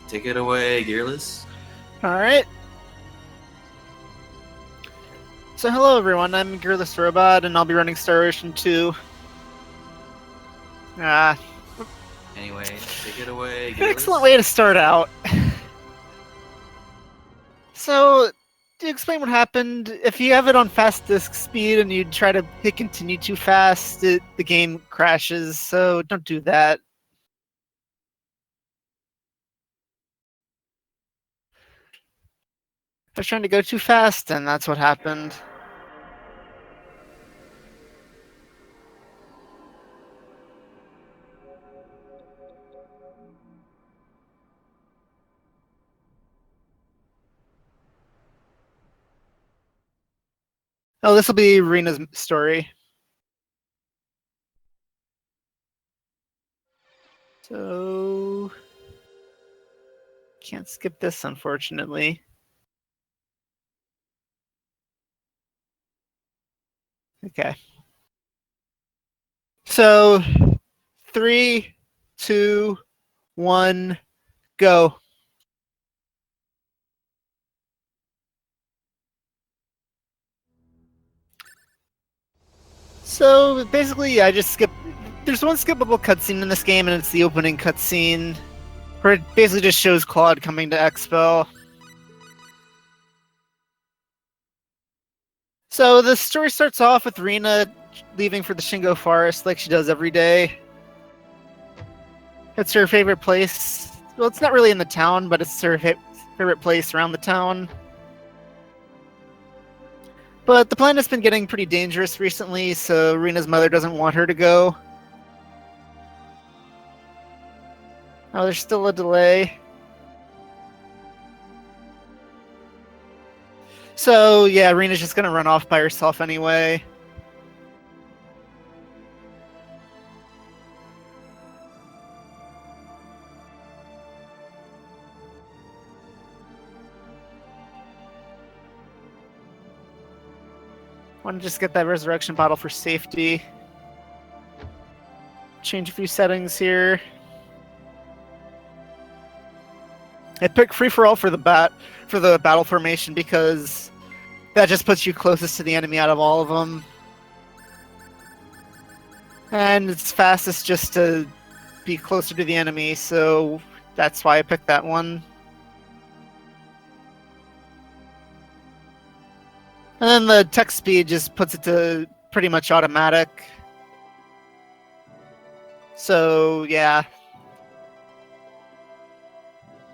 Take it away, Gearless. Alright. So hello everyone, I'm Gearless Robot, and I'll be running Star Ocean 2. Anyway, take it away, Gearless. Excellent way to start out. So, to explain what happened, if you have it on fast disk speed and you try to hit continue too fast, the game crashes, so don't do that. I was trying to go too fast, and that's what happened. Oh, this will be Rena's story. So... can't skip this, unfortunately. Okay. So, 3, 2, 1, go. So basically, I just skip. There's one skippable cutscene in this game, and it's the opening cutscene, where it basically just shows Claude coming to Expel. So the story starts off with Rena leaving for the Shingo Forest like she does every day. It's her favorite place. Well, it's not really in the town, but it's her favorite place around the town. But the planet's been getting pretty dangerous recently, so Rena's mother doesn't want her to go. Oh, there's still a delay. So, yeah, Rena's just gonna run off by herself anyway. Want to just get that resurrection bottle for safety. Change a few settings here. I picked free for all for the battle formation because that just puts you closest to the enemy out of all of them, and it's fastest just to be closer to the enemy. So that's why I picked that one. And then the text speed just puts it to pretty much automatic. So, yeah.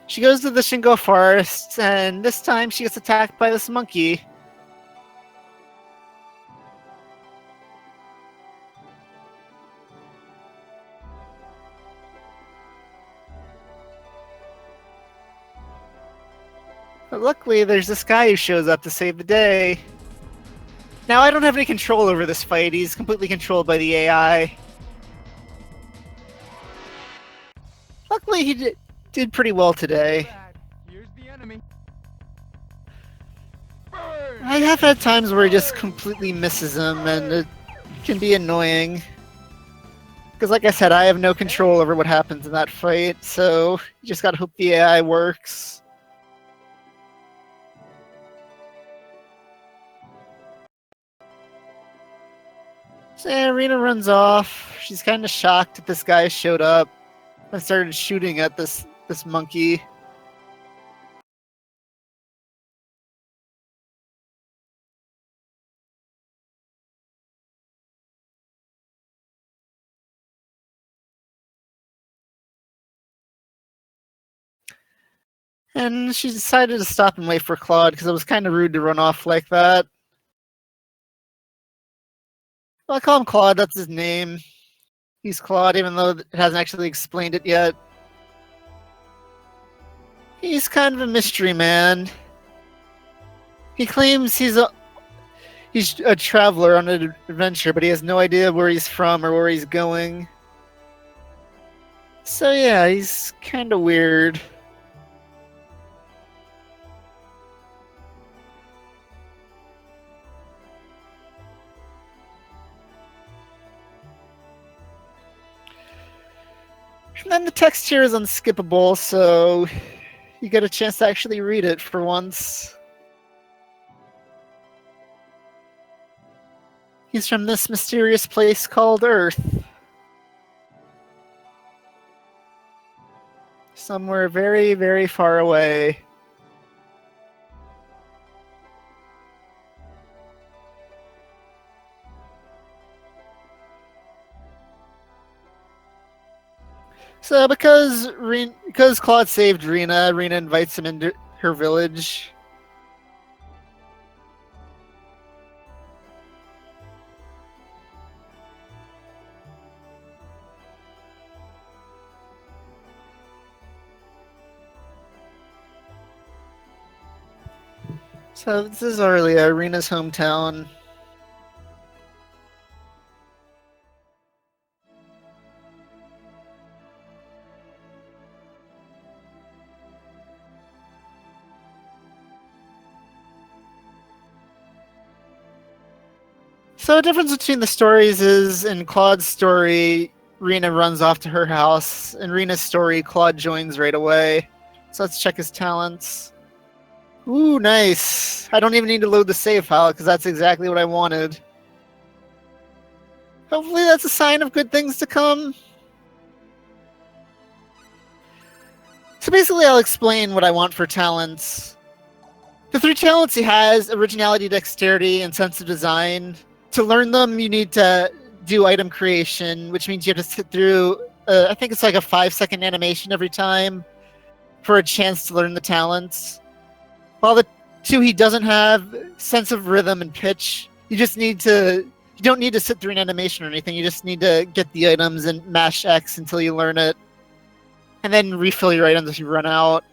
She goes to the Shingo Forest, and this time she gets attacked by this monkey. But luckily, there's this guy who shows up to save the day. Now, I don't have any control over this fight. He's completely controlled by the AI. Luckily, he did pretty well today. Here's the enemy. I have had times where he just completely misses him, and it can be annoying. Because like I said, I have no control over what happens in that fight, so you just gotta hope the AI works. So yeah, Rena runs off. She's kind of shocked that this guy showed up and started shooting at this monkey. And she decided to stop and wait for Claude because it was kind of rude to run off like that. Well, I call him Claude, that's his name. He's Claude, even though it hasn't actually explained it yet. He's kind of a mystery man. He claims he's a traveler on an adventure, but he has no idea where he's from or where he's going. So yeah, he's kind of weird. And then the text here is unskippable, so you get a chance to actually read it for once. He's from this mysterious place called Earth. Somewhere very, very far away. So because Claude saved Rena invites him into her village. So this is Aurelia, Rena's hometown. So the difference between the stories is in Claude's story, Rena runs off to her house. In Rena's story, Claude joins right away. So let's check his talents. Ooh, nice. I don't even need to load the save file because that's exactly what I wanted. Hopefully that's a sign of good things to come. So basically I'll explain what I want for talents. The 3 talents he has, originality, dexterity, and sense of design. To learn them, you need to do item creation, which means you have to sit through, I think it's like a 5-second animation every time for a chance to learn the talents. While the 2 he doesn't have, sense of rhythm and pitch, you don't need to sit through an animation or anything, you just need to get the items and mash X until you learn it. And then refill your items if you run out.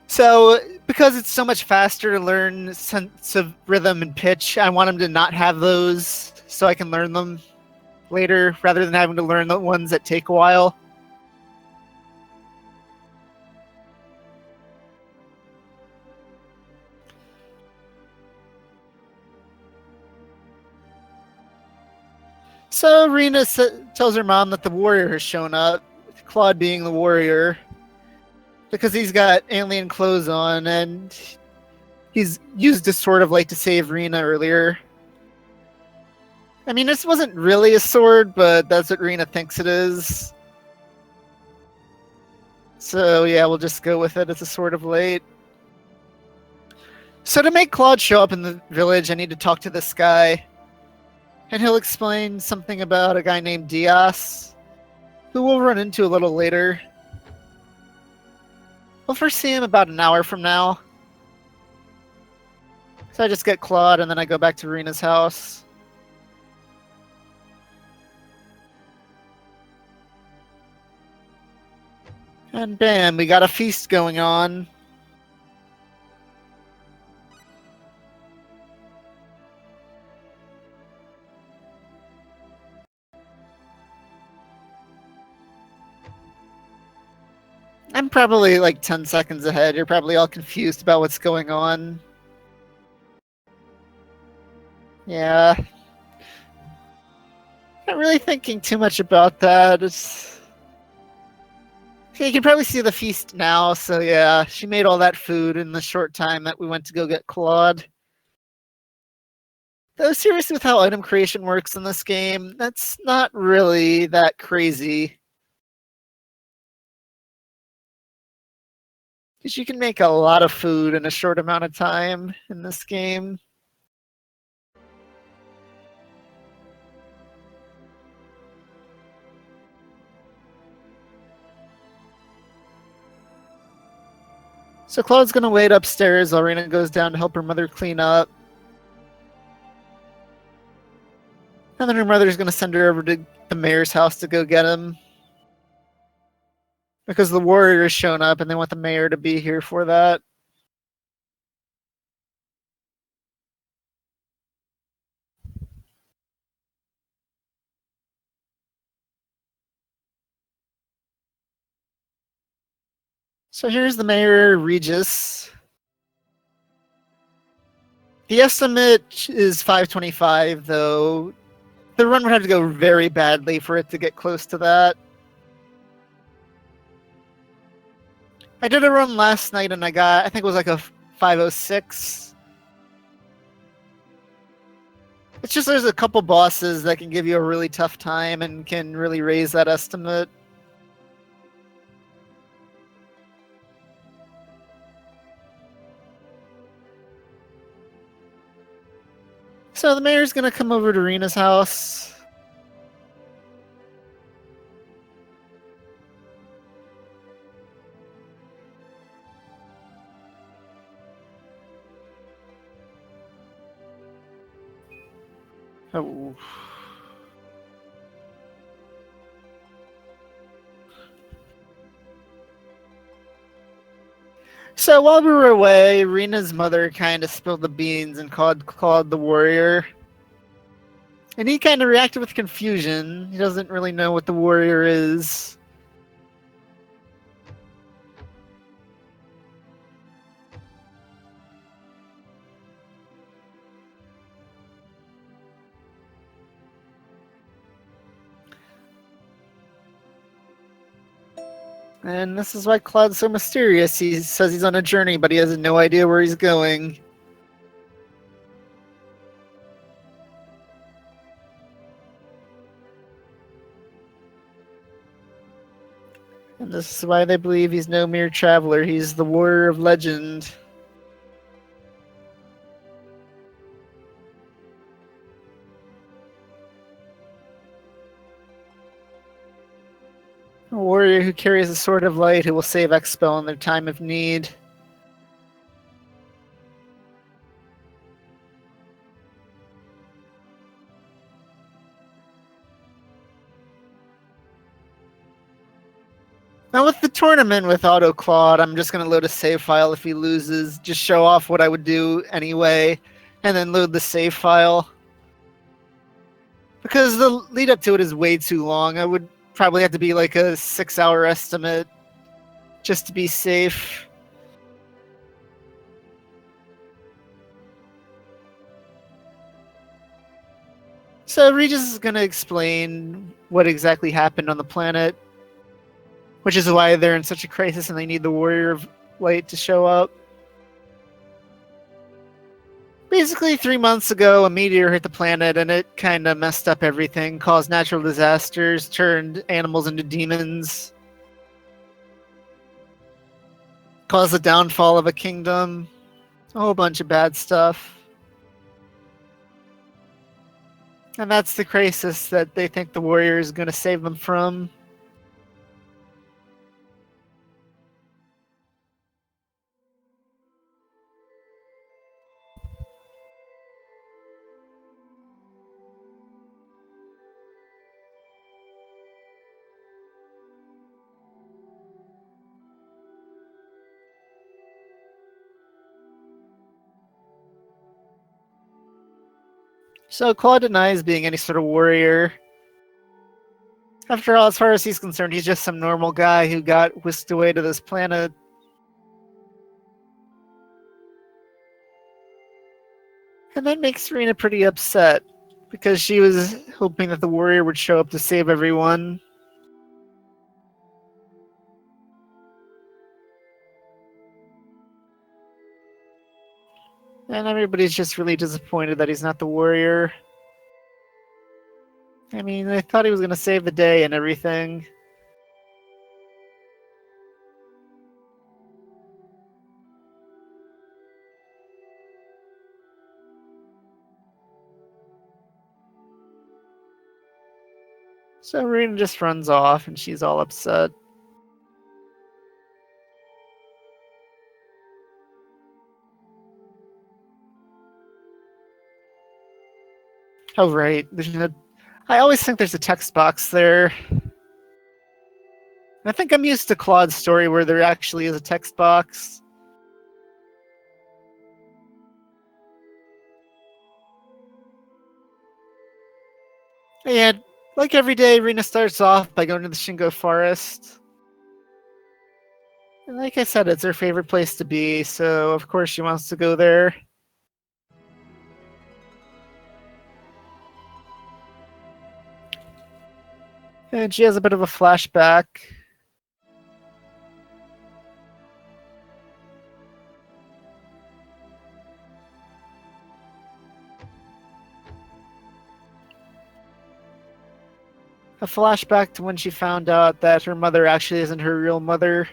So, because it's so much faster to learn sense of rhythm and pitch, I want him to not have those so I can learn them later, rather than having to learn the ones that take a while. So, Rena tells her mom that the warrior has shown up, Claude being the warrior, because he's got alien clothes on, and he's used his sword of light to save Rena earlier. I mean, this wasn't really a sword, but that's what Rena thinks it is. So yeah, we'll just go with it. It's a sword of light. So to make Claude show up in the village, I need to talk to this guy. And he'll explain something about a guy named Diaz, who we'll run into a little later. We'll first see him about an hour from now. So I just get Claude, and then I go back to Rena's house. And bam, we got a feast going on. I'm probably like 10 seconds ahead. You're probably all confused about what's going on. Yeah. Not really thinking too much about that. Okay, you can probably see the feast now, so yeah, she made all that food in the short time that we went to go get Claude. Though seriously, with how item creation works in this game, that's not really that crazy. Because you can make a lot of food in a short amount of time in this game. So Claude's gonna wait upstairs. Lorena goes down to help her mother clean up. And then her mother's gonna send her over to the mayor's house to go get him. Because the warrior's shown up and they want the mayor to be here for that. So here's the mayor, Regis. The estimate is 525, though. The run would have to go very badly for it to get close to that. I did a run last night and I think it was like a 506. It's just there's a couple bosses that can give you a really tough time and can really raise that estimate. So the mayor's gonna come over to Rena's house. Oh. So while we were away, Rena's mother kind of spilled the beans and called Claude the warrior. And he kind of reacted with confusion. He doesn't really know what the warrior is. And this is why Claude's so mysterious. He says he's on a journey, but he has no idea where he's going. And this is why they believe he's no mere traveler. He's the warrior of legend. A warrior who carries a sword of light who will save Expel in their time of need. Now with the tournament with Auto Claude, I'm just going to load a save file if he loses. Just show off what I would do anyway, and then load the save file. Because the lead up to it is way too long. I would probably have to be like a 6-hour estimate just to be safe. So Regis is going to explain what exactly happened on the planet, which is why they're in such a crisis and they need the Warrior of Light to show up. Basically, 3 months ago, a meteor hit the planet and it kind of messed up everything, caused natural disasters, turned animals into demons, caused the downfall of a kingdom, a whole bunch of bad stuff. And that's the crisis that they think the warrior is going to save them from. So Claude denies being any sort of warrior. After all, as far as he's concerned, he's just some normal guy who got whisked away to this planet. And that makes Serena pretty upset, because she was hoping that the warrior would show up to save everyone. And everybody's just really disappointed that he's not the warrior. I mean, I thought he was going to save the day and everything. So Serena just runs off and she's all upset. Oh, right. I always think there's a text box there. I think I'm used to Claude's story where there actually is a text box. And like every day, Rena starts off by going to the Shingo Forest. And like I said, it's her favorite place to be, so of course she wants to go there. And she has a bit of a flashback. A flashback to when she found out that her mother actually isn't her real mother.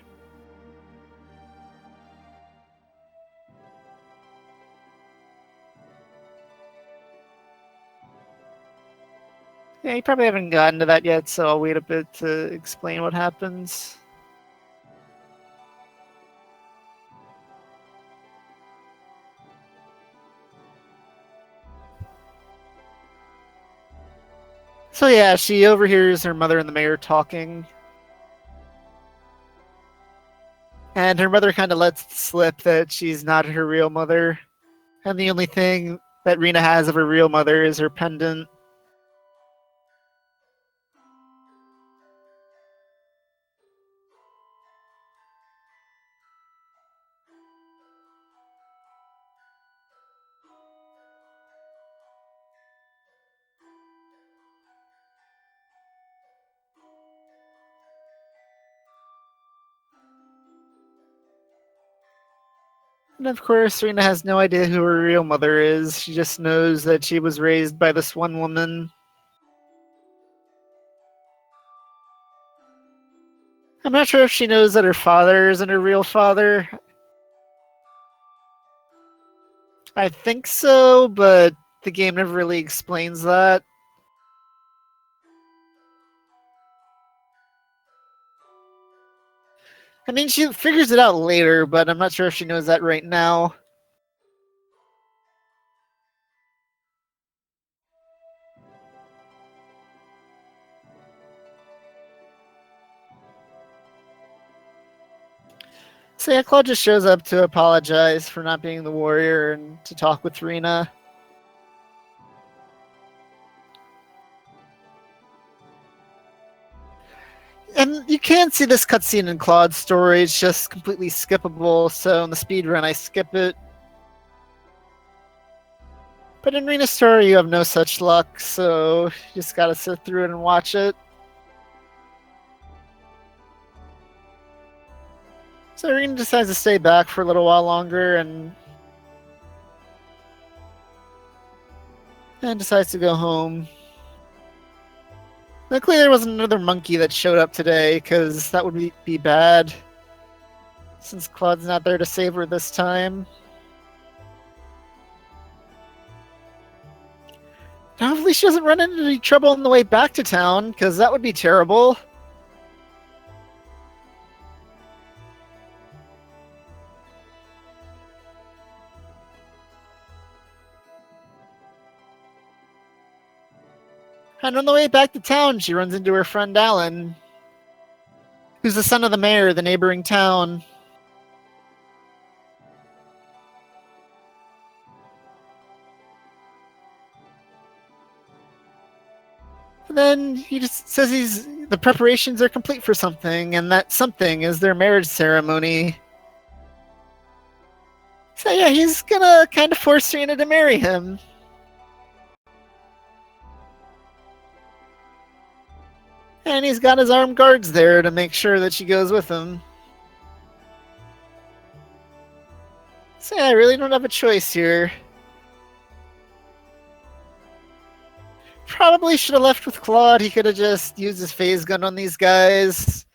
Yeah, you probably haven't gotten to that yet, so I'll wait a bit to explain what happens. So yeah, she overhears her mother and the mayor talking. And her mother kind of lets it slip that she's not her real mother. And the only thing that Rena has of her real mother is her pendant. And of course, Rena has no idea who her real mother is. She just knows that she was raised by this one woman. I'm not sure if she knows that her father isn't her real father. I think so, but the game never really explains that. I mean, she figures it out later, but I'm not sure if she knows that right now. So yeah, Claude just shows up to apologize for not being the warrior and to talk with Rena. And you can see this cutscene in Claude's story. It's just completely skippable, so in the speedrun I skip it. But in Rena's story you have no such luck, so you just gotta sit through it and watch it. So Rena decides to stay back for a little while longer and decides to go home. Luckily there wasn't another monkey that showed up today, because that would be bad. Since Claude's not there to save her this time. Hopefully she doesn't run into any trouble on the way back to town, because that would be terrible. And on the way back to town, she runs into her friend Alan, who's the son of the mayor of the neighboring town. And then he just says the preparations are complete for something, and that something is their marriage ceremony. So yeah, he's gonna kind of force Serena to marry him. And he's got his armed guards there to make sure that she goes with him. So yeah, I really don't have a choice here. Probably should have left with Claude. He could have just used his phase gun on these guys.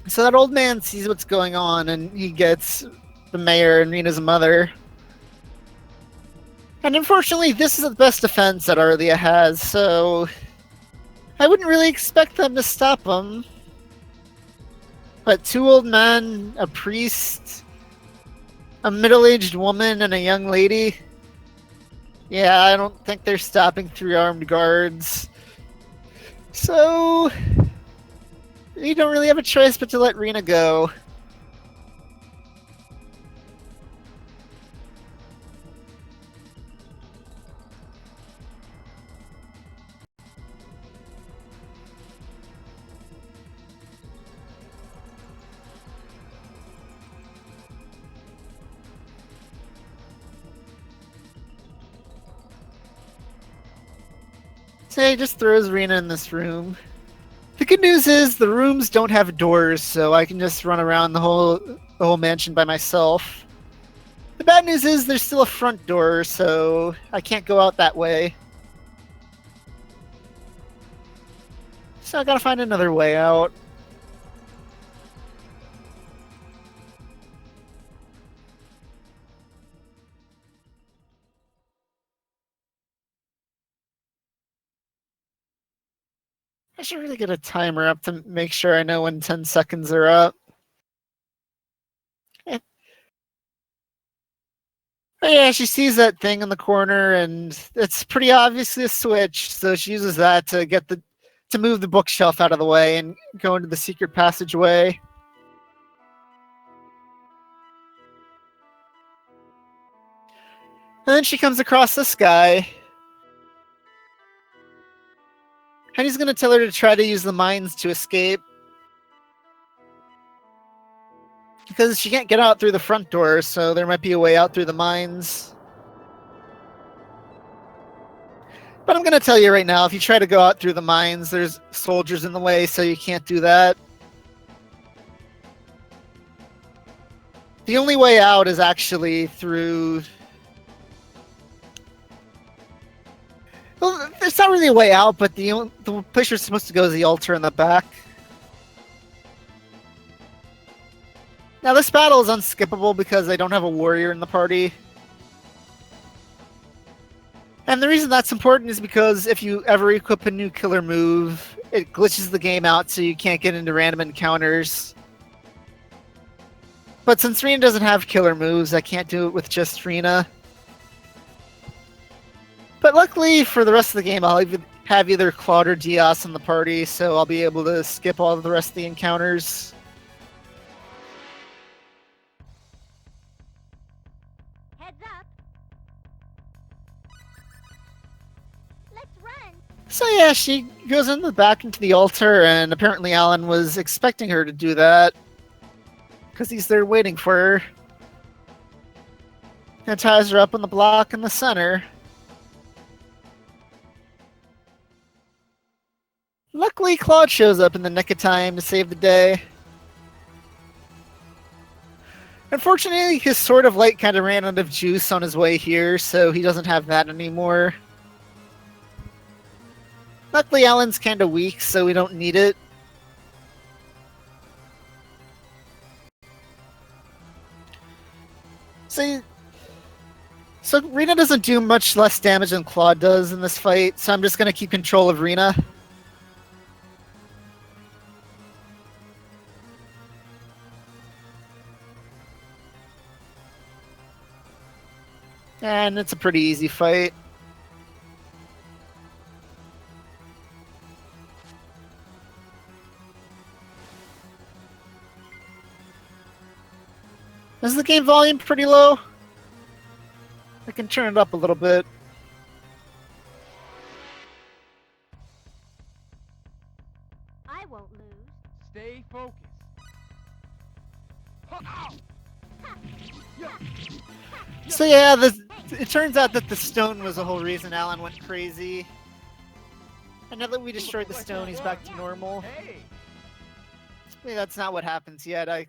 So that old man sees what's going on, and he gets the mayor and Rena's mother. And unfortunately, this is the best defense that Arlia has, so I wouldn't really expect them to stop him. But two old men, a priest, a middle-aged woman, and a young lady. Yeah, I don't think they're stopping three armed guards. So you don't really have a choice but to let Rena go. So he just throws Rena in this room. The good news is the rooms don't have doors, so I can just run around the whole mansion by myself. The bad news is there's still a front door, so I can't go out that way. So I gotta find another way out. I should really get a timer up to make sure I know when 10 seconds are up. Eh. But yeah, she sees that thing in the corner, and it's pretty obviously a switch, so she uses that to move the bookshelf out of the way and go into the secret passageway. And then she comes across this guy, and he's gonna tell her to try to use the mines to escape. Because she can't get out through the front door, so there might be a way out through the mines. But I'm gonna tell you right now, if you try to go out through the mines, there's soldiers in the way, so you can't do that. The only way out is actually through... Well, there's not really a way out, but the place you're supposed to go is the altar in the back. Now, this battle is unskippable because I don't have a warrior in the party. And the reason that's important is because if you ever equip a new killer move, it glitches the game out so you can't get into random encounters. But since Rena doesn't have killer moves, I can't do it with just Rena. But luckily, for the rest of the game, I'll have either Claude or Diaz in the party, so I'll be able to skip all of the rest of the encounters. Heads up. Let's run. So yeah, she goes in the back into the altar, and apparently Alan was expecting her to do that. Because he's there waiting for her. And ties her up on the block in the center. Luckily, Claude shows up in the nick of time to save the day. Unfortunately, his Sword of Light kind of ran out of juice on his way here, so he doesn't have that anymore. Luckily, Alan's kind of weak, so we don't need it. So Rena doesn't do much less damage than Claude does in this fight, so I'm just going to keep control of Rena. And it's a pretty easy fight. Is the game volume pretty low? I can turn it up a little bit. I won't lose. Stay focused. So yeah, it turns out that the stone was the whole reason Alan went crazy. And now that we destroyed the stone, he's back to normal. Hey. Maybe that's not what happens yet. I'm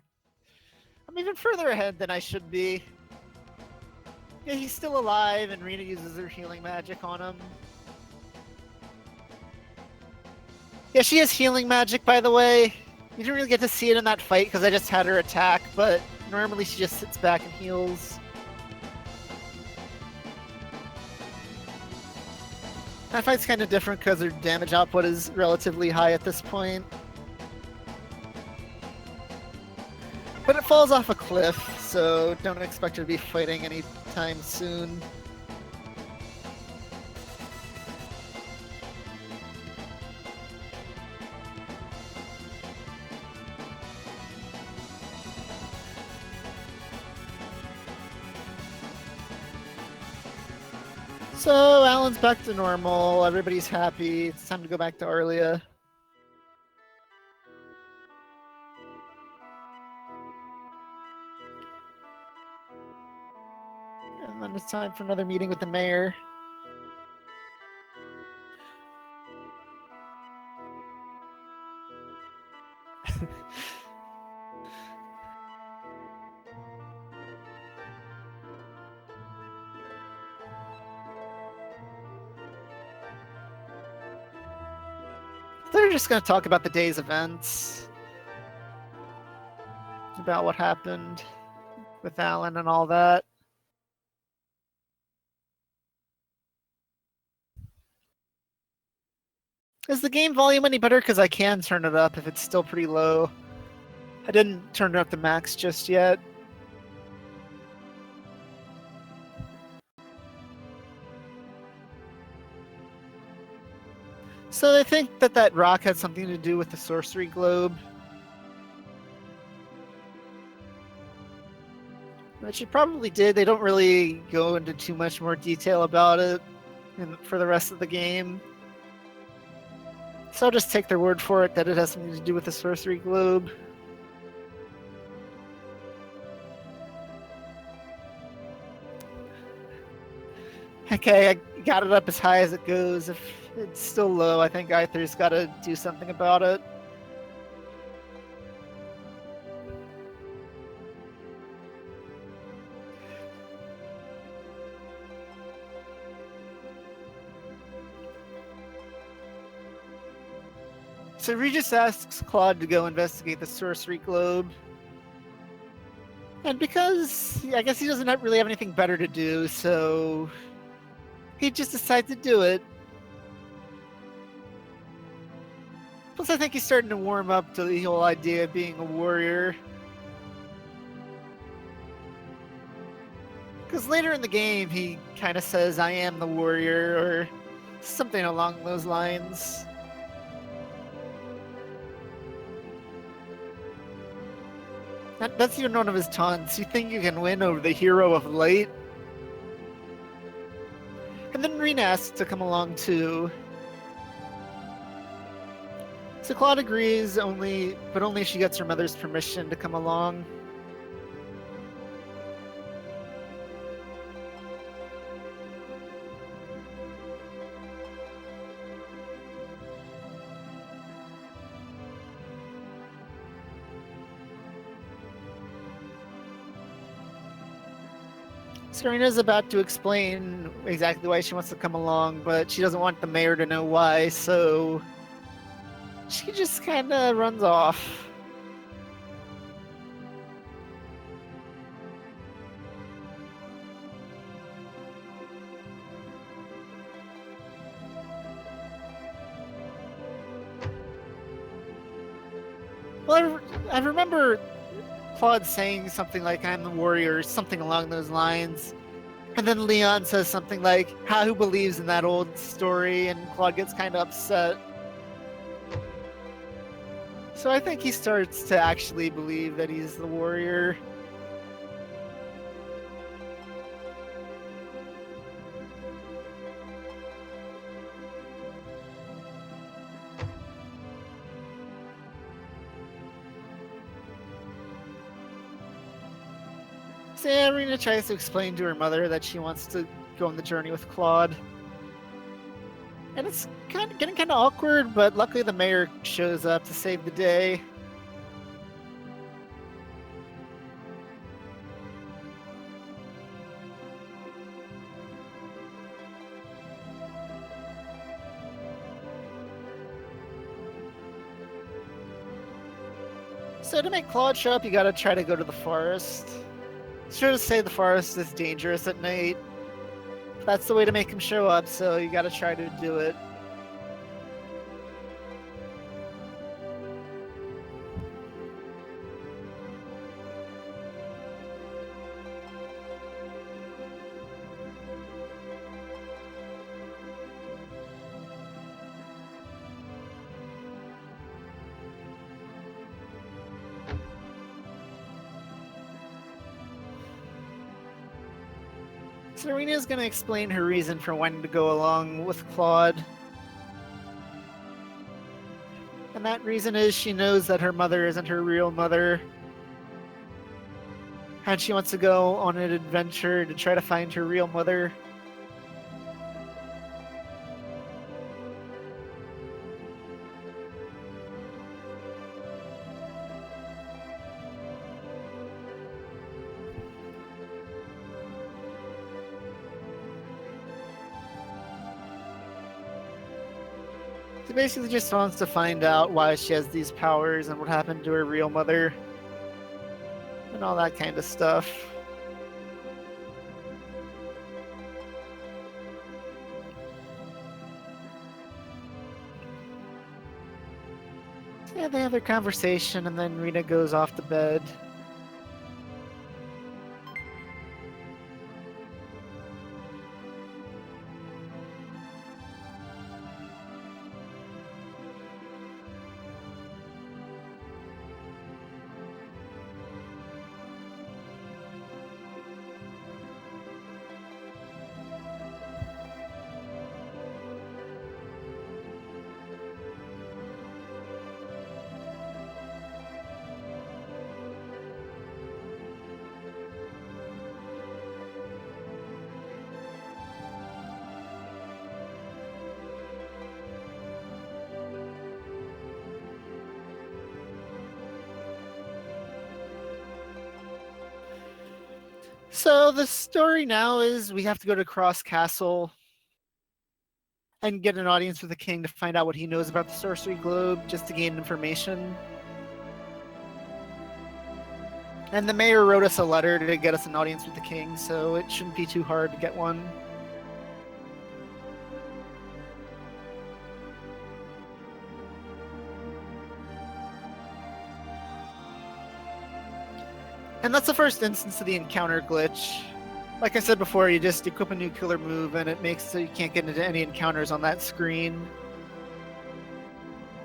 even further ahead than I should be. Yeah, he's still alive, and Rena uses her healing magic on him. Yeah, she has healing magic, by the way. You didn't really get to see it in that fight because I just had her attack, but normally she just sits back and heals. That fight's kind of different because her damage output is relatively high at this point. But it falls off a cliff, so don't expect her to be fighting anytime soon. So Alan's back to normal, everybody's happy, it's time to go back to Arlia. And then it's time for another meeting with the mayor. they're just going to talk about the day's events, about what happened with Alan and all that. Is the game volume any better? Because I can turn it up if it's still pretty low. I didn't turn it up to max just yet. So they think that that rock had something to do with the sorcery globe. Which she probably did. They don't really go into too much more detail about it for the rest of the game. So I'll just take their word for it that it has something to do with the sorcery globe. Okay, I got it up as high as it goes. If it's still low, I think Aether's got to do something about it. So Regis asks Claude to go investigate the sorcery globe. And because I guess he doesn't really have anything better to do, so he just decides to do it. Plus, I think he's starting to warm up to the whole idea of being a warrior. Because later in the game, he kind of says, I am the warrior, or something along those lines. That's even one of his taunts. You think you can win over the hero of light? And then Rena asks to come along too. So Claude agrees, but only if she gets her mother's permission to come along. Serena's about to explain exactly why she wants to come along, but she doesn't want the mayor to know why, so she just kind of runs off. Well, I remember Claude saying something like, I'm the warrior, or something along those lines. And then Leon says something like, who believes in that old story? And Claude gets kind of upset. So I think he starts to actually believe that he's the warrior. So yeah, Rena tries to explain to her mother that she wants to go on the journey with Claude. And it's getting kind of awkward, but luckily the mayor shows up to save the day. So to make Claude show up, you gotta try to go to the forest. Sure to say the forest is dangerous at night. That's the way to make him show up, so you gotta try to do it. Serena is going to explain her reason for wanting to go along with Claude. And that reason is she knows that her mother isn't her real mother. And she wants to go on an adventure to try to find her real mother. He basically just wants to find out why she has these powers and what happened to her real mother. And all that kind of stuff. Yeah, they have their conversation, and then Rena goes off to bed. So the story now is we have to go to Cross Castle and get an audience with the king to find out what he knows about the sorcery globe, just to gain information. And the mayor wrote us a letter to get us an audience with the king, so it shouldn't be too hard to get one. And that's the first instance of the encounter glitch. Like I said before, you just equip a new killer move and it makes so you can't get into any encounters on that screen.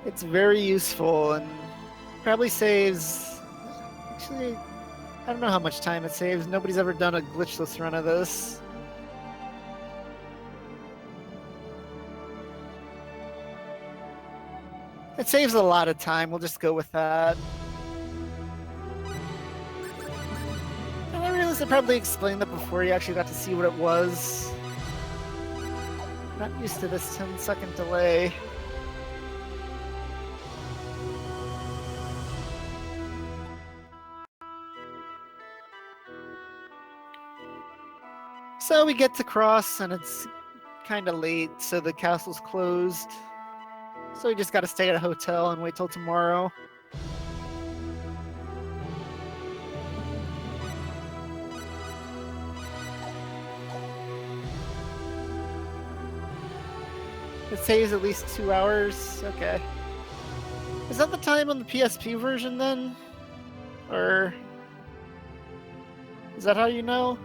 It's very useful and probably saves... Actually, I don't know how much time it saves. Nobody's ever done a glitchless run of this. It saves a lot of time, we'll just go with that. And I realized I probably explained that before you actually got to see what it was. Not used to this 10-second delay. So we get to Cross and it's kind of late, so the castle's closed. So we just gotta stay at a hotel and wait till tomorrow. It saves at least 2 hours. Okay. Is that the time on the PSP version then? Or is that how you know?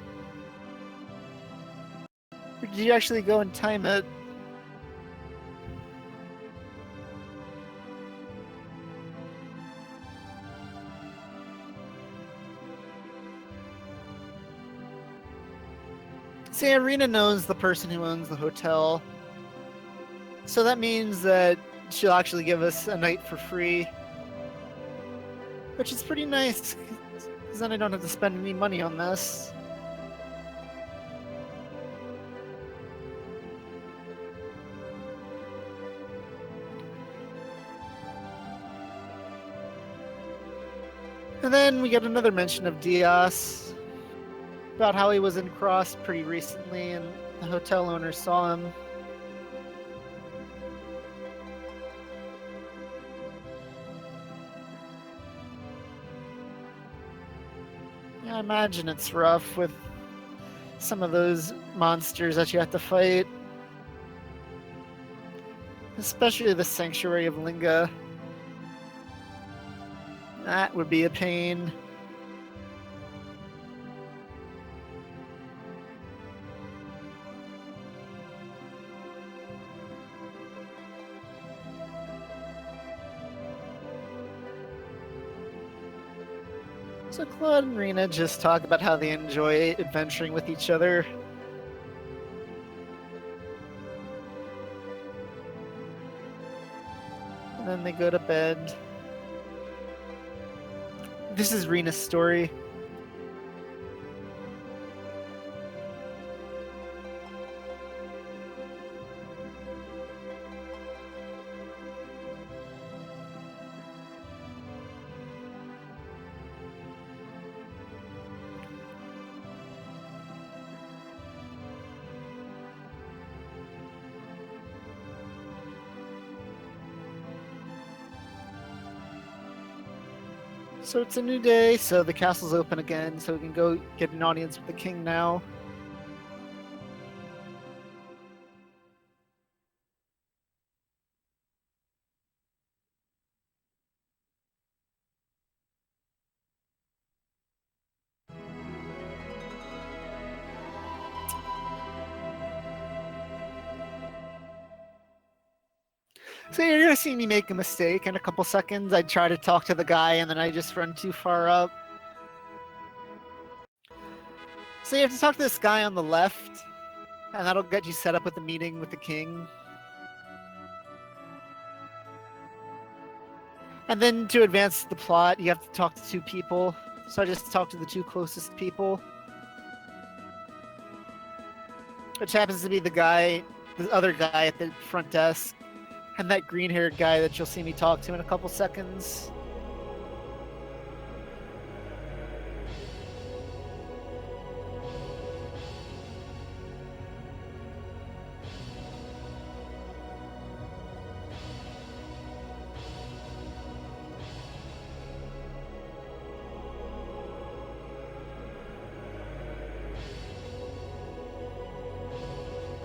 Or did you actually go and time it? See, Irina knows the person who owns the hotel. So that means that she'll actually give us a night for free. Which is pretty nice, because then I don't have to spend any money on this. And then we get another mention of Diaz, about how he was in Cross pretty recently and the hotel owner saw him. Yeah, I imagine it's rough with some of those monsters that you have to fight. Especially the Sanctuary of Linga. That would be a pain. So Claude and Rena just talk about how they enjoy adventuring with each other. And then they go to bed. This is Rena's story. So it's a new day, so the castle's open again, so we can go get an audience with the king now. So you're gonna see me make a mistake in a couple seconds. I try to talk to the guy and then I just run too far up. So you have to talk to this guy on the left, and that'll get you set up with the meeting with the king. And then to advance the plot, you have to talk to two people. So I just talk to the two closest people. Which happens to be the other guy at the front desk, and that green-haired guy that you'll see me talk to in a couple seconds.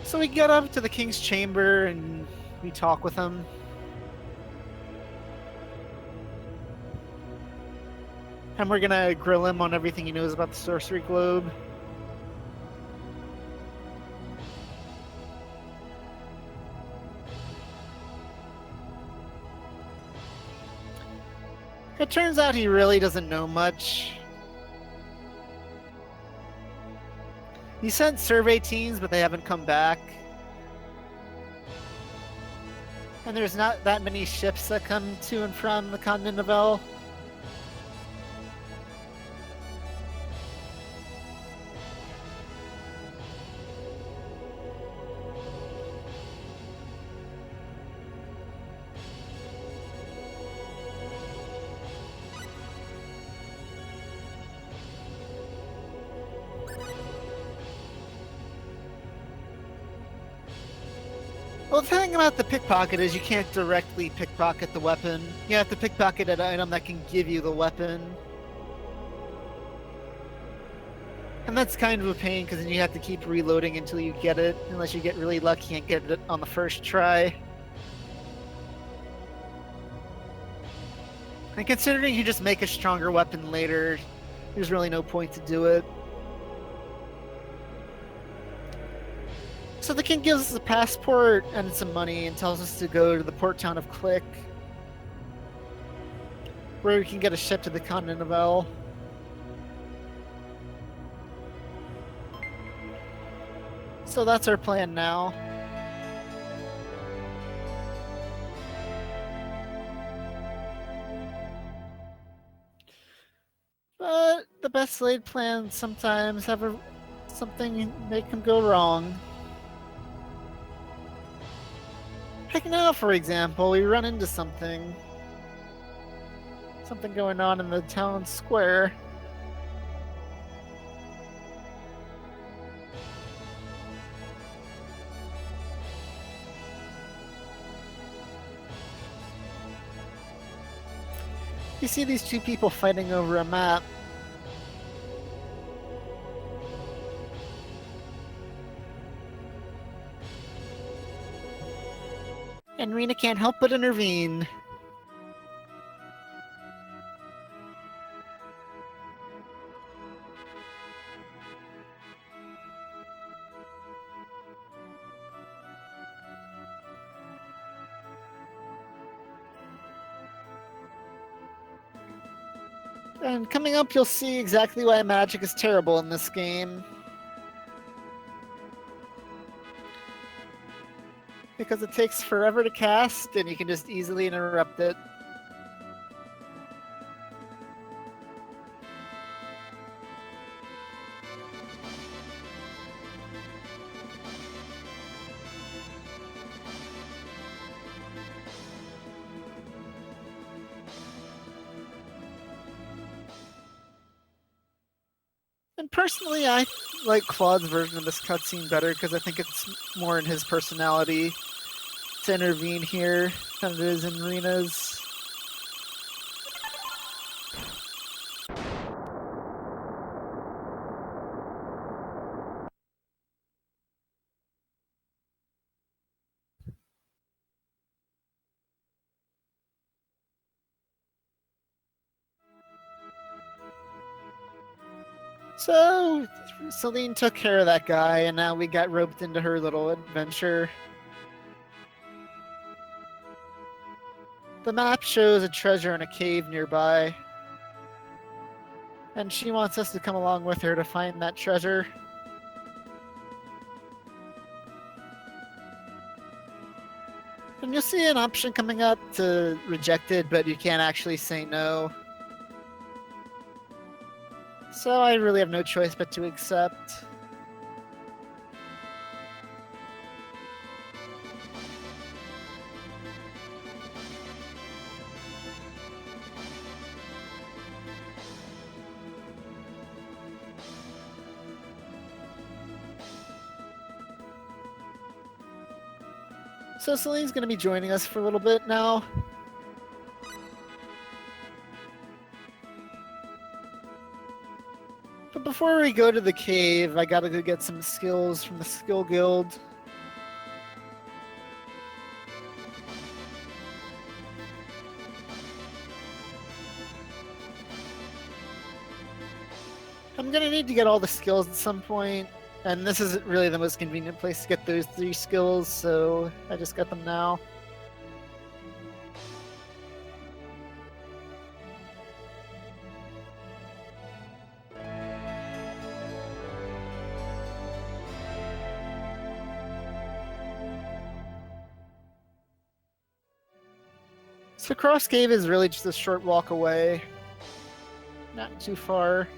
So we get up to the king's chamber and we talk with him. And we're gonna grill him on everything he knows about the sorcery globe. It turns out he really doesn't know much. He sent survey teams, but they haven't come back. And there's not that many ships that come to and from the continent of El. Well, the thing about the pickpocket is you can't directly pickpocket the weapon. You have to pickpocket an item that can give you the weapon. And that's kind of a pain, because then you have to keep reloading until you get it, unless you get really lucky and get it on the first try. And considering you just make a stronger weapon later, there's really no point to do it. So the king gives us a passport and some money and tells us to go to the port town of Click, where we can get a ship to the continent of El. So that's our plan now. But the best laid plans sometimes have something make them go wrong. Like now, for example, we run into something going on in the town square. You see these two people fighting over a map. And Rena can't help but intervene. And coming up, you'll see exactly why magic is terrible in this game. Because it takes forever to cast, and you can just easily interrupt it. And personally, I like Claude's version of this cutscene better because I think it's more in his personality to intervene here than it is in Rena's. So, Celine took care of that guy, and now we got roped into her little adventure. The map shows a treasure in a cave nearby, and she wants us to come along with her to find that treasure. And you'll see an option coming up to reject it, but you can't actually say no. So I really have no choice but to accept. So Celine's going to be joining us for a little bit now. But before we go to the cave, I gotta go get some skills from the skill guild. I'm gonna need to get all the skills at some point, and this isn't really the most convenient place to get those 3 skills, so I just got them now. So Cross Cave is really just a short walk away. Not too far.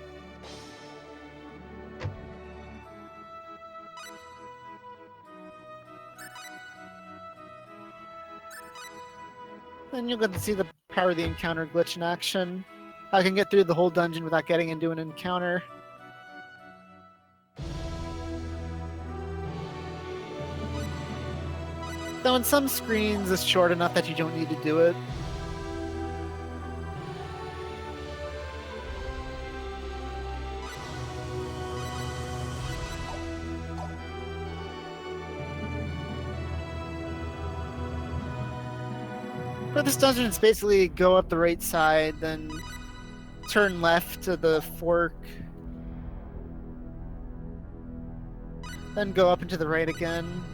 Then you'll get to see the power of the encounter glitch in action. I can get through the whole dungeon without getting into an encounter. Though in some screens it's short enough that you don't need to do it. For this dungeon, it's basically go up the right side, then turn left to the fork, then go up into the right again.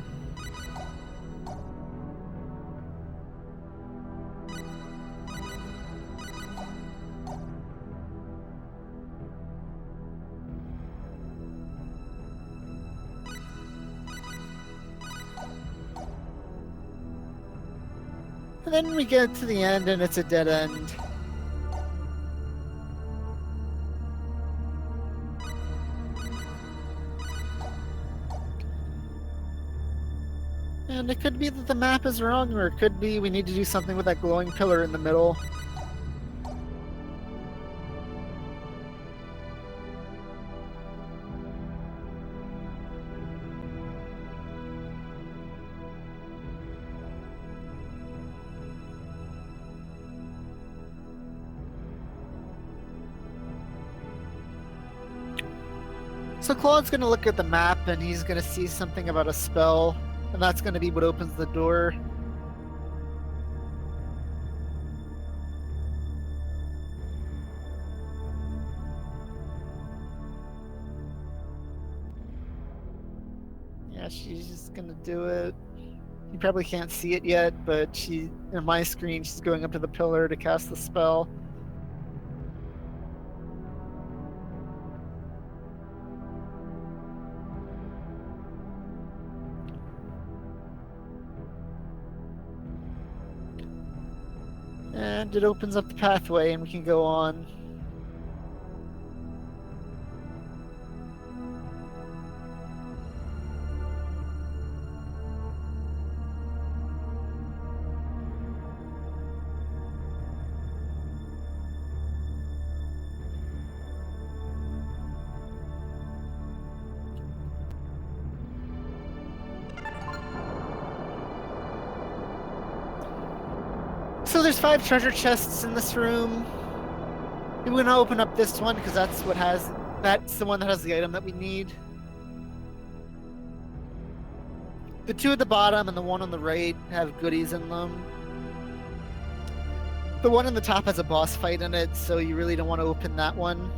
And then we get to the end and it's a dead end. And it could be that the map is wrong, or it could be we need to do something with that glowing pillar in the middle. So Claude's going to look at the map and he's going to see something about a spell, and that's going to be what opens the door. Yeah, she's just going to do it. You probably can't see it yet, but in my screen, she's going up to the pillar to cast the spell. And it opens up the pathway and we can go on. So there's 5 treasure chests in this room. We're gonna open up this one because that's the one that has the item that we need. The 2 at the bottom and the 1 on the right have goodies in them. The one on the top has a boss fight in it, so you really don't want to open that one.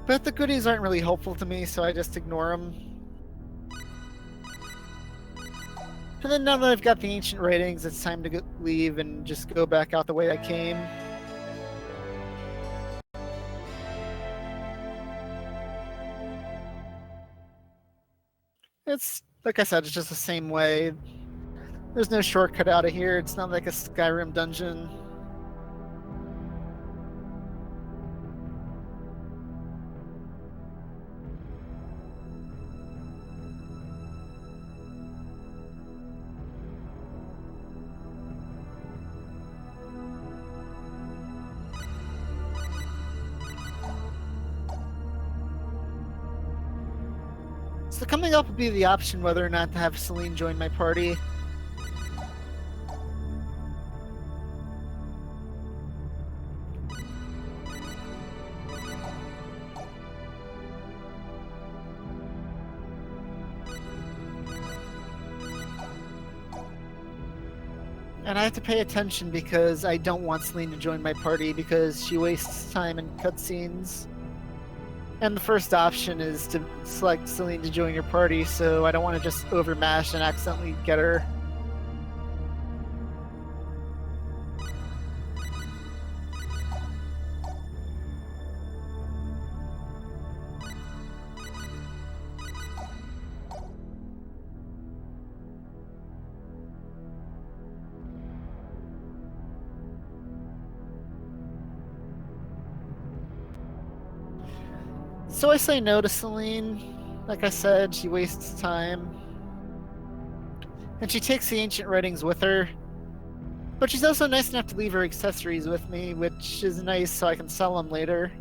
But the goodies aren't really helpful to me, so I just ignore them. And then now that I've got the ancient writings, it's time to leave and just go back out the way I came. It's, like I said, it's just the same way. There's no shortcut out of here. It's not like a Skyrim dungeon. So coming up will be the option whether or not to have Celine join my party. And I have to pay attention because I don't want Celine to join my party because she wastes time in cutscenes. And the first option is to select Celine to join your party, so I don't want to just overmash and accidentally get her. So I say no to Celine. Like I said, she wastes time. And she takes the ancient writings with her. But she's also nice enough to leave her accessories with me, which is nice so I can sell them later.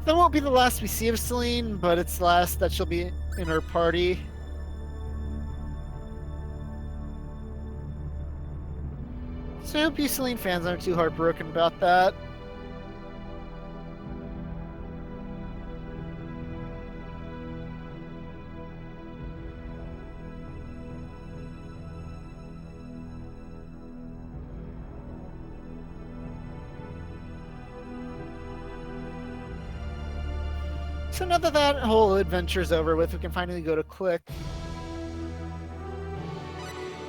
That won't be the last we see of Celine, but it's the last that she'll be in her party. So I hope you Celine fans aren't too heartbroken about that. So now that that whole adventure's over with, we can finally go to Click,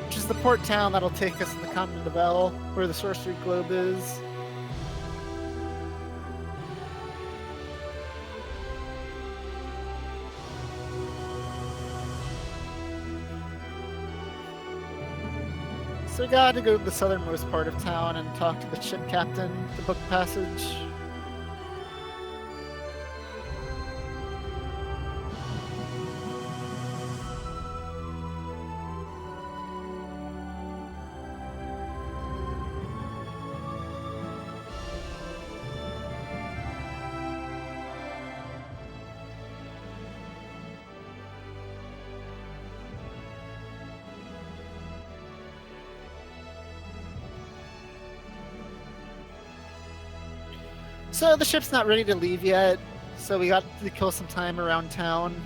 which is the port town that'll take us to the continent of El, where the sorcery globe is. So we got to go to the southernmost part of town and talk to the ship captain to book passage. So the ship's not ready to leave yet, so we got to kill some time around town.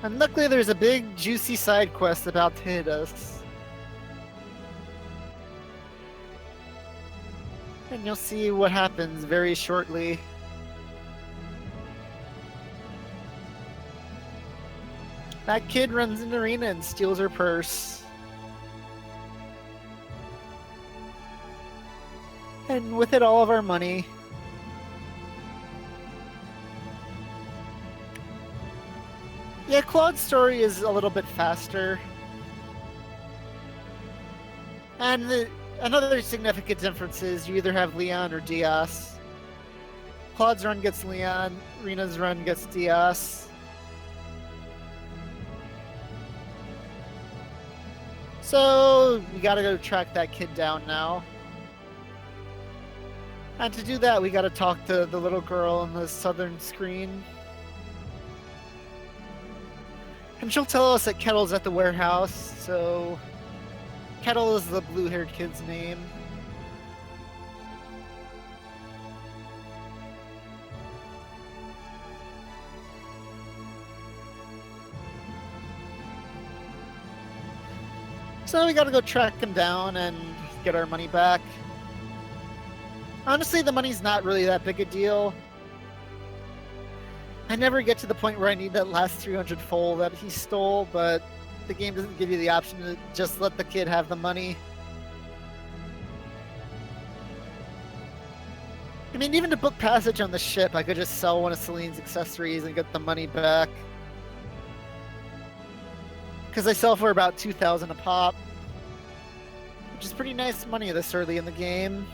And luckily there's a big juicy side quest about to hit us. And you'll see what happens very shortly. That kid runs an arena and steals her purse. And with it all of our money. Yeah, Claude's story is a little bit faster. And another significant difference is you either have Leon or Diaz. Claude's run gets Leon, Rena's run gets Diaz. So we gotta go track that kid down now. And to do that, we gotta talk to the little girl on the southern screen. And she'll tell us that Kettle's at the warehouse, so Kettle is the blue-haired kid's name. So we gotta go track him down and get our money back. Honestly, the money's not really that big a deal. I never get to the point where I need that last 300 full that he stole, but the game doesn't give you the option to just let the kid have the money. I mean, even to book passage on the ship, I could just sell one of Celine's accessories and get the money back. Because they sell for about 2,000 a pop, which is pretty nice money this early in the game.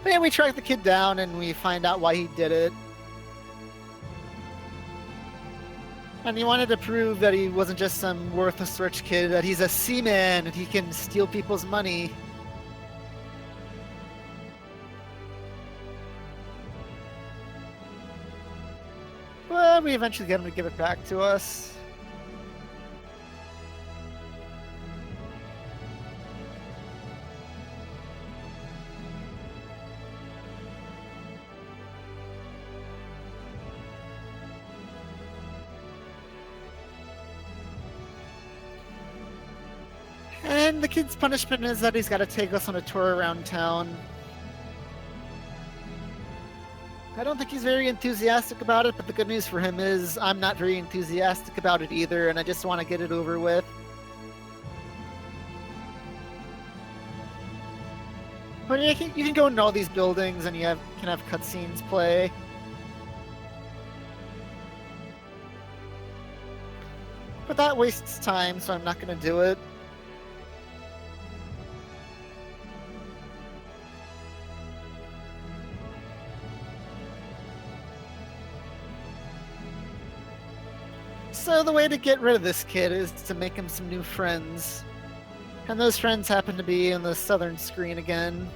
But yeah, we track the kid down and we find out why he did it. And he wanted to prove that he wasn't just some worthless rich kid, that he's a seaman and he can steal people's money. But we eventually get him to give it back to us. And the kid's punishment is that he's got to take us on a tour around town. I don't think he's very enthusiastic about it, but the good news for him is I'm not very enthusiastic about it either, and I just want to get it over with. But yeah, you can go into all these buildings and can have cutscenes play. But that wastes time, so I'm not going to do it. So the way to get rid of this kid is to make him some new friends. And those friends happen to be in the southern screen again.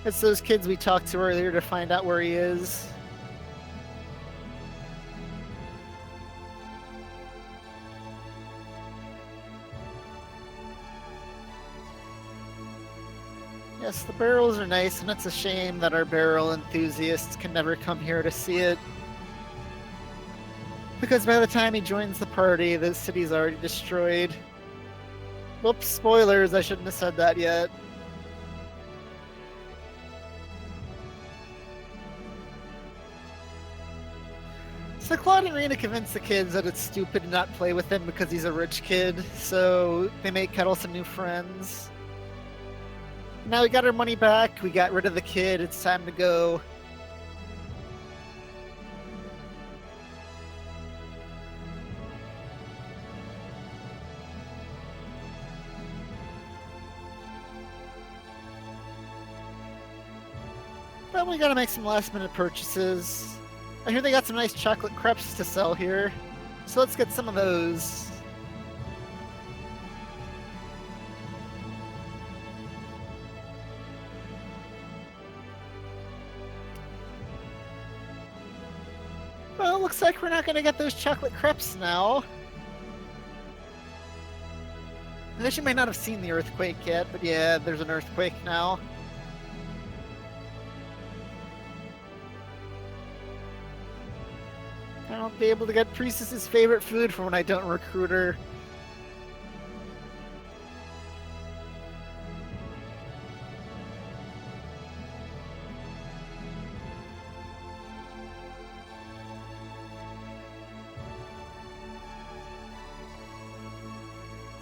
It's those kids we talked to earlier to find out where he is. Yes, the barrels are nice, and it's a shame that our barrel enthusiasts can never come here to see it. Because by the time he joins the party, the city's already destroyed. Whoops, spoilers, I shouldn't have said that yet. So Claude and Rena convince the kids that it's stupid to not play with him because he's a rich kid, so they make Kettle some new friends. Now we got our money back, we got rid of the kid, it's time to go. But we gotta make some last minute purchases. I hear they got some nice chocolate crepes to sell here, so let's get some of those. Well, it looks like we're not gonna get those chocolate crepes now. I guess you may not have seen the earthquake yet, but yeah, there's an earthquake now. I won't be able to get Priestess's favorite food from when I don't recruit her.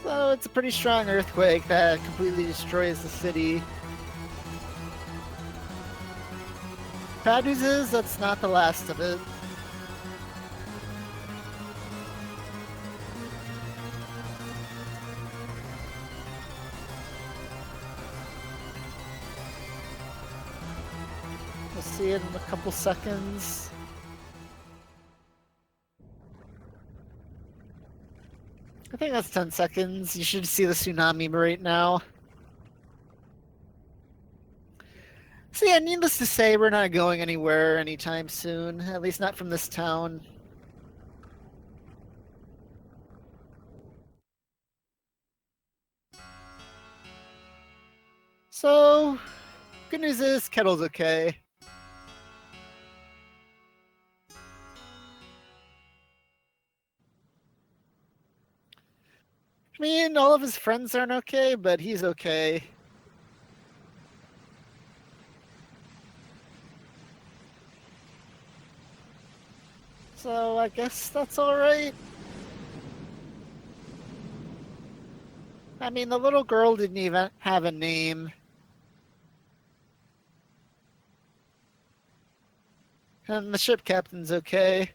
So it's a pretty strong earthquake that completely destroys the city. Bad news is that's not the last of it. We'll see it in a couple seconds. I think that's 10 seconds. You should see the tsunami right now. So yeah, needless to say, we're not going anywhere anytime soon. At least not from this town. So, Good news is Kettle's okay. I mean, all of his friends aren't okay, but he's okay. So I guess that's alright. I mean, the little girl didn't even have a name. And the ship captain's okay.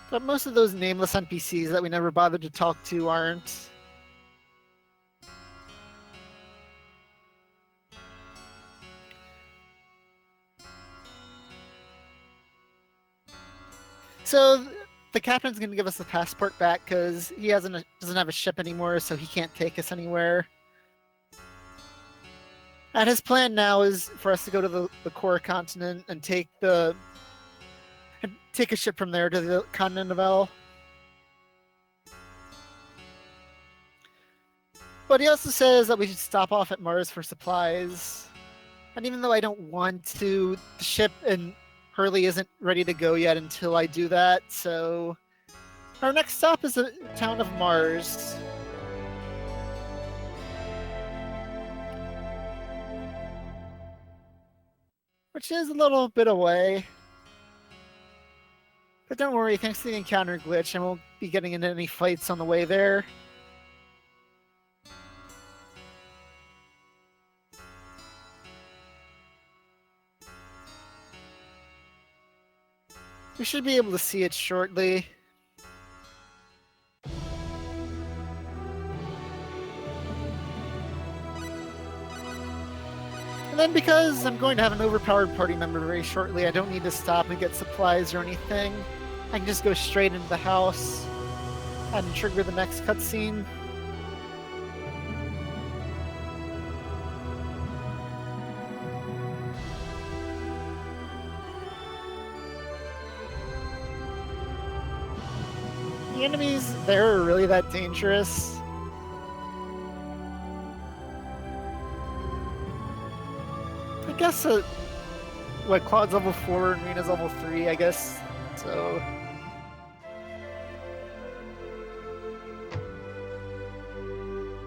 But most of those nameless NPCs that we never bothered to talk to aren't. So the captain's gonna give us the passport back because he doesn't have a ship anymore, so he can't take us anywhere. And his plan now is for us to go to the core continent and take a ship from there to the continent of L. But he also says that we should stop off at Mars for supplies. And even though I don't want to, the ship and Hurley isn't ready to go yet until I do that, so our next stop is the town of Mars. Which is a little bit away. But don't worry, thanks to the encounter glitch, I won't be getting into any fights on the way there. We should be able to see it shortly. And then because I'm going to have an overpowered party member very shortly, I don't need to stop and get supplies or anything. I can just go straight into the house and trigger the next cutscene. The enemies there are really that dangerous. I guess Claude's level 4 and Rena's level 3, I guess.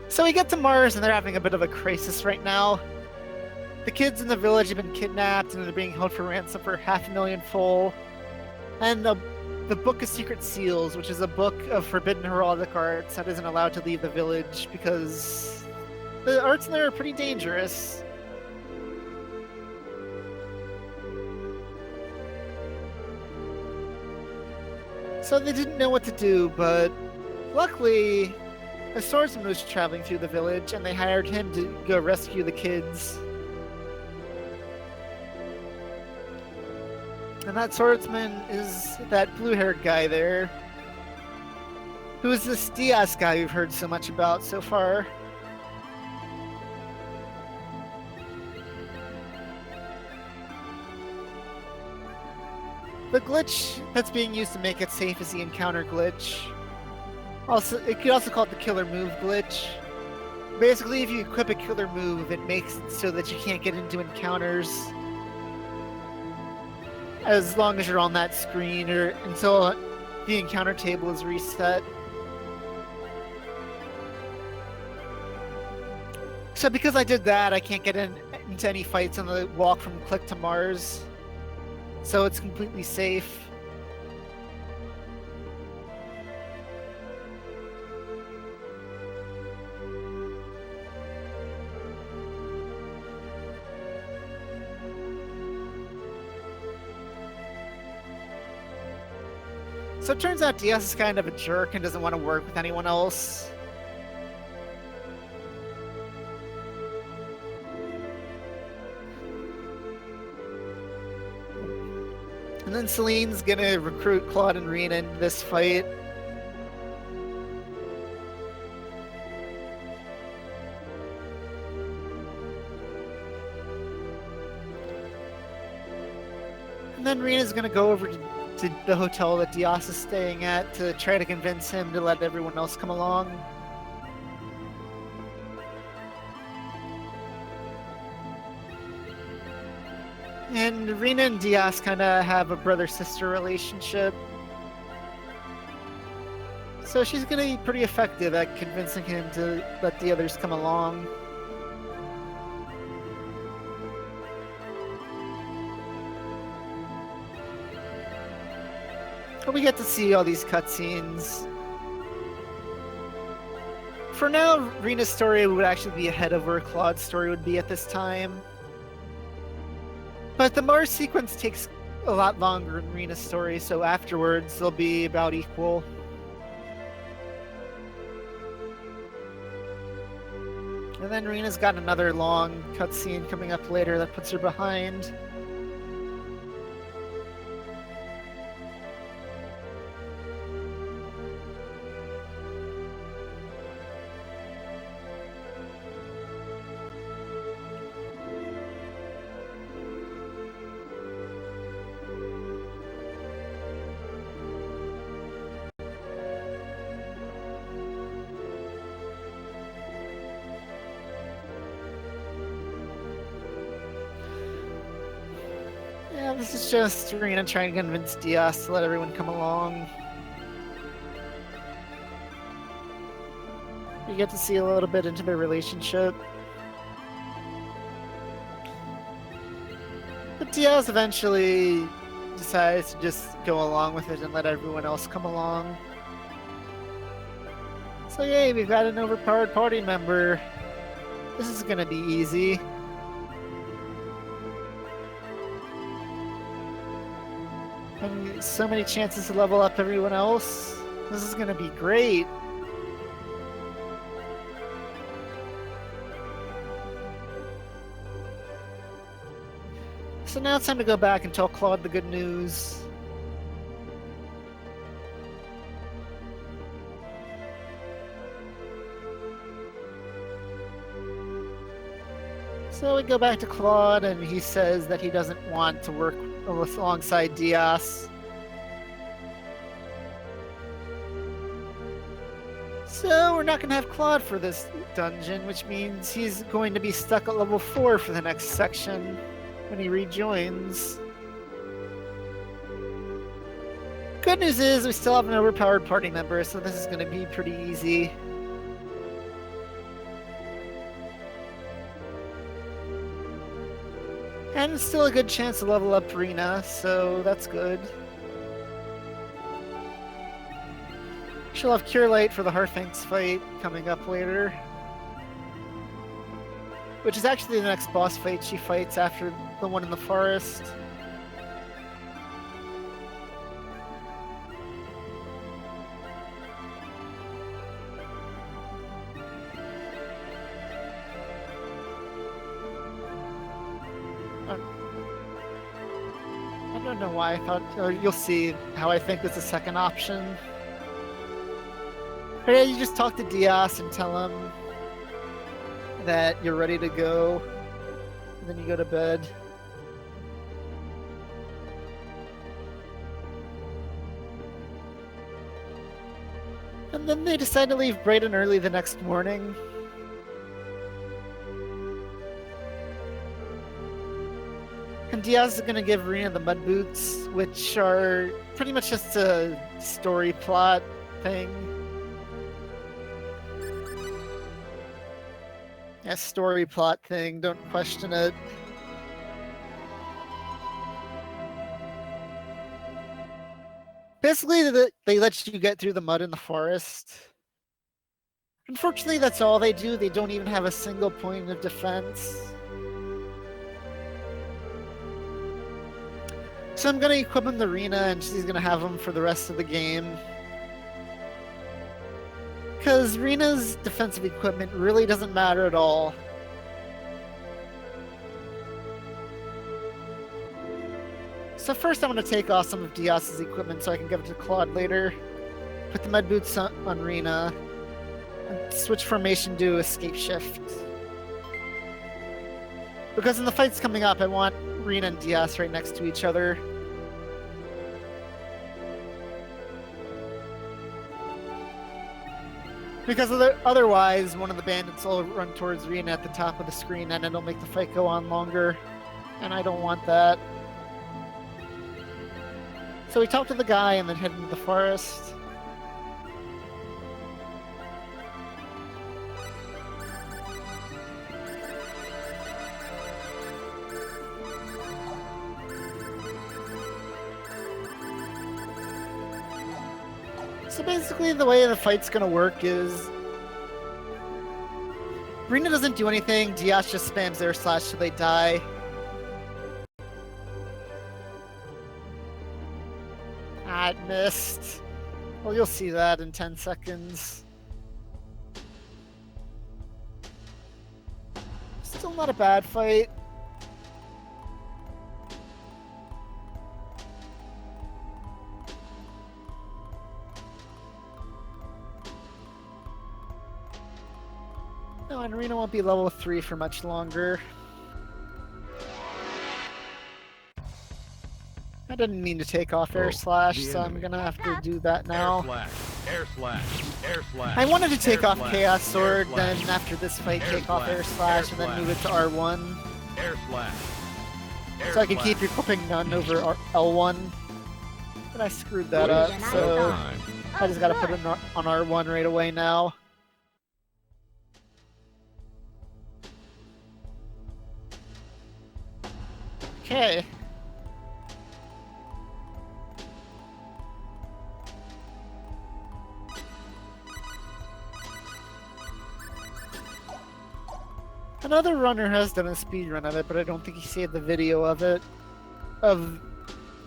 So we get to Mars and they're having a bit of a crisis right now. The kids in the village have been kidnapped and they're being held for ransom for 500,000 full. And the Book of Secret Seals, which is a book of forbidden heraldic arts that isn't allowed to leave the village because the arts in there are pretty dangerous. So they didn't know what to do, but luckily a swordsman was traveling through the village and they hired him to go rescue the kids. And that swordsman is that blue-haired guy there, who is this Diaz guy we've heard so much about so far. The glitch that's being used to make it safe is the encounter glitch. Also, it could also call it the killer move glitch. Basically, if you equip a killer move, it makes it so that you can't get into encounters as long as you're on that screen or until the encounter table is reset. So because I did that, I can't get into any fights on the walk from Click to Mars. So it's completely safe. So it turns out Diaz is kind of a jerk and doesn't want to work with anyone else. And then Celine's gonna recruit Claude and Rena into this fight. And then Rena's gonna go over to to the hotel that Diaz is staying at to try to convince him to let everyone else come along. And Rena and Diaz kind of have a brother-sister relationship. So she's going to be pretty effective at convincing him to let the others come along. But we get to see all these cutscenes. For now, Rena's story would actually be ahead of where Claude's story would be at this time. But the Mars sequence takes a lot longer in Rena's story, so afterwards they'll be about equal. And then Rena's got another long cutscene coming up later that puts her behind. Yeah, this is just Rena trying to convince Diaz to let everyone come along. You get to see a little bit into their relationship. But Diaz eventually decides to just go along with it and let everyone else come along. So yay, we've got an overpowered party member. This is gonna be easy. And so many chances to level up everyone else. This is gonna be great. So now it's time to go back and tell Claude the good news. So we go back to Claude, and he says that he doesn't want to work alongside Diaz. So we're not going to have Claude for this dungeon, which means he's going to be stuck at level 4 for the next section when he rejoins. Good news is we still have an overpowered party member, so this is going to be pretty easy. And still a good chance to level up Rena, so that's good. She'll have Cure Light for the Harfangs fight coming up later. Which is actually the next boss fight she fights after the one in the forest. I don't know why I thought, or you'll see how I think is the second option. But yeah, you just talk to Diaz and tell him that you're ready to go, and then you go to bed. And then they decide to leave bright and early the next morning. And Diaz is going to give Rena the mud boots, which are pretty much just a story plot thing. Yeah, story plot thing, don't question it. Basically, they let you get through the mud in the forest. Unfortunately, that's all they do. They don't even have a single point of defense. So I'm gonna equip him the Rena, and she's gonna have him for the rest of the game. Because Rena's defensive equipment really doesn't matter at all. So first I'm gonna take off some of Diaz's equipment so I can give it to Claude later. Put the med boots on Rena. And switch formation to escape shift. Because in the fights coming up, I want Rena and Diaz right next to each other. Because otherwise, one of the bandits will run towards Rena at the top of the screen and it'll make the fight go on longer. And I don't want that. So we talk to the guy and then head into the forest. So basically the way the fight's gonna work is Rena doesn't do anything, Diaz just spams air slash till they die. Ah, it missed. Well, you'll see that in 10 seconds. Still not a bad fight. No, and Rena won't be level 3 for much longer. I didn't mean to take off air slash, so I'm gonna have to do that now. Air slash. I wanted to take off Chaos Sword, then after this fight take off air slash, and then move it to R1. Air slash. So I can keep equipping none over L1. But I screwed that up, so I just gotta put it on R1 right away now. Okay. Another runner has done a speedrun of it, but I don't think he saved the video of it. Of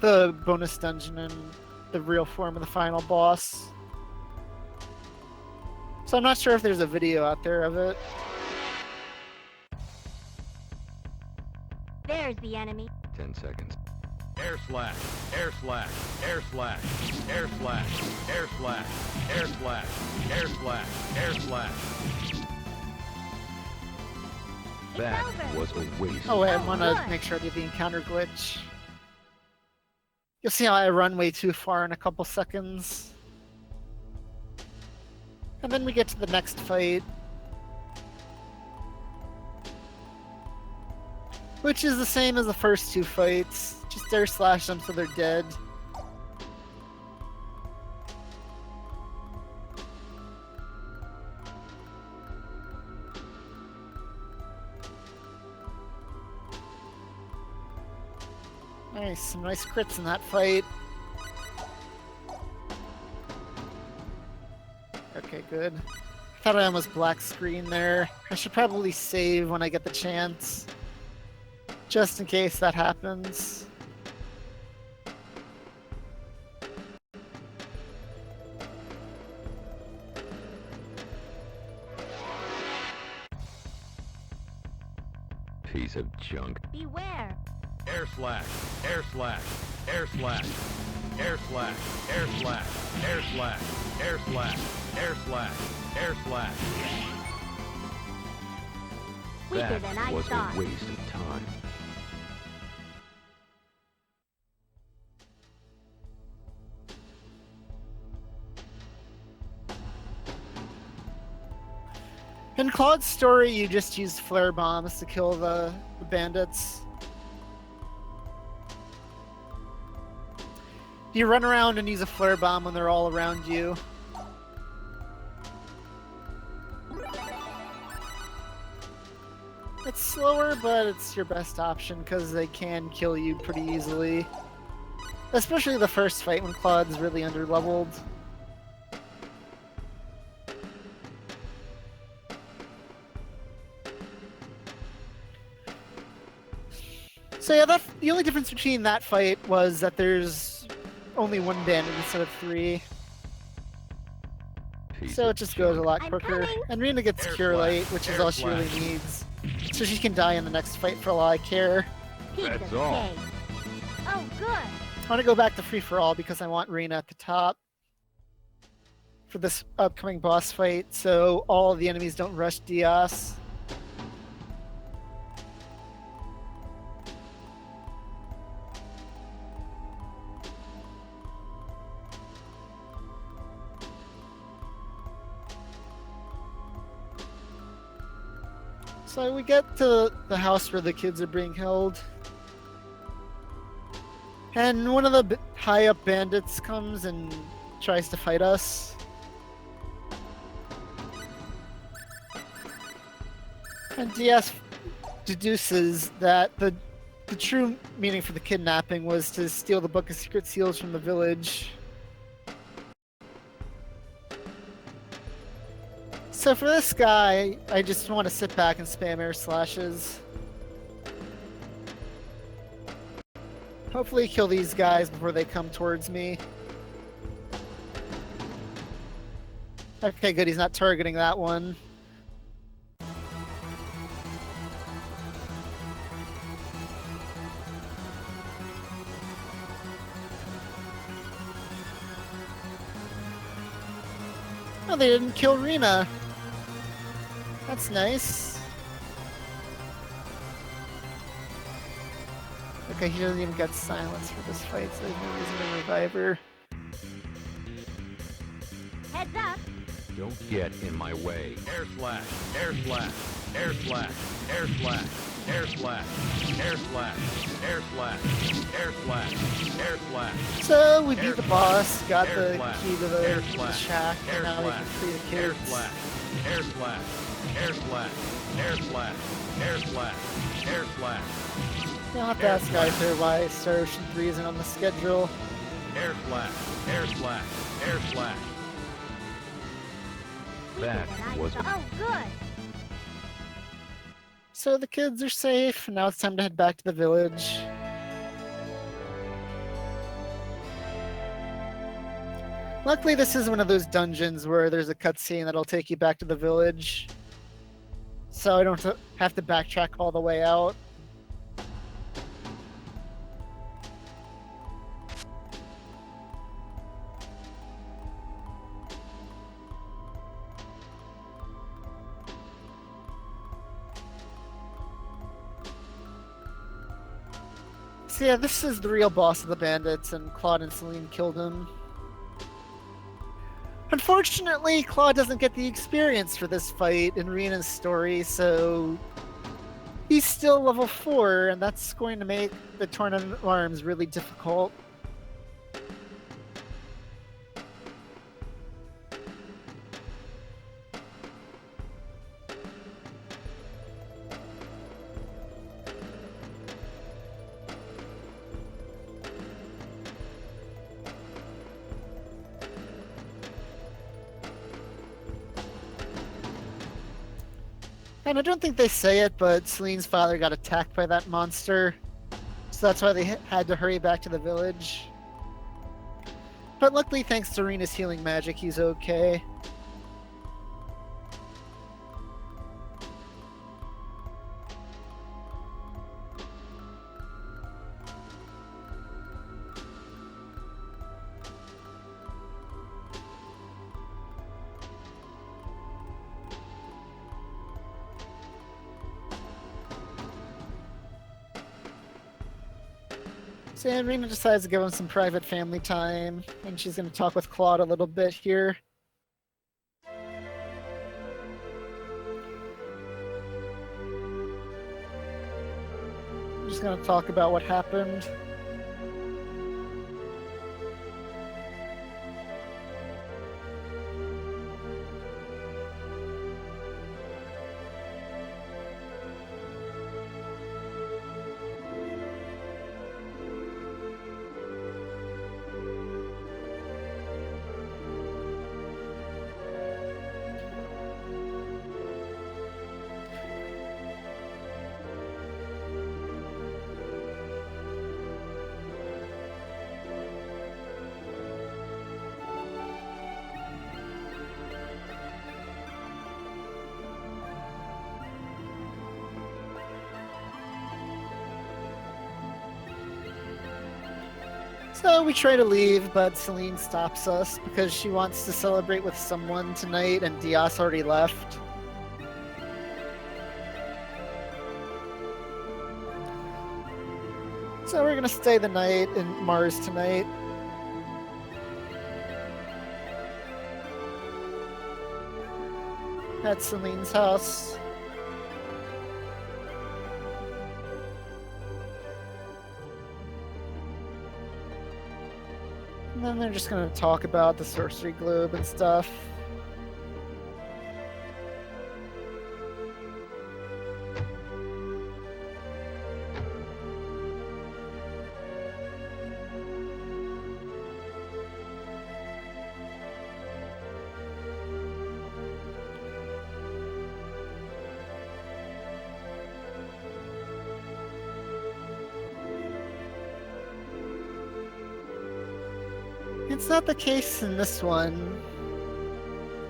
the bonus dungeon and the real form of the final boss. So I'm not sure if there's a video out there of it. There's the enemy. 10 seconds. Air slash. Air slash. Air slash. Air slash. Air slash. Air slash. Air slash. Air slash. That was a waste. Oh wait, I Oh, want to good. make sure I do the encounter glitch. You'll see how I run way too far in a couple seconds. And then we get to the next fight. Which is the same as the first two fights. Just air slash them so they're dead. Nice, some nice crits in that fight. Okay, good. I thought I almost black screen there. I should probably save when I get the chance. Just in case that happens. Piece of junk. Beware. Air slash. Air slash. Air slash. Air slash. Air slash. Air slash. Air slash. Air slash. Air slash. Weaker That than I was thought. a waste of time. In Claude's story, you just used flare bombs to kill the bandits. You run around and use a flare bomb when they're all around you. It's slower, but it's your best option because they can kill you pretty easily. Especially the first fight when Claude's really underleveled. So yeah, the only difference between that fight was that there's only one bandit instead of 3. So it just goes a lot I'm quicker. coming. And Rena gets Air Cure slash, Light, which is air all she really slash. needs. So she can die in the next fight for all I care. Piece That's of all. cake. Oh, good. I want to go back to Free For All because I want Rena at the top for this upcoming boss fight, so all of the enemies don't rush Diaz. So we get to the house where the kids are being held. And one of the high-up bandits comes and tries to fight us. And DS deduces that the true meaning for the kidnapping was to steal the Book of Secret Seals from the village. So for this guy, I just want to sit back and spam air slashes. Hopefully kill these guys before they come towards me. Okay, good, he's not targeting that one. Oh, they didn't kill Rena. That's nice. Okay, he doesn't even get silence for this fight, so there's no reason to revive her. Heads up. Don't get in my way. Air slash, air slash, air slash, air slash, air slash, air slash, air slash, air slash, air slash. So we beat the boss, got Air the slash, key to air the slash, shack, air and now we slash, can free the air kids. slash, air slash, air slash, air slash, air slash, air slash, You'll have to ask guys here why Star Ocean 3 isn't on the schedule. air slash, air slash, air slash. That was Oh, good. So the kids are safe, and now it's time to head back to the village. Luckily, this is one of those dungeons where there's a cutscene that'll take you back to the village. So I don't have to backtrack all the way out. So yeah, this is the real boss of the bandits, and Claude and Celine killed him. Unfortunately, Claude doesn't get the experience for this fight in Rena's story, so he's still level 4, and that's going to make the Tournament of Arms really difficult. And I don't think they say it, but Celine's father got attacked by that monster, so that's why they had to hurry back to the village. But luckily, thanks to Rena's healing magic, he's okay. So yeah, Rena decides to give him some private family time, and she's going to talk with Claude a little bit here. I'm just going to talk about what happened. So we try to leave, but Celine stops us because she wants to celebrate with someone tonight, and Diaz already left. So we're gonna stay the night in Mars tonight. At Celine's house. And then they're just gonna talk about the sorcery globe and stuff. It's not the case in this one.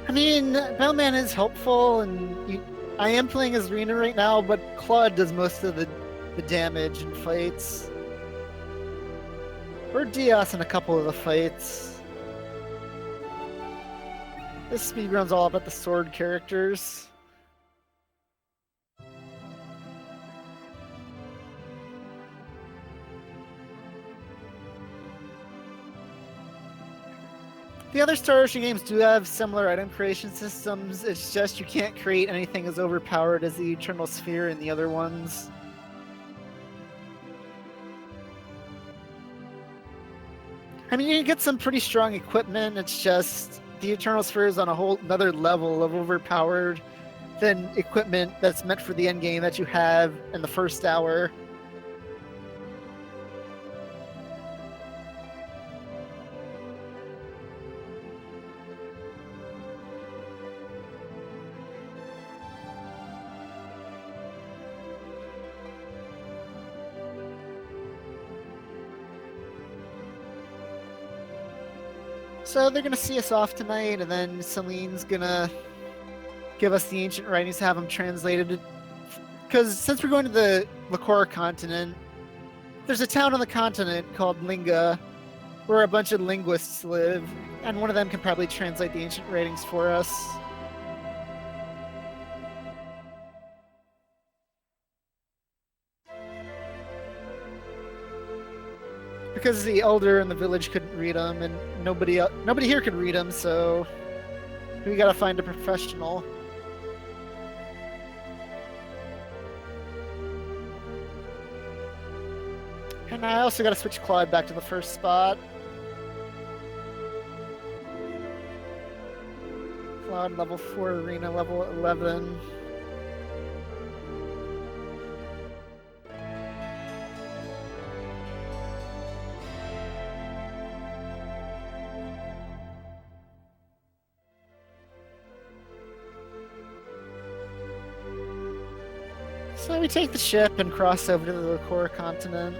I mean, Bellman is helpful, and I am playing as Rena right now, but Claude does most of the damage in fights. Or Diaz in a couple of the fights. This speedrun's all about the sword characters. The other Star Ocean games do have similar item creation systems, it's just you can't create anything as overpowered as the Eternal Sphere in the other ones. I mean, you can get some pretty strong equipment, it's just the Eternal Sphere is on a whole another level of overpowered than equipment that's meant for the endgame that you have in the first hour. So they're gonna see us off tonight, and then Celine's gonna give us the ancient writings to have them translated. Because since we're going to the Lacour continent, there's a town on the continent called Linga, where a bunch of linguists live, and one of them can probably translate the ancient writings for us. Because the elder in the village couldn't read them, and nobody here could read them, so we gotta find a professional. And I also gotta switch Claude back to the first spot. Claude level 4, Arena level 11. So we take the ship and cross over to the Lacour continent.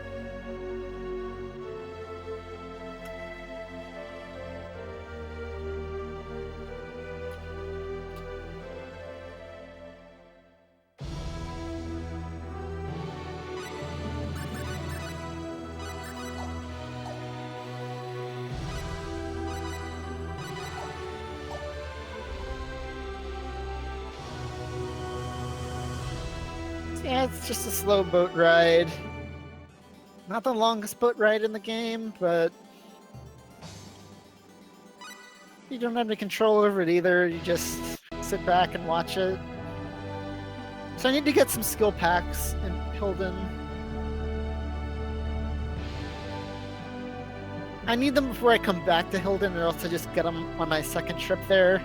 Yeah, it's just a slow boat ride. Not the longest boat ride in the game, but you don't have any control over it either. You just sit back and watch it. So I need to get some skill packs in Hilden. I need them before I come back to Hilden, or else I just get them on my second trip there.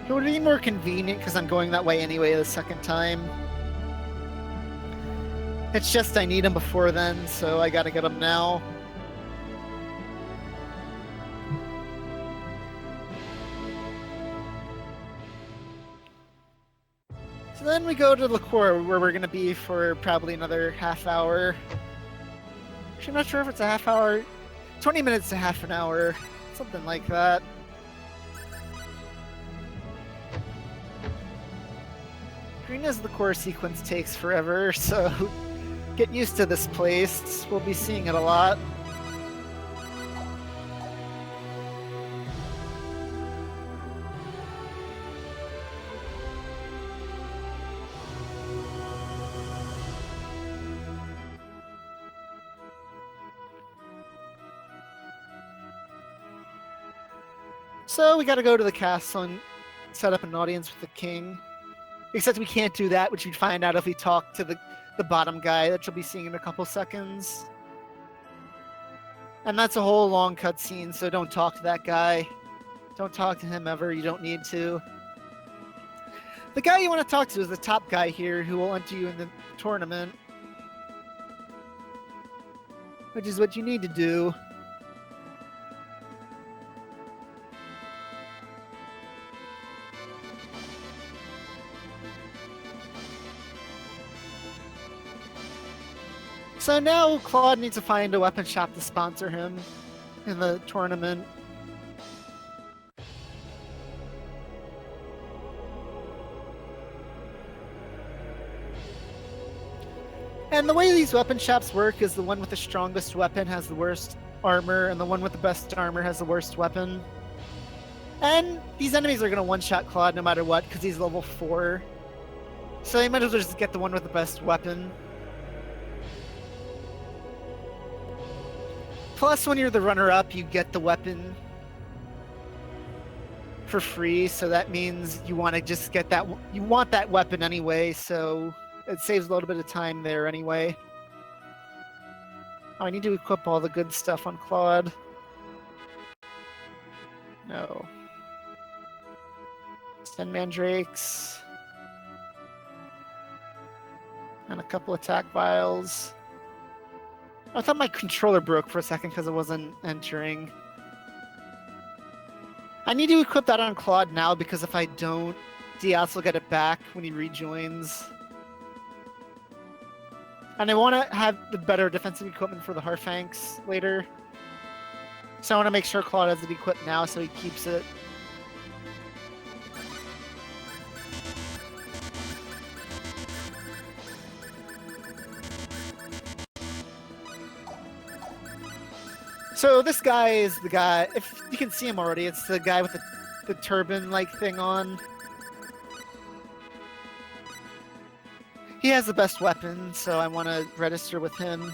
It would be more convenient because I'm going that way anyway the second time. It's just I need them before then, so I gotta get them now. So then we go to Lacour, where we're gonna be for probably another half hour. Actually, I'm not sure if it's a half hour. 20 minutes to half an hour. Something like that. Green as the core sequence takes forever, so get used to this place. We'll be seeing it a lot. So we gotta go to the castle and set up an audience with the king. Except we can't do that, which we'd find out if we talk to the bottom guy that you'll be seeing in a couple seconds. And that's a whole long cutscene, so don't talk to that guy. Don't talk to him ever, you don't need to. The guy you want to talk to is the top guy here who will enter you in the tournament. Which is what you need to do. So now Claude needs to find a weapon shop to sponsor him in the tournament. And the way these weapon shops work is the one with the strongest weapon has the worst armor, and the one with the best armor has the worst weapon. And these enemies are going to one-shot Claude no matter what, because he's level 4. So you might as well just get the one with the best weapon. Plus, when you're the runner-up, you get the weapon for free, so that means you want to just get that. You want that weapon anyway, so it saves a little bit of time there anyway. Oh, I need to equip all the good stuff on Claude. No. 10 mandrakes. And a couple attack vials. I thought my controller broke for a second because it wasn't entering. I need to equip that on Claude now because if I don't, Diaz will get it back when he rejoins. And I want to have the better defensive equipment for the Harfanks later. So I want to make sure Claude has it equipped now so he keeps it. So this guy is the guy, if you can see him already, it's the guy with the turban-like thing on. He has the best weapon, so I want to register with him.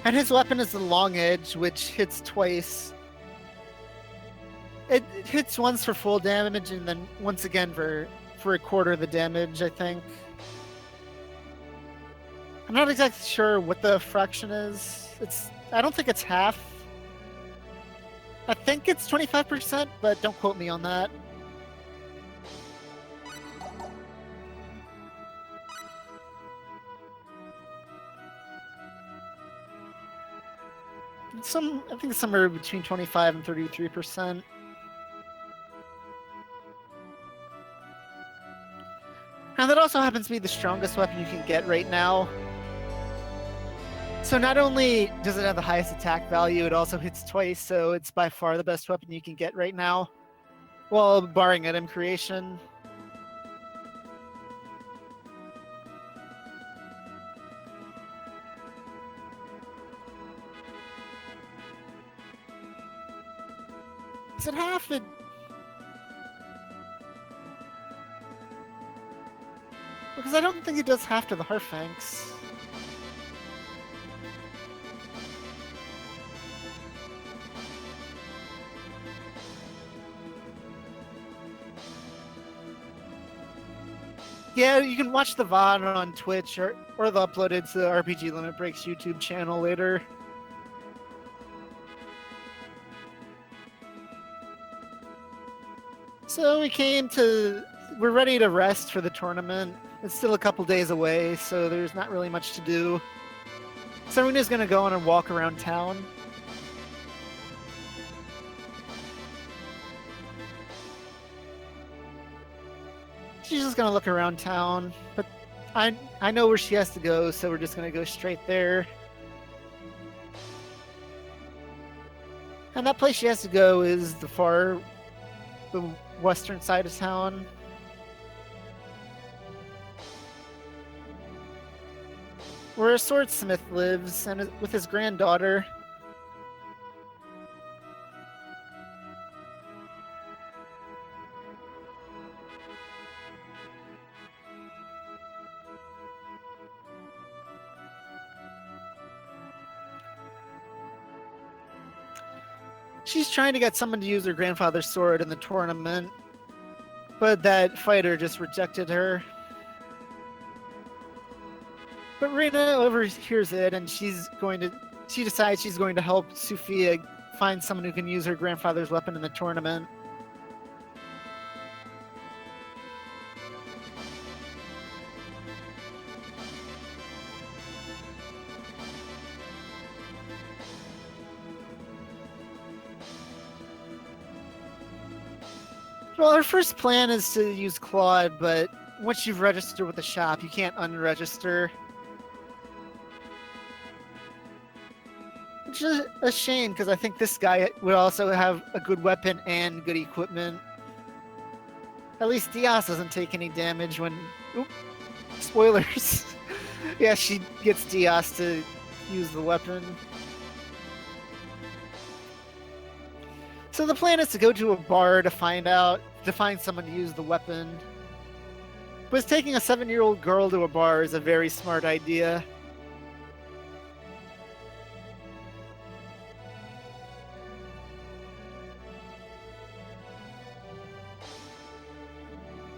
And his weapon is the long edge, which hits twice. It hits once for full damage, and then once again for a quarter of the damage, I think. I'm not exactly sure what the fraction is. I don't think it's half. I think it's 25%, but don't quote me on that. I think it's somewhere between 25 and 33%. And that also happens to be the strongest weapon you can get right now. So not only does it have the highest attack value, it also hits twice, so it's by far the best weapon you can get right now. Well, barring item creation. Is it half? Because I don't think it does half to the Harfanks. Yeah, you can watch the VOD on Twitch, or they'll upload it to the RPG Limit Breaks YouTube channel later. So we're ready to rest for the tournament. It's still a couple days away, so there's not really much to do. Serena's gonna go on and walk around town. She's just gonna look around town, but I know where she has to go, so we're just gonna go straight there. And that place she has to go is the western side of town. Where a swordsmith lives, and with his granddaughter. She's trying to get someone to use her grandfather's sword in the tournament, but that fighter just rejected her. But Rena overhears it, and she decides she's going to help Sophia find someone who can use her grandfather's weapon in the tournament. Well, her first plan is to use Claude, but once you've registered with the shop, you can't unregister. Which is a shame, because I think this guy would also have a good weapon and good equipment. At least Diaz doesn't take any damage when... Oop, spoilers. Yeah, she gets Diaz to use the weapon. So the plan is to go to a bar to find someone to use the weapon. But taking a 7-year-old girl to a bar is a very smart idea.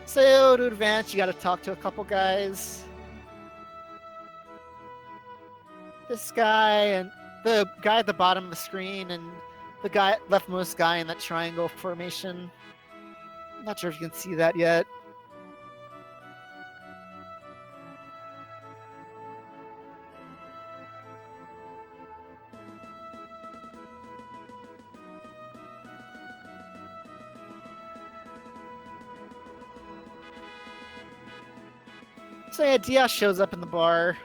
So to advance, you gotta talk to a couple guys. This guy and the guy at the bottom of the screen and the leftmost guy in that triangle formation. I'm not sure if you can see that yet. So yeah, Diaz shows up in the bar.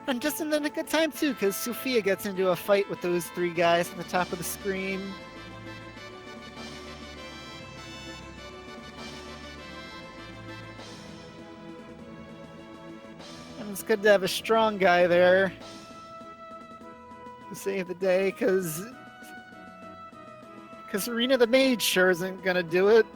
And just in the nick of time too, because Sophia gets into a fight with those 3 guys at the top of the screen. And it's good to have a strong guy there to save the day, because Serena the Mage sure isn't gonna do it.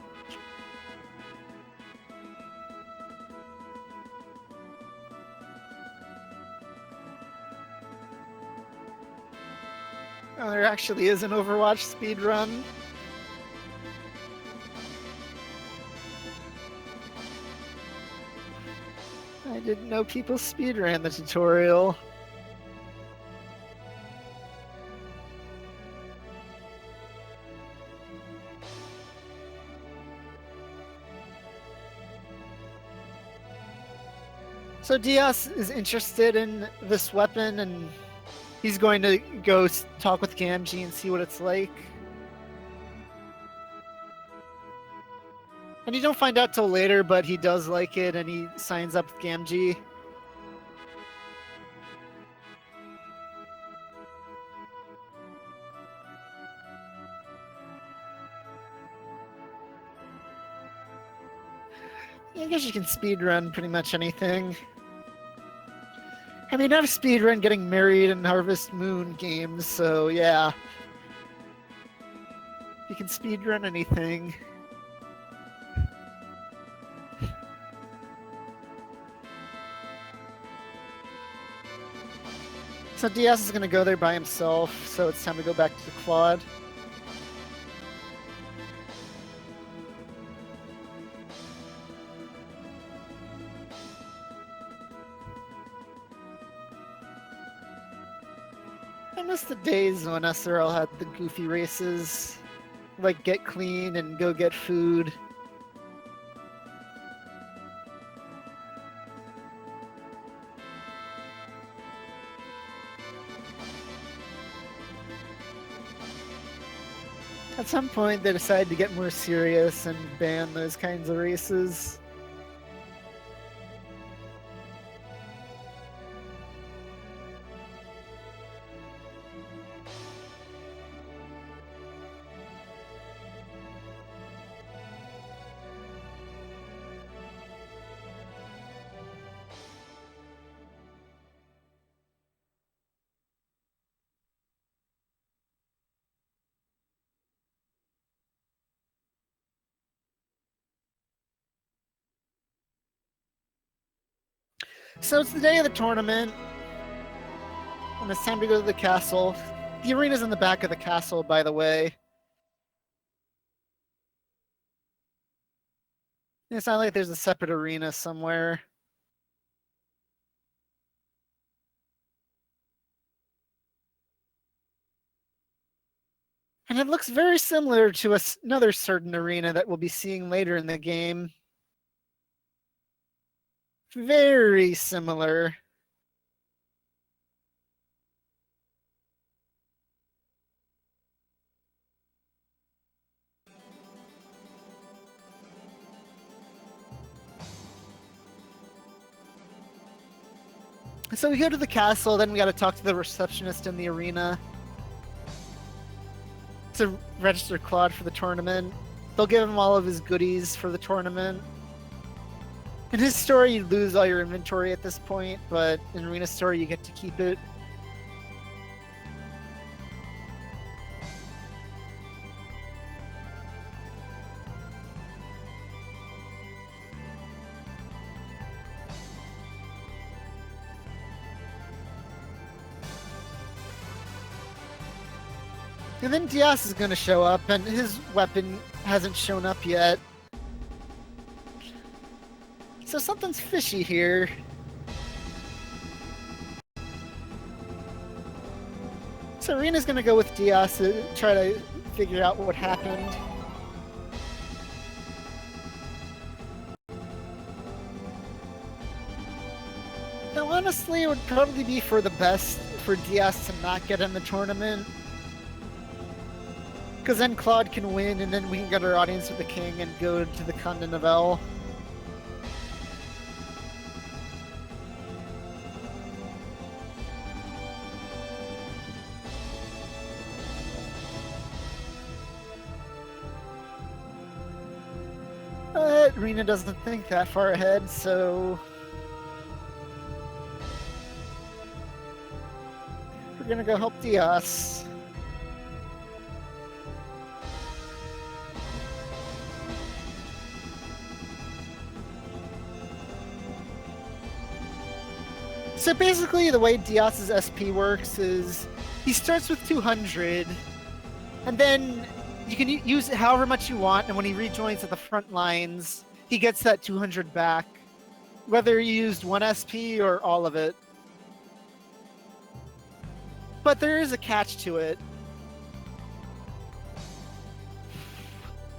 Oh, there actually is an Overwatch speedrun. I didn't know people speedran the tutorial. So Diaz is interested in this weapon, and he's going to go talk with Gamgee and see what it's like. And you don't find out till later, but he does like it, and he signs up with Gamgee. I guess you can speedrun pretty much anything. I mean, I've speedrun getting married in Harvest Moon games, so yeah. You can speedrun anything. So Diaz is going to go there by himself, so it's time to go back to Claude. I miss the days when SRL had the goofy races, like get clean and go get food. At some point, they decided to get more serious and ban those kinds of races. So it's the day of the tournament. And it's time to go to the castle. The arena's in the back of the castle, by the way. It's not like there's a separate arena somewhere. And it looks very similar to another certain arena that we'll be seeing later in the game. Very similar. So we go to the castle, then we gotta talk to the receptionist in the arena to register Claude for the tournament. They'll give him all of his goodies for the tournament. In his story, you lose all your inventory at this point, but in Arena's story, you get to keep it. And then Diaz is going to show up, and his weapon hasn't shown up yet. So something's fishy here. So Rena's going to go with Diaz to try to figure out what happened. Now honestly, it would probably be for the best for Diaz to not get in the tournament. Because then Claude can win, and then we can get our audience with the king and go to the Conde Nivelle. But Rena doesn't think that far ahead, so we're gonna go help Diaz. So basically, the way Diaz's SP works is he starts with 200, and then you can use it however much you want, and when he rejoins at the front lines, he gets that 200 back, whether you used 1 SP or all of it. But there is a catch to it.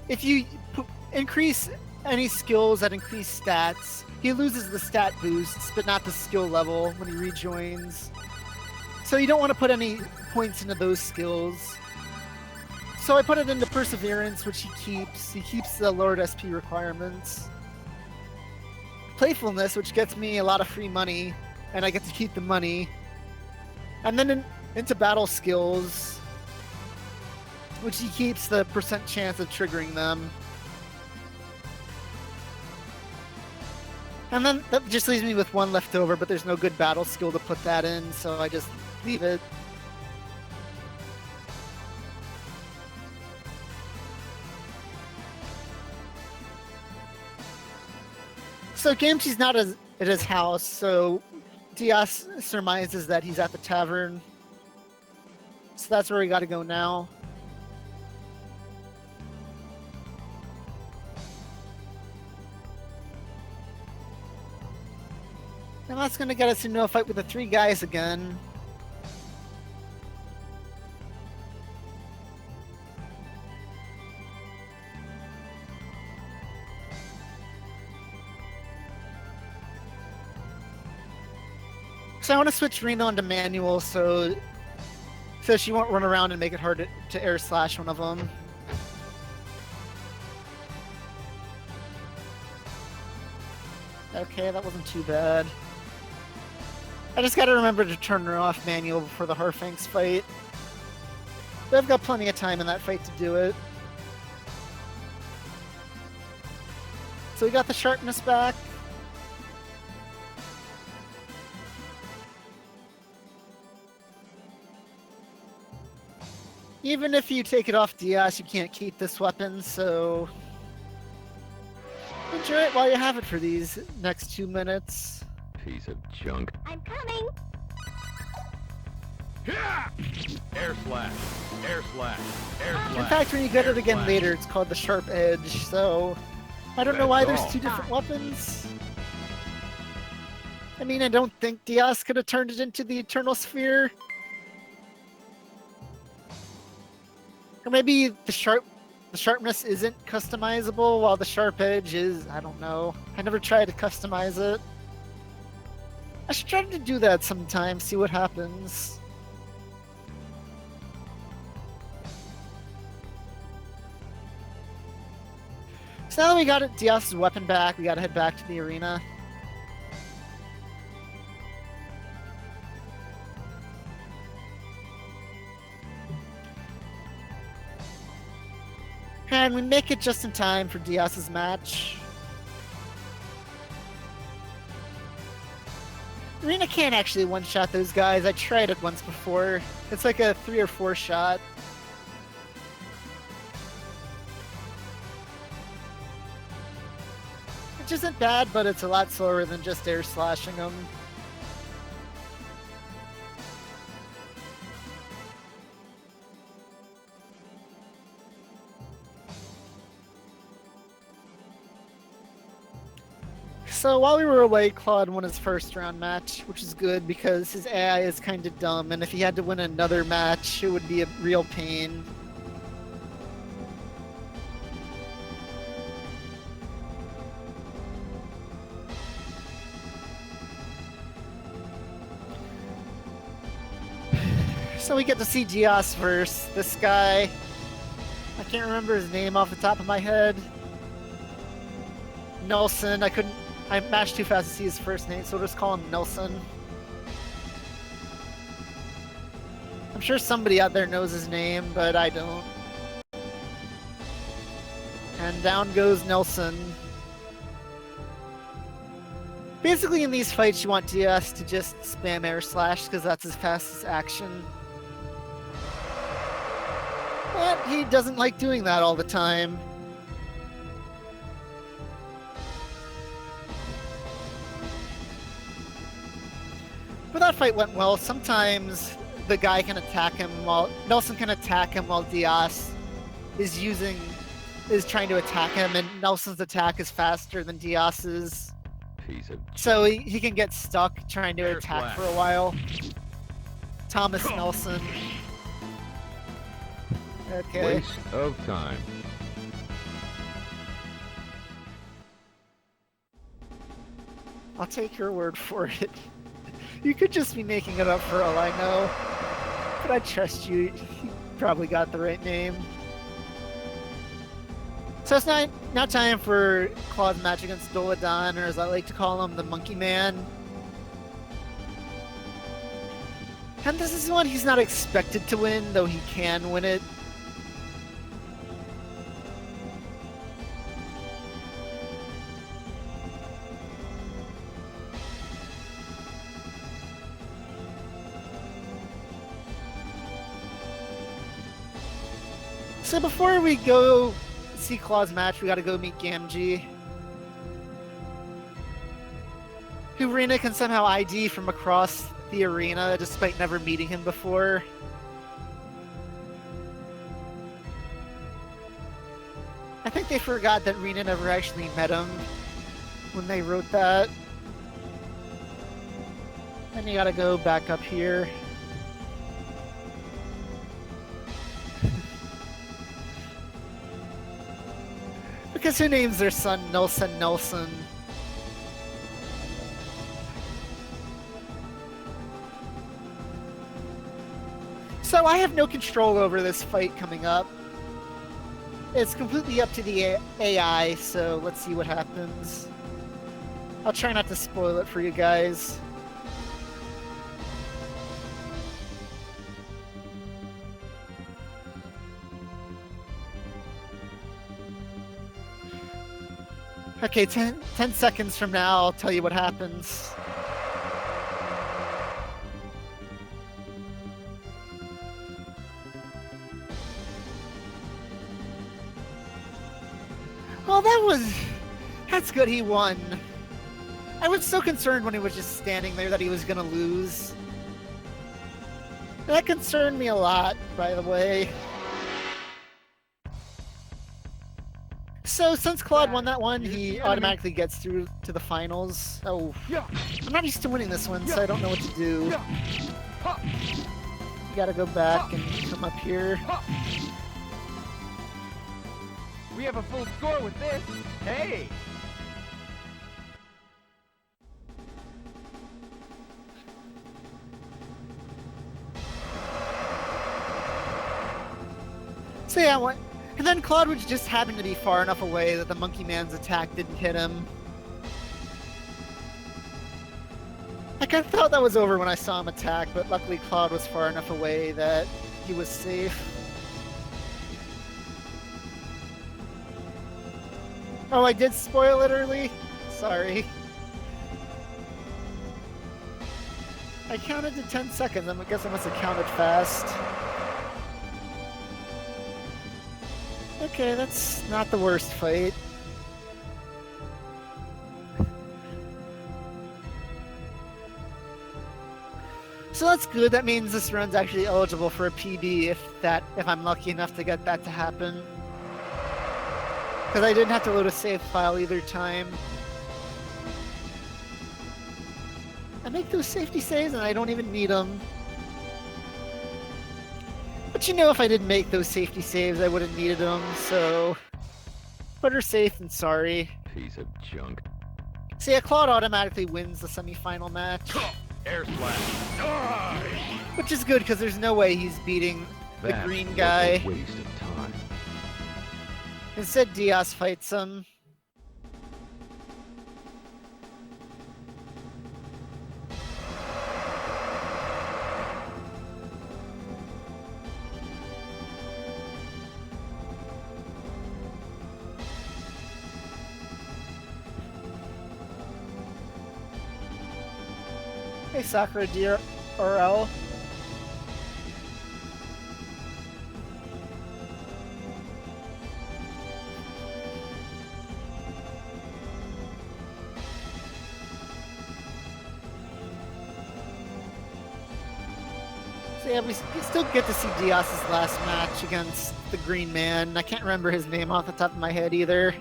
If you increase any skills that increase stats, he loses the stat boosts, but not the skill level when he rejoins. So you don't want to put any points into those skills. So I put it into Perseverance, which he keeps. He keeps the lowered SP requirements. Playfulness, which gets me a lot of free money, and I get to keep the money. And then into Battle Skills, which he keeps the % chance of triggering them. And then that just leaves me with 1 left over, but there's no good battle skill to put that in, so I just leave it. So Gamgee's not at his house, so Diaz surmises that he's at the tavern. So that's where we gotta go now. And that's gonna get us into a fight with the 3 guys again. So I want to switch Rena onto manual so she won't run around and make it hard to air slash one of them. Okay, that wasn't too bad. I just gotta remember to turn her off manual before the Harfangs fight. But I've got plenty of time in that fight to do it. So we got the sharpness back. Even if you take it off Diaz, you can't keep this weapon, so enjoy it while you have it for these next 2 minutes. Piece of junk. I'm coming. Air slash. Air slash. Air slash. In fact, when you get air it again slash. later, it's called the Sharp Edge, so I don't know That's why there's all. two different weapons. I mean, I don't think Diaz could have turned it into the Eternal Sphere. Or maybe the sharpness isn't customizable, while the Sharp Edge is. I don't know. I never tried to customize it. I should try to do that sometime, see what happens. So now that we got Diaz's weapon back, we gotta head back to the arena. And we make it just in time for Diaz's match. Arena can't actually one-shot those guys. I tried it once before. It's like a 3 or 4 shot. Which isn't bad, but it's a lot slower than just air slashing them. So while we were away, Claude won his first round match, which is good because his AI is kind of dumb, and if he had to win another match, it would be a real pain. So we get to see Diaz versus this guy. I can't remember his name off the top of my head. Nelson. I mashed too fast to see his first name, so we'll just call him Nelson. I'm sure somebody out there knows his name, but I don't. And down goes Nelson. Basically, in these fights, you want Diaz to just spam air slash, because that's his fastest action. But he doesn't like doing that all the time. But that fight went well. Sometimes the guy can attack him while Nelson can attack him while Diaz is trying to attack him, and Nelson's attack is faster than Diaz's. Piece of So he can get stuck trying to Air attack slash. for a while. Thomas Nelson. Okay. waste of time. I'll take your word for it. You could just be making it up for all I know. But I trust you. You probably got the right name. So it's now time for Claude's match against Doladon, or as I like to call him, the Monkey Man. And this is one he's not expected to win, though he can win it. So before we go see Claw's match, we gotta go meet Gamgee. Who Rena can somehow ID from across the arena despite never meeting him before. I think they forgot that Rena never actually met him when they wrote that. Then you gotta go back up here. Because who names their son Nelson Nelson? So I have no control over this fight coming up. It's completely up to the AI, so let's see what happens. I'll try not to spoil it for you guys. Okay, 10 seconds from now, I'll tell you what happens. Well, that's good he won. I was so concerned when he was just standing there that he was gonna lose. That concerned me a lot, by the way. So since Claude won that one, he automatically gets through to the finals. Oh, I'm not used to winning this one, so I don't know what to do. You gotta go back and come up here. We have a full score with this. Hey! So yeah, and then Claude would just happen to be far enough away that the Monkey Man's attack didn't hit him. I kind of thought that was over when I saw him attack, but luckily Claude was far enough away that he was safe. Oh, I did spoil it early? Sorry. I counted to 10 seconds, I guess I must have counted fast. Okay, that's not the worst fight. So that's good. That means this run's actually eligible for a PB if I'm lucky enough to get that to happen. Because I didn't have to load a save file either time. I make those safety saves and I don't even need them. But you know, if I didn't make those safety saves, I would have needed them, so better safe than sorry. Piece of junk. So yeah, Claude automatically wins the semi-final match. Air slash. Which is good, because there's no way he's beating the That green was guy. a waste of time. Instead, Diaz fights him. Hey, Sakura DRL. So yeah, we still get to see Diaz's last match against the Green Man. I can't remember his name off the top of my head either.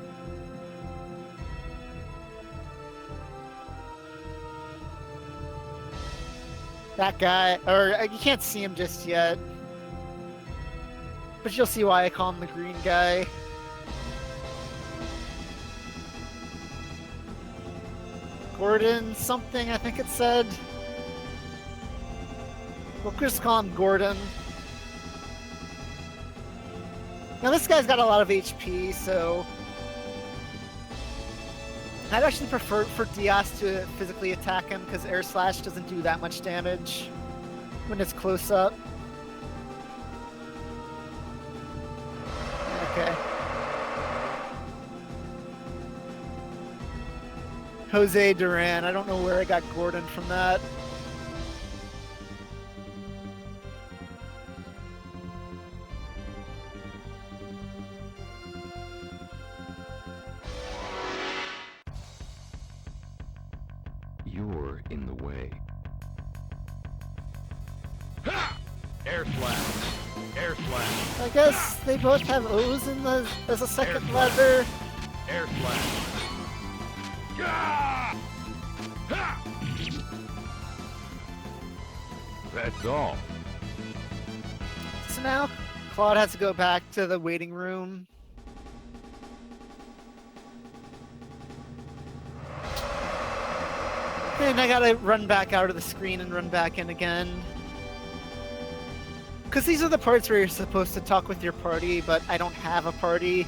That guy, or you can't see him just yet. But you'll see why I call him the green guy. Gordon something, I think it said. We'll just call him Gordon. Now this guy's got a lot of HP, so I'd actually prefer for Diaz to physically attack him because Air Slash doesn't do that much damage when it's close up. Okay. Jose Duran. I don't know where I got Gordon from that. You're in the way. Ha! Air slash. Air slash. I guess they both have O's in the as a second letter. Air slash. Gah! Ha! That's all. So now Claude has to go back to the waiting room. And I gotta run back out of the screen and run back in again. Because these are the parts where you're supposed to talk with your party, but I don't have a party.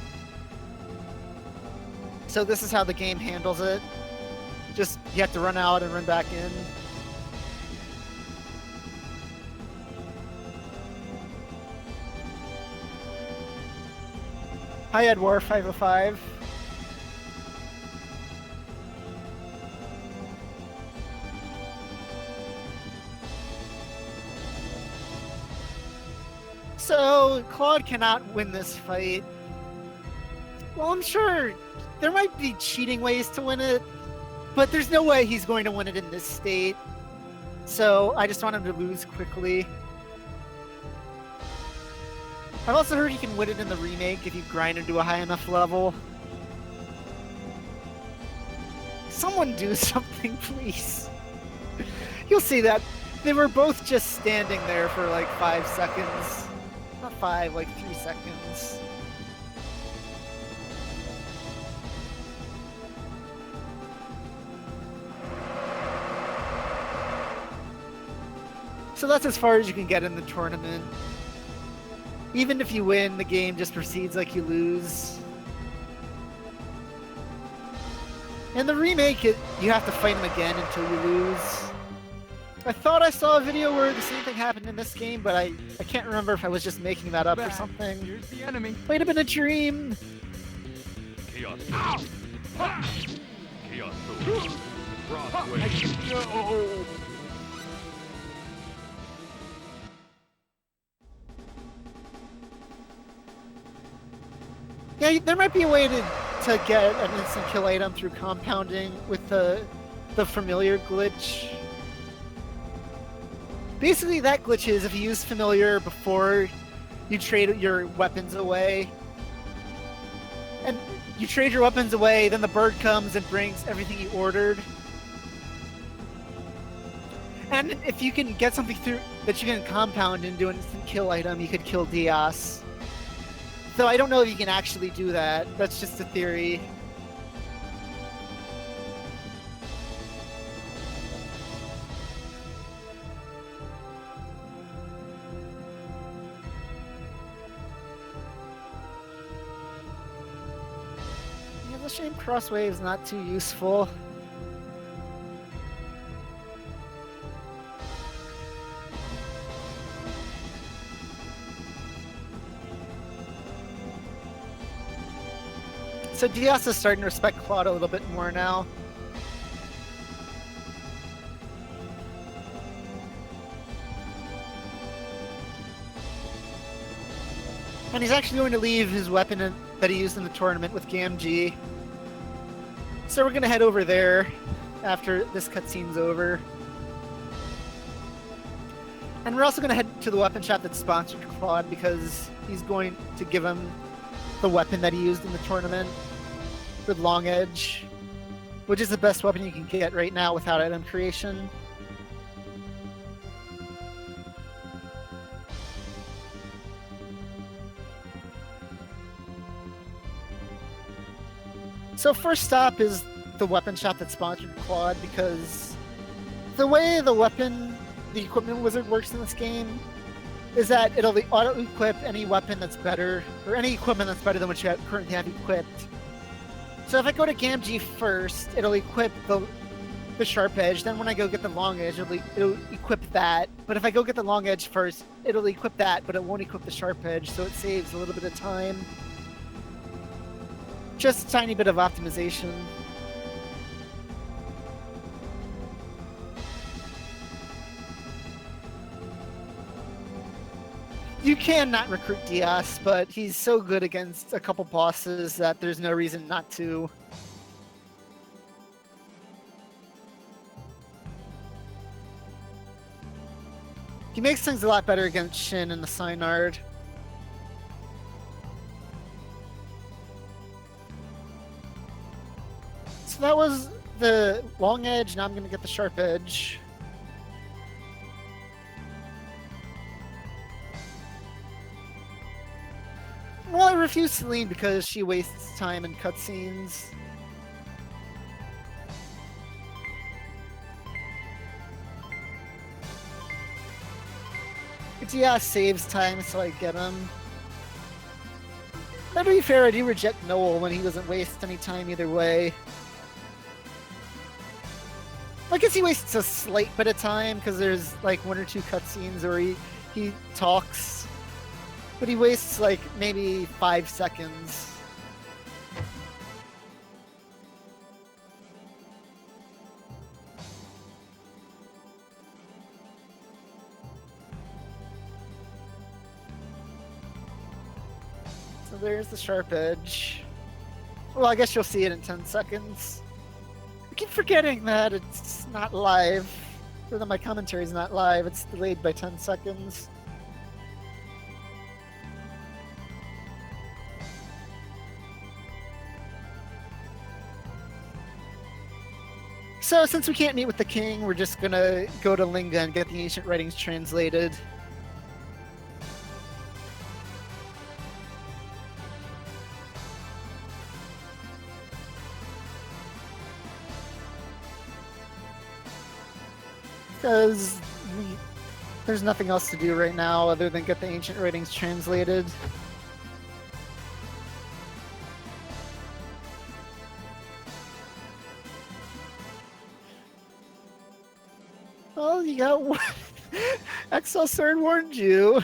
So this is how the game handles it. Just, you have to run out and run back in. Hi, Edward 505. So, Claude cannot win this fight. Well, I'm sure there might be cheating ways to win it, but there's no way he's going to win it in this state. So, I just want him to lose quickly. I've also heard you can win it in the remake if you grind into a high enough level. Someone do something, please. You'll see that. They were both just standing there for like 5 seconds. Not 5, like 3 seconds. So that's as far as you can get in the tournament. Even if you win, the game just proceeds like you lose. In the remake, you have to fight them again until you lose. I thought I saw a video where the same thing happened in this game, but I can't remember if I was just making that up or something. Here's the enemy. Might have been a dream. Chaos. Ow! Chaos sword. Crossway. No! Yeah, there might be a way to get an instant kill item through compounding with the familiar glitch. Basically, that glitch is if you use familiar before you trade your weapons away. And you trade your weapons away, then the bird comes and brings everything you ordered. And if you can get something through that you can compound into an instant kill item, you could kill Diaz. Though I don't know if you can actually do that. That's just a theory. Yeah, it's a shame Crosswave is not too useful. So Diaz is starting to respect Claude a little bit more now. And he's actually going to leave his weapon that he used in the tournament with Gamgee. So we're going to head over there after this cutscene's over. And we're also going to head to the weapon shop that sponsored Claude because he's going to give him the weapon that he used in the tournament with Long Edge, which is the best weapon you can get right now without item creation. So first stop is the weapon shop that sponsored Claude because the way the equipment wizard works in this game is that it'll auto-equip any weapon that's better, or any equipment that's better than what you currently have equipped. So if I go to Gamgee first, it'll equip the sharp edge, then when I go get the long edge, it'll equip that. But if I go get the long edge first, it'll equip that, but it won't equip the sharp edge, so it saves a little bit of time. Just a tiny bit of optimization. You can not recruit Diaz, but he's so good against a couple bosses that there's no reason not to. He makes things a lot better against Shin and the Synard. So that was the long edge, now I'm going to get the sharp edge. Well, I refuse Celine because she wastes time in cutscenes. Diaz saves time, so I get him. Now, to be fair, I do reject Noel when he doesn't waste any time either way. I guess he wastes a slight bit of time because there's like 1 or 2 cutscenes where he talks. But he wastes like maybe 5 seconds. So there's the sharp edge. Well, I guess you'll see it in 10 seconds. I keep forgetting that it's not live. Or that my commentary is not live. It's delayed by 10 seconds. So since we can't meet with the king, we're just gonna go to Linga and get the ancient writings translated. Because there's nothing else to do right now other than get the ancient writings translated. Well, you got one. Expel Cern warned you.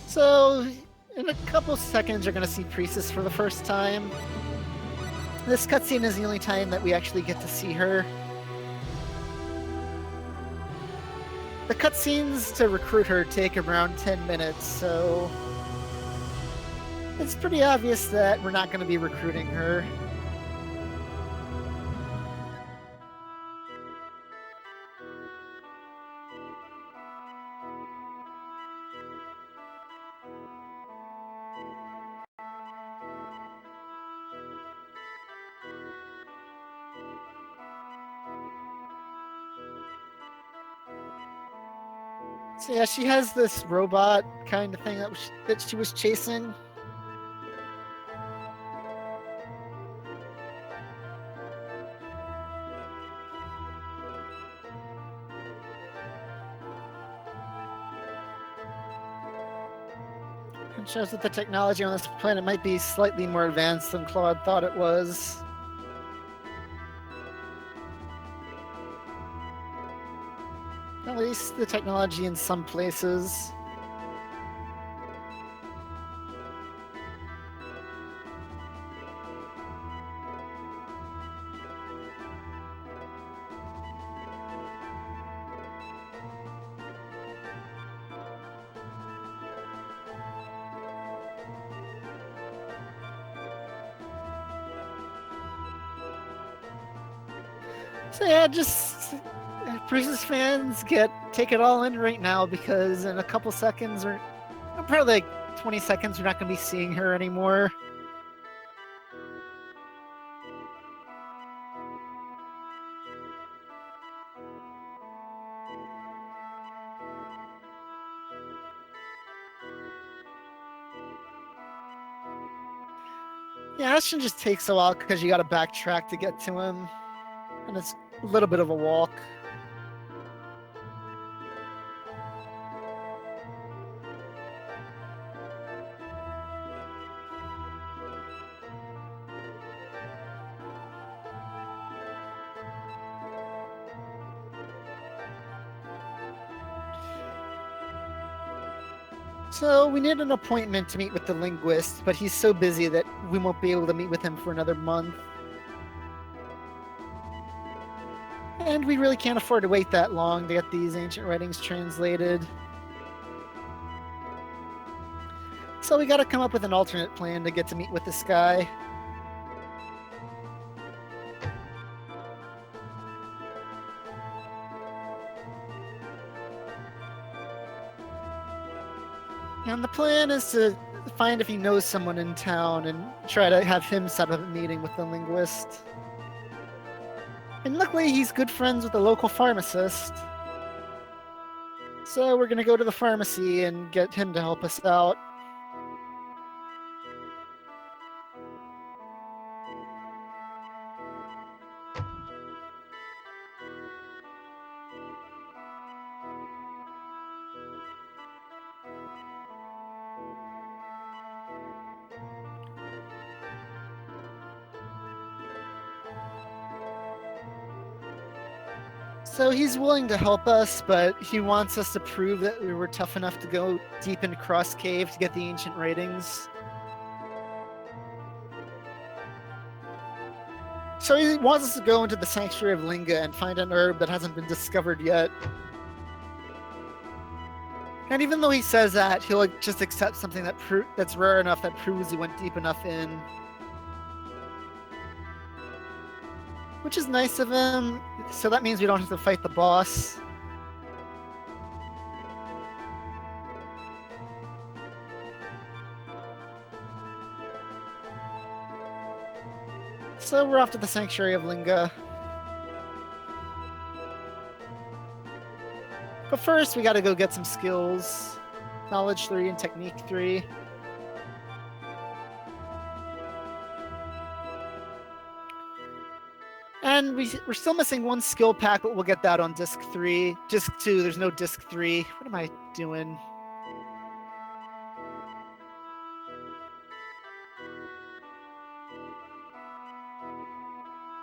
So, in a couple seconds, you're going to see Priestess for the first time. This cutscene is the only time that we actually get to see her. The cutscenes to recruit her take around 10 minutes, so it's pretty obvious that we're not going to be recruiting her. So yeah, she has this robot kind of thing that she was chasing. It shows that the technology on this planet might be slightly more advanced than Claude thought it was. At least the technology in some places. So yeah, just Bruce's fans take it all in right now, because in a couple seconds, or probably like 20 seconds, we're not going to be seeing her anymore. Yeah, Ashton just takes a while because you got to backtrack to get to him, and it's a little bit of a walk. So we need an appointment to meet with the linguist, but he's so busy that we won't be able to meet with him for another month. And we really can't afford to wait that long to get these ancient writings translated. So we gotta come up with an alternate plan to get to meet with this guy. And the plan is to find if he knows someone in town and try to have him set up a meeting with the linguist. And luckily, he's good friends with the local pharmacist. So we're gonna go to the pharmacy and get him to help us out. So he's willing to help us, but he wants us to prove that we were tough enough to go deep into Cross Cave to get the ancient writings. So he wants us to go into the sanctuary of Linga and find an herb that hasn't been discovered yet. And even though he says that, he'll just accept something that's rare enough that proves he went deep enough in. Which is nice of him, so that means we don't have to fight the boss. So we're off to the Sanctuary of Linga. But first, we gotta go get some skills. Knowledge 3 and Technique 3. And we're still missing one skill pack, but we'll get that on disc 3. Disc 2, there's no disc 3. What am I doing?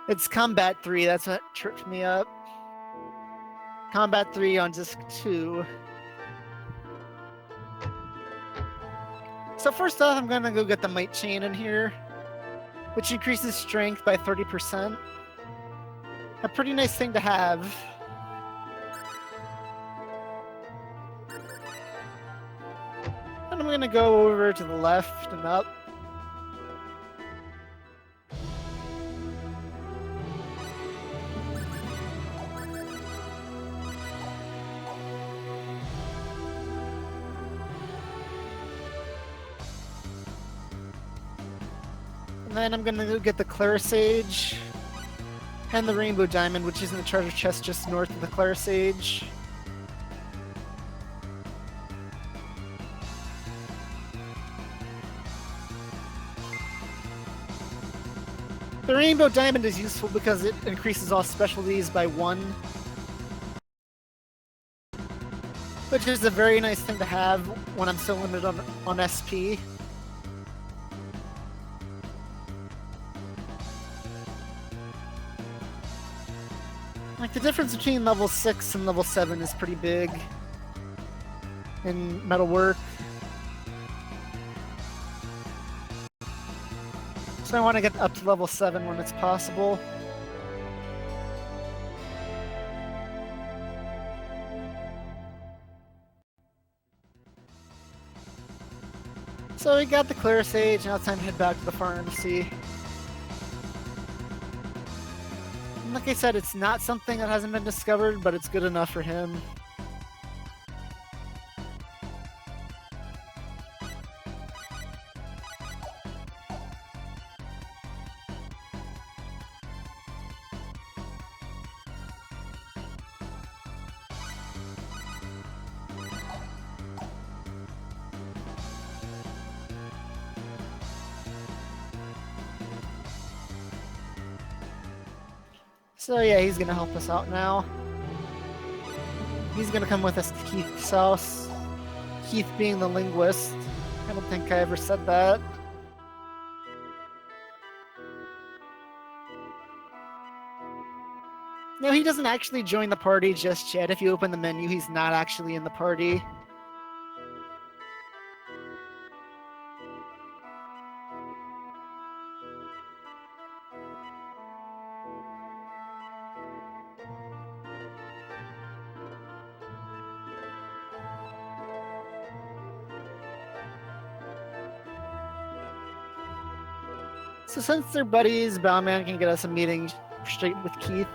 It's Combat 3, that's what tripped me up. Combat 3 on disc 2. So first off, I'm gonna go get the Might Chain in here, which increases strength by 30%. A pretty nice thing to have. And I'm gonna go over to the left and up. And then I'm gonna go get the Clarisage and the Rainbow Diamond, which is in the treasure chest just north of the Clarisage. The Rainbow Diamond is useful because it increases all specialties by 1, which is a very nice thing to have when I'm still limited on SP. Like, the difference between level 6 and level 7 is pretty big in metalwork. So I want to get up to level 7 when it's possible. So we got the Clarisage, now it's time to head back to the pharmacy. And like I said, it's not something that hasn't been discovered, but it's good enough for him. So yeah, he's gonna help us out now. He's gonna come with us to Keith's house. Keith being the linguist. I don't think I ever said that. No, he doesn't actually join the party just yet. If you open the menu, he's not actually in the party. So since they're buddies, Bowman can get us a meeting straight with Keith.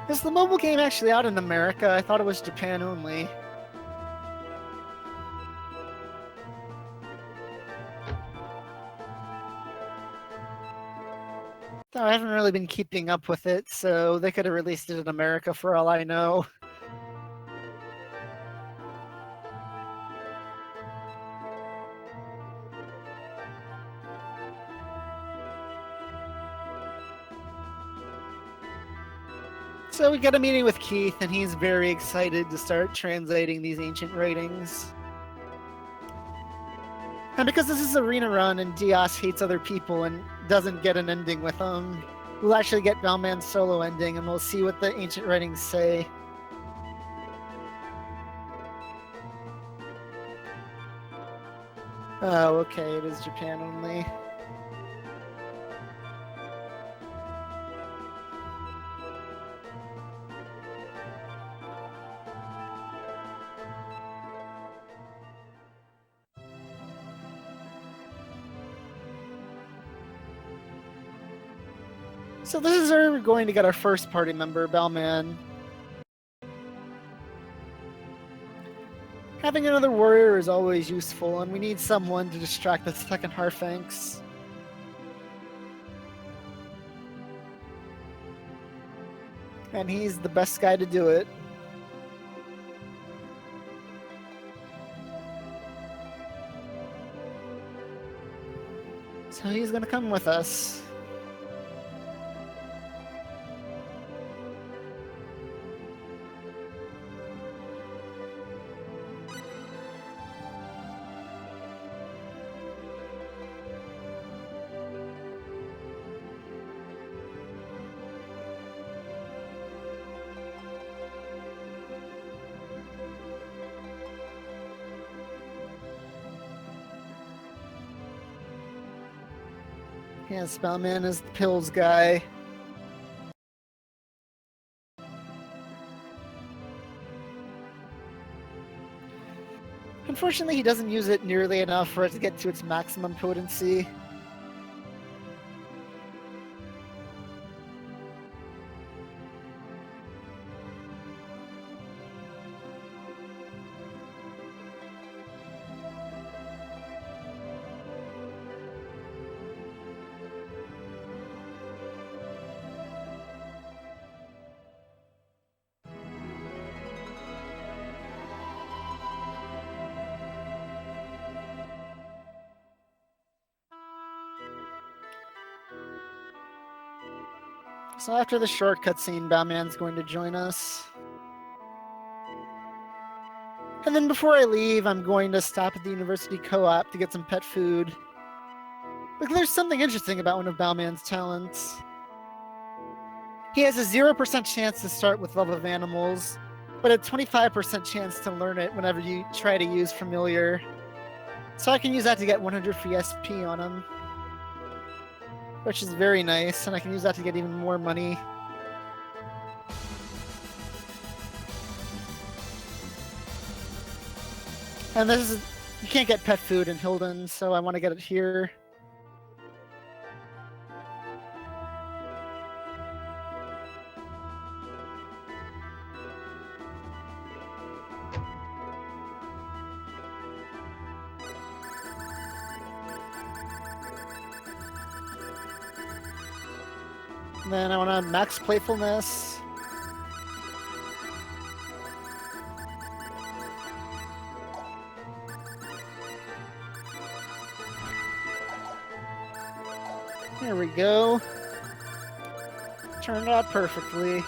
Is the mobile game actually out in America? I thought it was Japan only. No, I haven't really been keeping up with it, so they could have released it in America for all I know. So we got a meeting with Keith, and he's very excited to start translating these ancient writings. And because this is Arena Run and Diaz hates other people and doesn't get an ending with them, we'll actually get Bellman's solo ending, and we'll see what the ancient writings say. Oh, okay, it is Japan only. So this is where we're going to get our first party member, Balman. Having another warrior is always useful, and we need someone to distract the second Harfanx. And he's the best guy to do it. So he's gonna come with us. Yeah, Spellman is the pills guy. Unfortunately, he doesn't use it nearly enough for it to get to its maximum potency. So after the short cutscene, Batman's going to join us. And then before I leave, I'm going to stop at the University Co-op to get some pet food. Look, there's something interesting about one of Balman's talents. He has a 0% chance to start with Love of Animals, but a 25% chance to learn it whenever you try to use Familiar. So I can use that to get 100 free SP on him, which is very nice, and I can use that to get even more money. And this is, you can't get pet food in Hilden, so I want to get it here. And then I want to max playfulness. There we go. Turned out perfectly.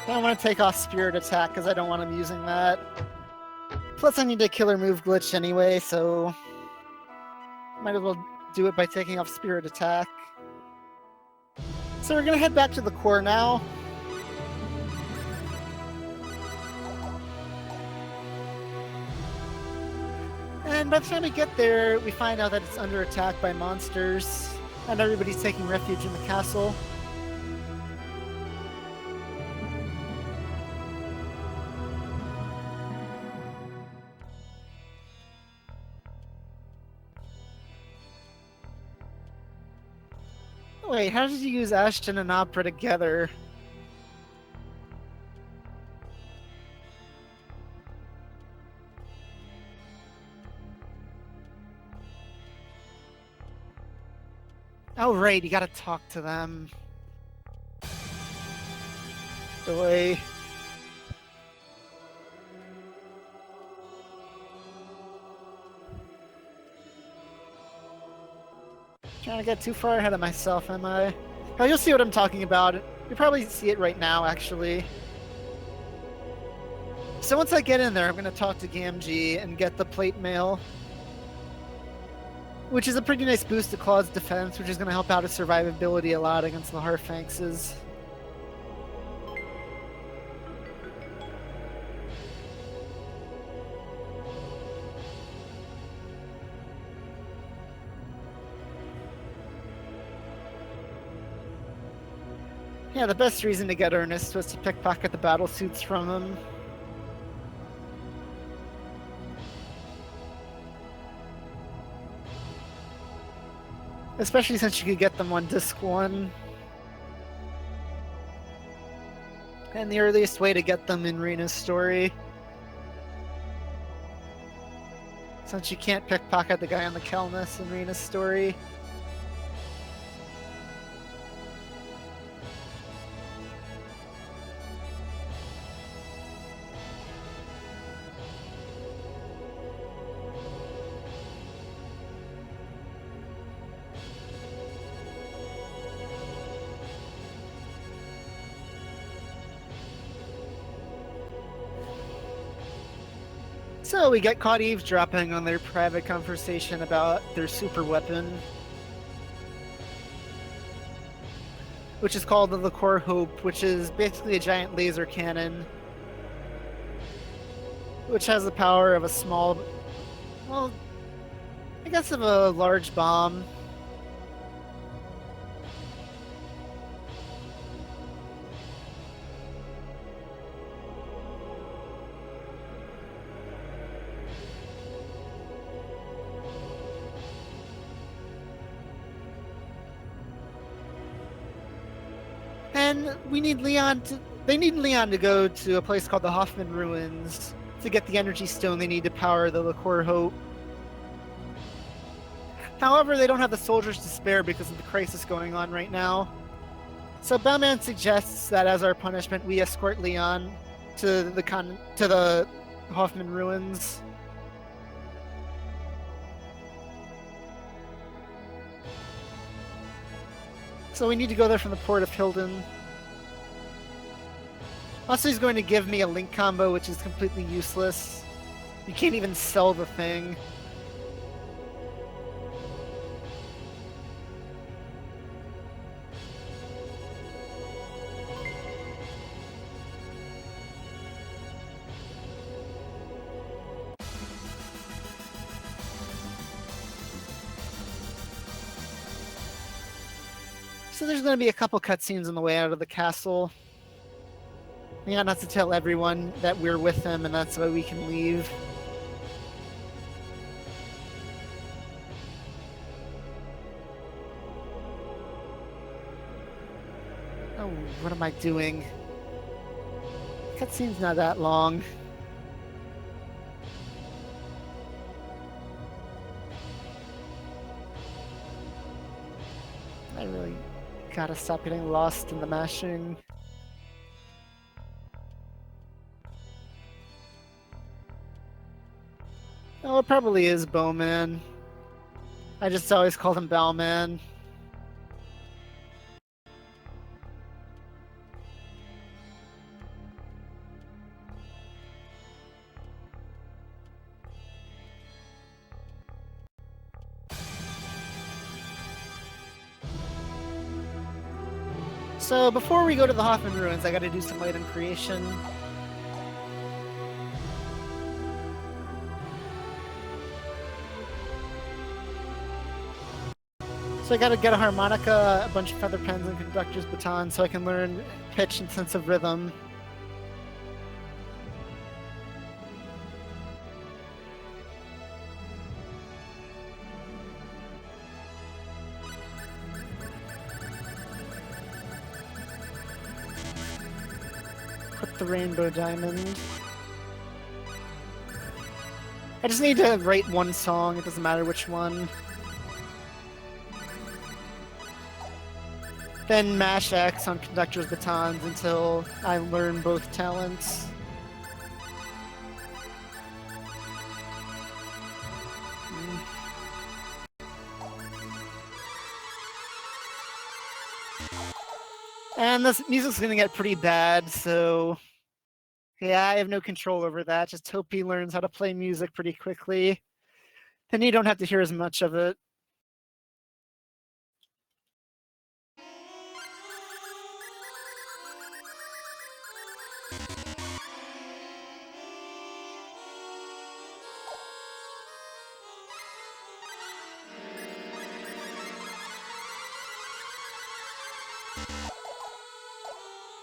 I want to take off Spirit Attack because I don't want him using that. Plus I need a killer move glitch anyway, so might as well do it by taking off Spirit Attack. So we're gonna head back to the core now. And by the time we get there, we find out that it's under attack by monsters, and everybody's taking refuge in the castle. Wait, how did you use Ashton and Opera together? Oh right, you gotta talk to them. Boy. Trying to get too far ahead of myself, am I? Oh, you'll see what I'm talking about. You probably see it right now, actually. So once I get in there, I'm going to talk to Gamgee and get the plate mail, which is a pretty nice boost to Claw's defense, which is going to help out his survivability a lot against the Harfanxes. Yeah, the best reason to get Ernest was to pickpocket the battle suits from him. Especially since you could get them on disc 1. And the earliest way to get them in Rena's story. Since you can't pickpocket the guy on the Kelness in Rena's story. So we get caught eavesdropping on their private conversation about their super weapon, which is called the Lacour Hope, which is basically a giant laser cannon, which has the power of a small, well, I guess of a large bomb. And we need Leon to. They need Leon to go to a place called the Hoffman Ruins to get the energy stone they need to power the Lacour Hope. However, they don't have the soldiers to spare because of the crisis going on right now. So Bellman suggests that as our punishment, we escort Leon to the Hoffman Ruins. So we need to go there from the port of Hilden. Also, he's going to give me a link combo, which is completely useless. You can't even sell the thing. So there's going to be a couple cutscenes on the way out of the castle. Leon has to tell everyone that we're with him, and that's why we can leave. Oh, what am I doing? Cutscene's not that long. I really gotta stop getting lost in the mashing. Oh, it probably is Bowman. I just always called him Bowman. So before we go to the Hoffman Ruins, I gotta do some item creation. So I gotta get a harmonica, a bunch of feather pens, and conductor's baton so I can learn pitch and sense of rhythm. Put the rainbow diamond. I just need to write one song, it doesn't matter which one. Then mash X on conductor's batons until I learn both talents. And this music's gonna get pretty bad, so yeah, I have no control over that. Just hope he learns how to play music pretty quickly. Then you don't have to hear as much of it.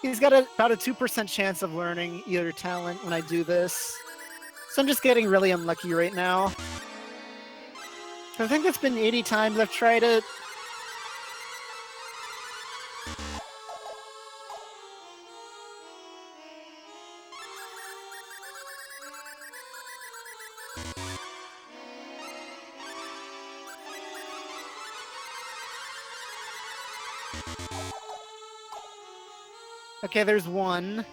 He's got about a 2% chance of learning either talent when I do this. So I'm just getting really unlucky right now. I think it's been 80 times I've tried it. Okay, there's one.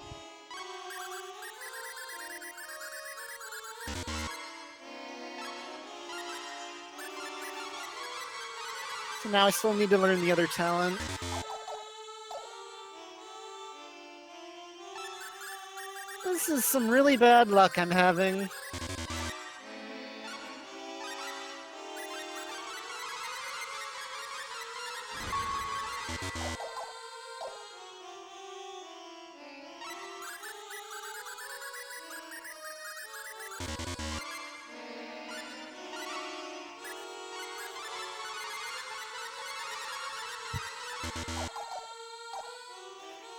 So now I still need to learn the other talent. This is some really bad luck I'm having.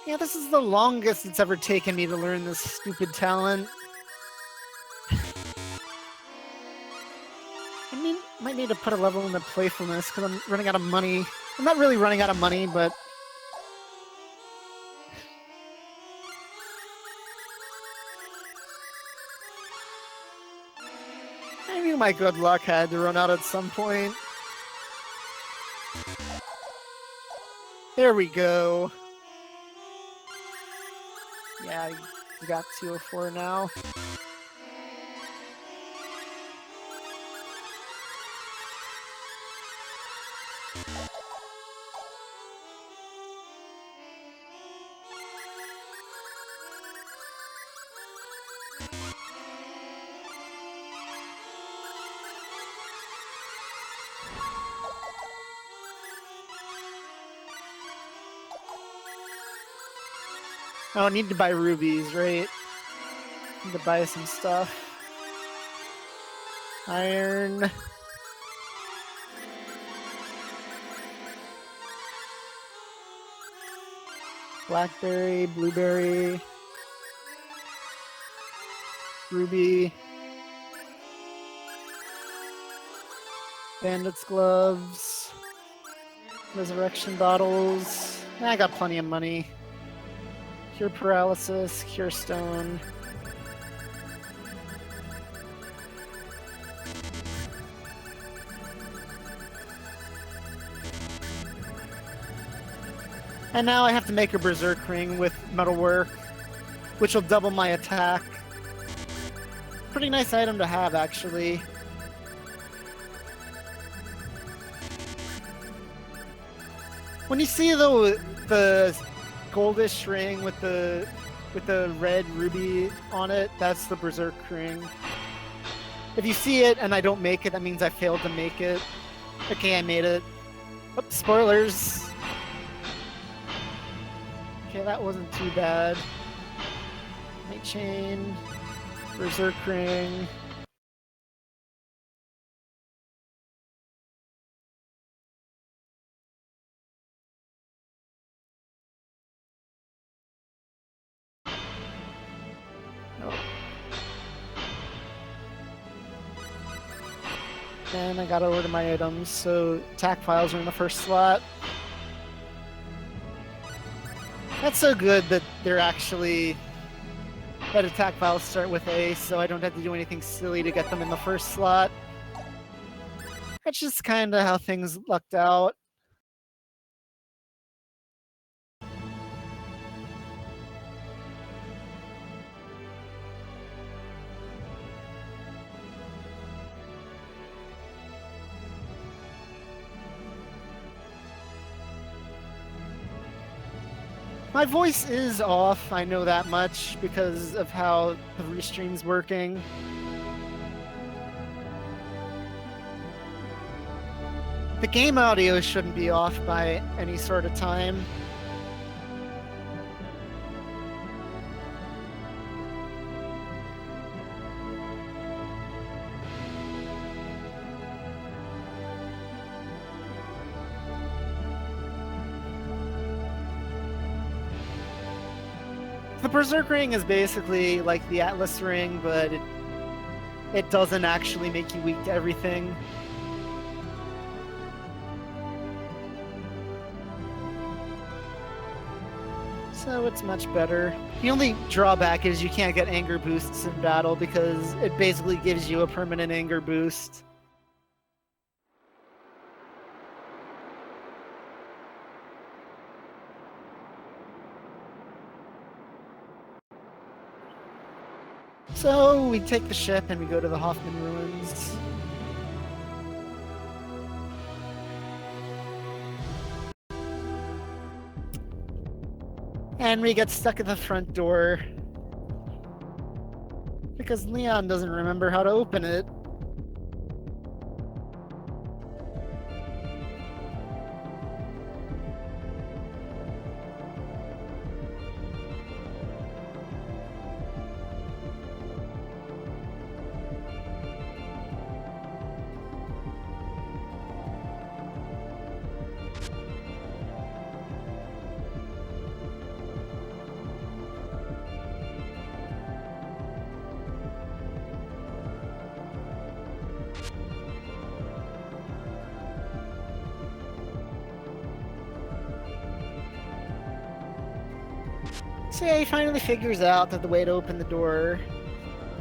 Yeah, this is the longest it's ever taken me to learn this stupid talent. I mean, might need to put a level into playfulness because I'm running out of money. I'm not really running out of money, but... I knew my good luck had to run out at some point. There we go. Yeah, you got 204 now. Oh, I need to buy rubies, right? Need to buy some stuff. Iron. Blackberry, blueberry. Ruby. Bandit's gloves. Resurrection bottles. I got plenty of money. Cure paralysis, cure stone. And now I have to make a berserk ring with metalwork, which will double my attack. Pretty nice item to have, actually. When you see the goldish ring with the red ruby on it, that's the berserk ring. If you see it and I don't make it, that means I failed to make it. Okay, I made it. Oops, spoilers. Okay, that wasn't too bad. Night chain, berserk ring. And I gotta order my items, so attack files are in the first slot. That's so good that they're actually... that attack files start with A, so I don't have to do anything silly to get them in the first slot. That's just kinda how things lucked out. My voice is off, I know that much, because of how the restream's working. The game audio shouldn't be off by any sort of time. The Berserk Ring is basically like the Atlas Ring, but it doesn't actually make you weak to everything. So it's much better. The only drawback is you can't get anger boosts in battle because it basically gives you a permanent anger boost. So we take the ship and we go to the Hoffman Ruins. And we get stuck at the front door because Leon doesn't remember how to open it. So yeah, he finally figures out that the way to open the door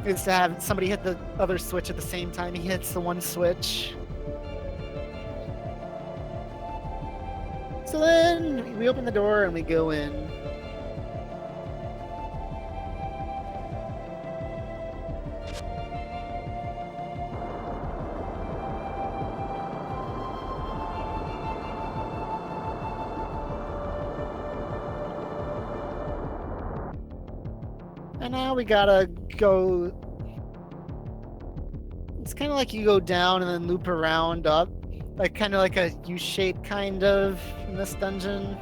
is to have somebody hit the other switch at the same time he hits the one switch. So then we open the door and we go in. And now we gotta go. It's kind of like you go down and then loop around up, like kind of like a U-shape kind of in this dungeon.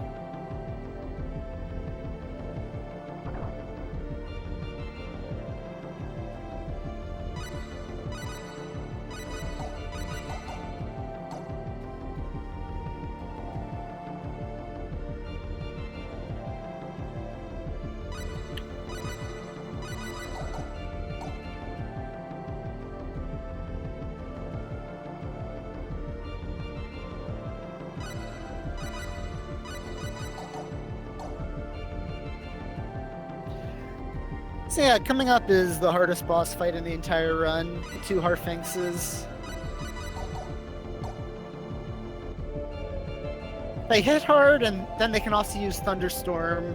So yeah, coming up is the hardest boss fight in the entire run, the two Harfinxes. They hit hard, and then they can also use Thunderstorm,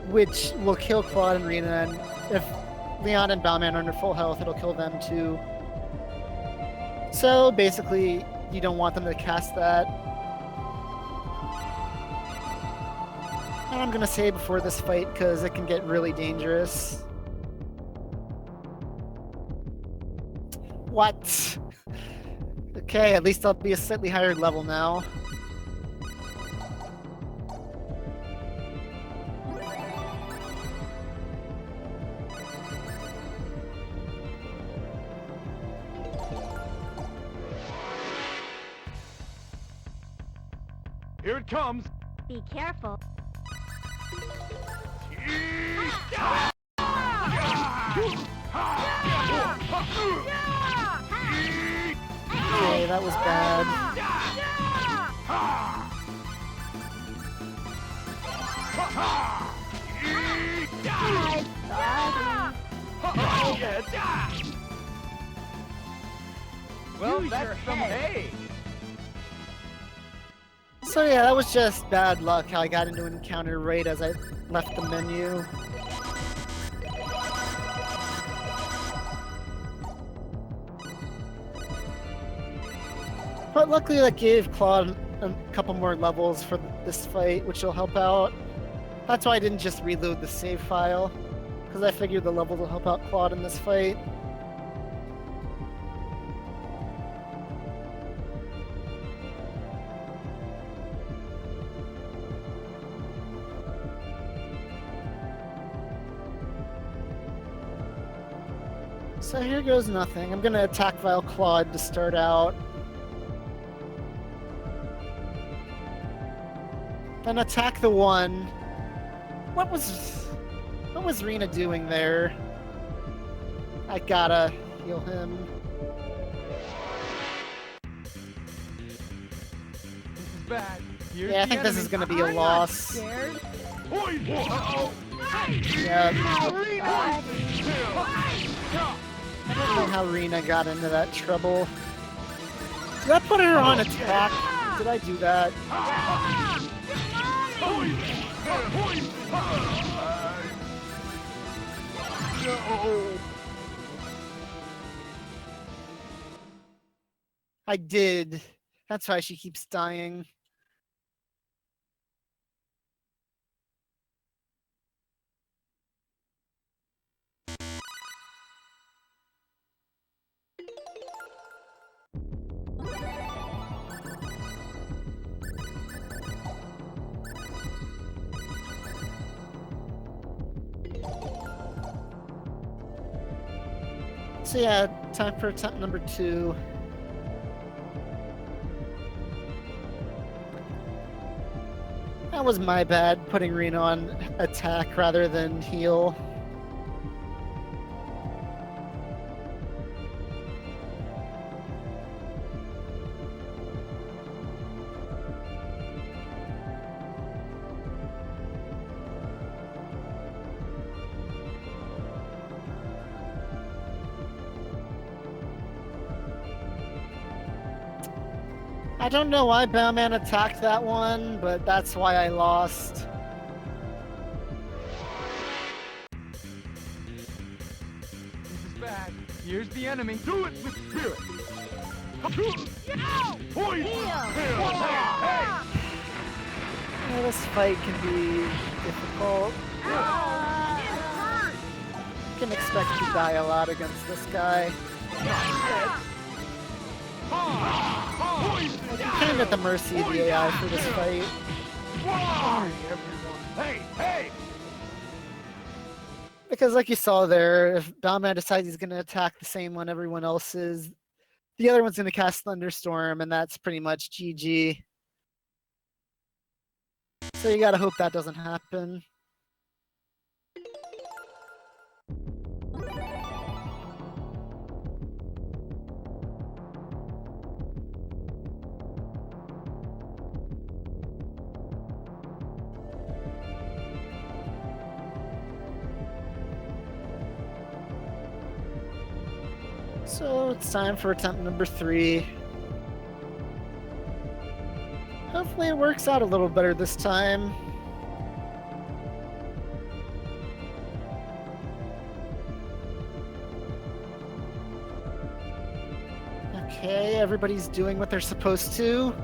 which will kill Claude and Rena, and if Leon and Balman are under full health, it'll kill them too. So basically, you don't want them to cast that. And I'm gonna say before this fight because it can get really dangerous. What? Okay, at least I'll be a slightly higher level now. Here it comes. Be careful. Okay, that was bad. Well, that's some hay. So yeah, that was just bad luck how I got into an encounter right as I left the menu. But luckily that gave Claude a couple more levels for this fight, which will help out. That's why I didn't just reload the save file, because I figured the levels will help out Claude in this fight. So here goes nothing. I'm gonna attack Vile Claude to start out. Then attack the one. What was Rena doing there? I gotta heal him. This is bad. Here's Yeah, I the think this is enemy. gonna be a loss. Scared? Yeah, I don't know how Rena got into that trouble. Did I put her on attack? Did I do that? I did. That's why she keeps dying. So yeah, time for attempt number 2. That was my bad, putting Reno on attack rather than heal. I don't know why Bowman attacked that one, but that's why I lost. This is bad. Here's the enemy. Do it with spirit. Poison! Hey! Yeah, this fight can be difficult. You can expect to die a lot against this guy. Like, you're kind of at the mercy of the AI for this fight. Hey! Hey! Because like you saw there, if Bowman decides he's going to attack the same one everyone else is, the other one's going to cast Thunderstorm, and that's pretty much GG. So you gotta hope that doesn't happen. So it's time for attempt number 3. Hopefully it works out a little better this time. Okay, everybody's doing what they're supposed to.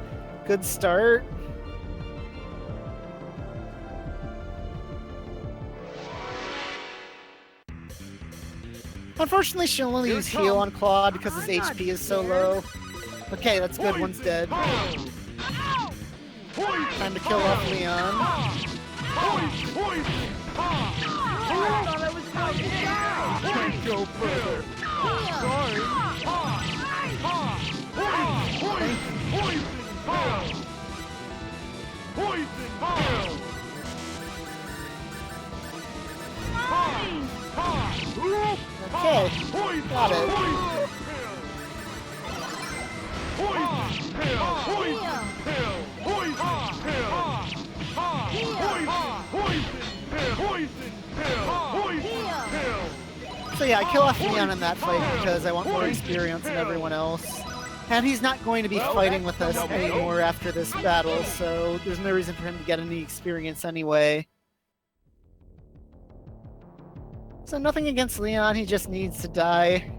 Good start. Unfortunately, she'll only use heal on Claude because his HP is so low. Okay, that's good. One's dead. Time to kill off Leon. Can't go further. Sorry. Okay, got it. So yeah, I kill off Leon in that fight because I want more experience than everyone else. And he's not going to be fighting with us anymore after this battle, so there's no reason for him to get any experience anyway. So nothing against Leon, he just needs to die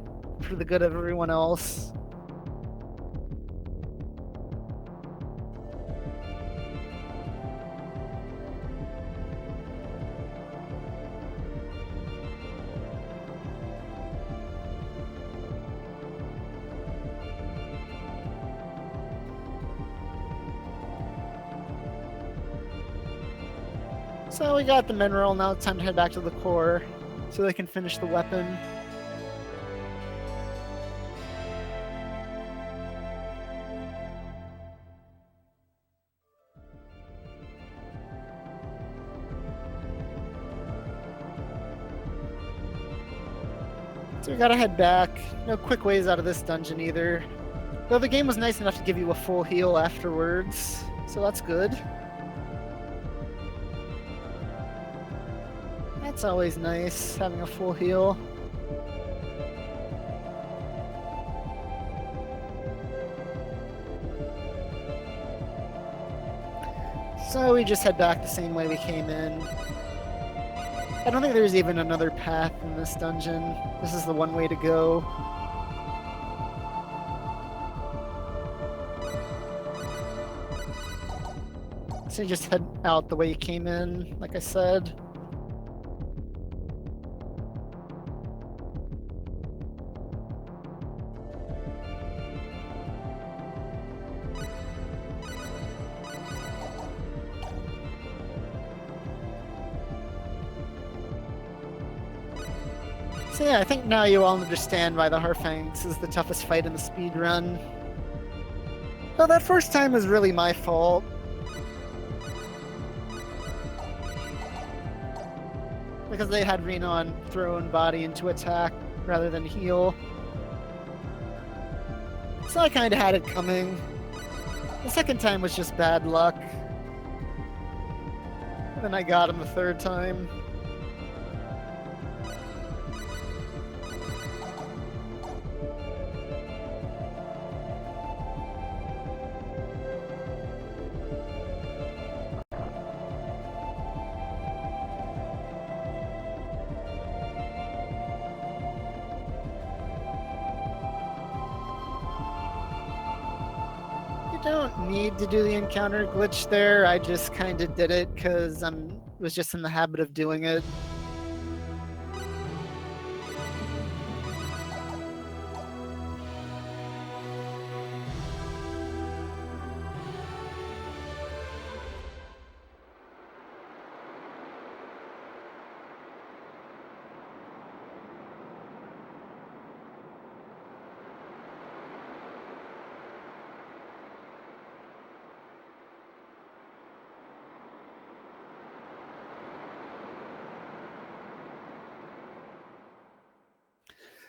for the good of everyone else. So we got the mineral, now it's time to head back to the core so they can finish the weapon. So we gotta head back. No quick ways out of this dungeon either. Though the game was nice enough to give you a full heal afterwards, so that's good. That's always nice, having a full heal. So we just head back the same way we came in. I don't think there's even another path in this dungeon. This is the one way to go. So you just head out the way you came in, like I said. So yeah, I think now you all understand why the Harfangs is the toughest fight in the speed run. Well, that first time was really my fault. Because they had Renon throw own body into attack rather than heal. So I kinda had it coming. The second time was just bad luck. And then I got him the third time. You don't need to do the encounter glitch there. I just kind of did it because I was just in the habit of doing it.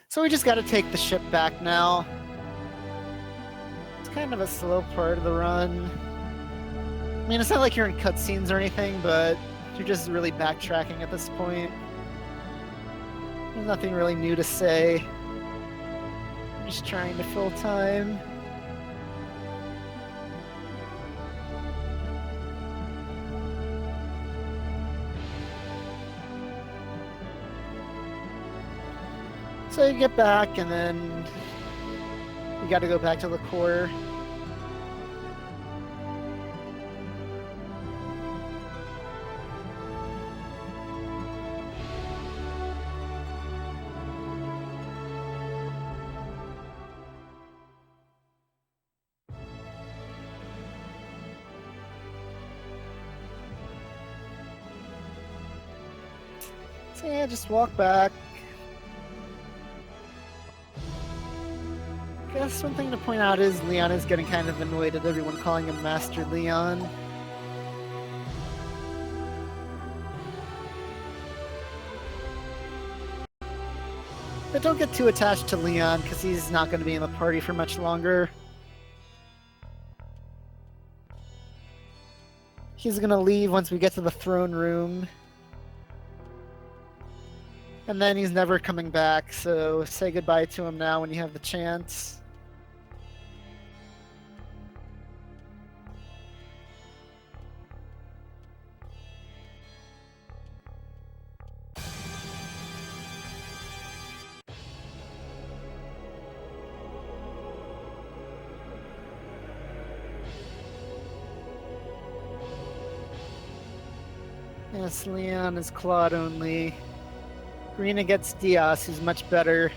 So we just gotta take the ship back now. It's kind of a slow part of the run. I mean, it's not like you're in cutscenes or anything, but you're just really backtracking at this point. There's nothing really new to say. I'm just trying to fill time. So you get back, and then you gotta go back to Lacour. So yeah, just walk back. I guess one thing to point out is Leon is getting kind of annoyed at everyone calling him Master Leon. But don't get too attached to Leon, because he's not going to be in the party for much longer. He's going to leave once we get to the throne room. And then he's never coming back, so say goodbye to him now when you have the chance. Yes, Leon is Claude only. Rena gets Diaz, who's much better.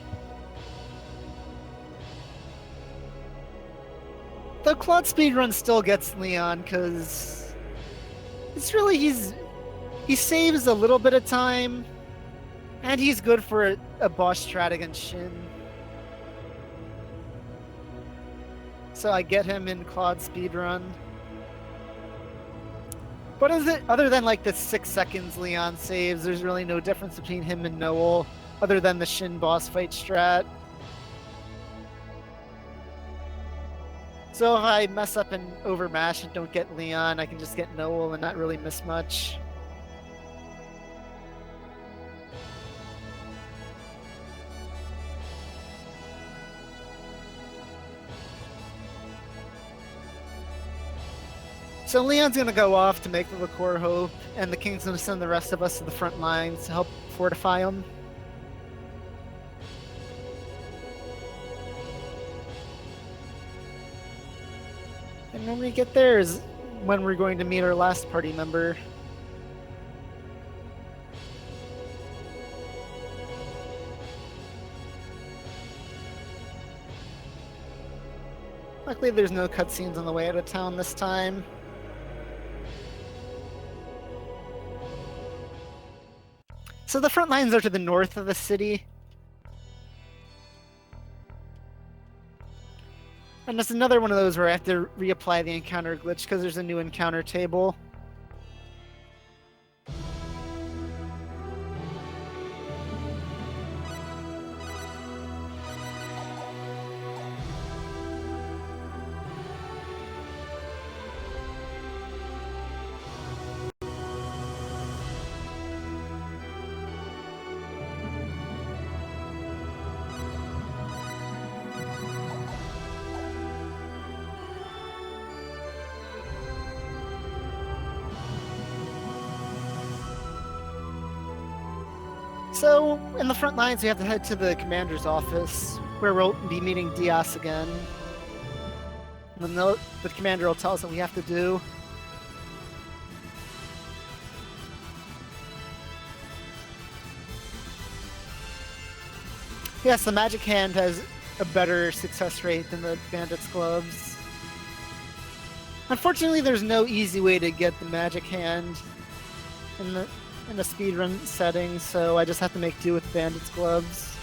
Though Claude speedrun still gets Leon, because it's really he saves a little bit of time, and he's good for a boss strat against Shin. So I get him in Claude speedrun. But is it, other than like the 6 seconds Leon saves, there's really no difference between him and Noel, other than the Shin boss fight strat. So if I mess up and overmash and don't get Leon, I can just get Noel and not really miss much. So Leon's gonna go off to make the Lacour Hope, and the King's gonna send the rest of us to the front lines to help fortify them. And when we get there, when we're going to meet our last party member. Luckily, there's no cutscenes on the way out of town this time. So the front lines are to the north of the city. And it's another one of those where I have to reapply the encounter glitch because there's a new encounter table. So, in the front lines, we have to head to the commander's office, where we'll be meeting Diaz again. And then the commander will tell us what we have to do. Yes, the magic hand has a better success rate than the bandit's gloves. Unfortunately, there's no easy way to get the magic hand in the speedrun setting, so I just have to make do with bandit's gloves.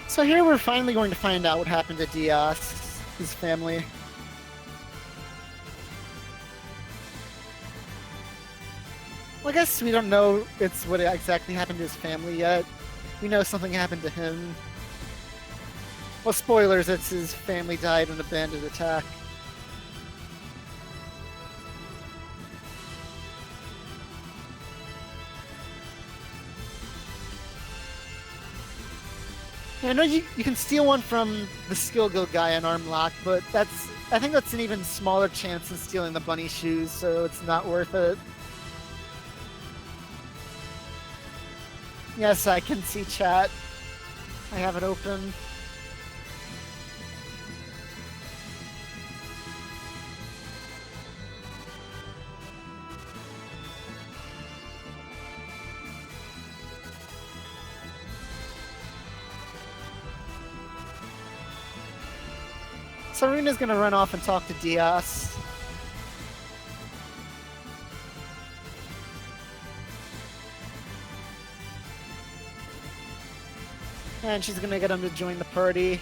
So here we're finally going to find out what happened to Diaz, his family. Well, I guess we don't know what exactly happened to his family yet. We know something happened to him. Well, spoilers, it's his family died in a bandit attack. I know you can steal one from the skill guild guy on arm lock, but I think that's an even smaller chance than stealing the bunny shoes, so it's not worth it. Yes, I can see chat. I have it open. So Runa's gonna run off and talk to Diaz. And she's gonna get him to join the party.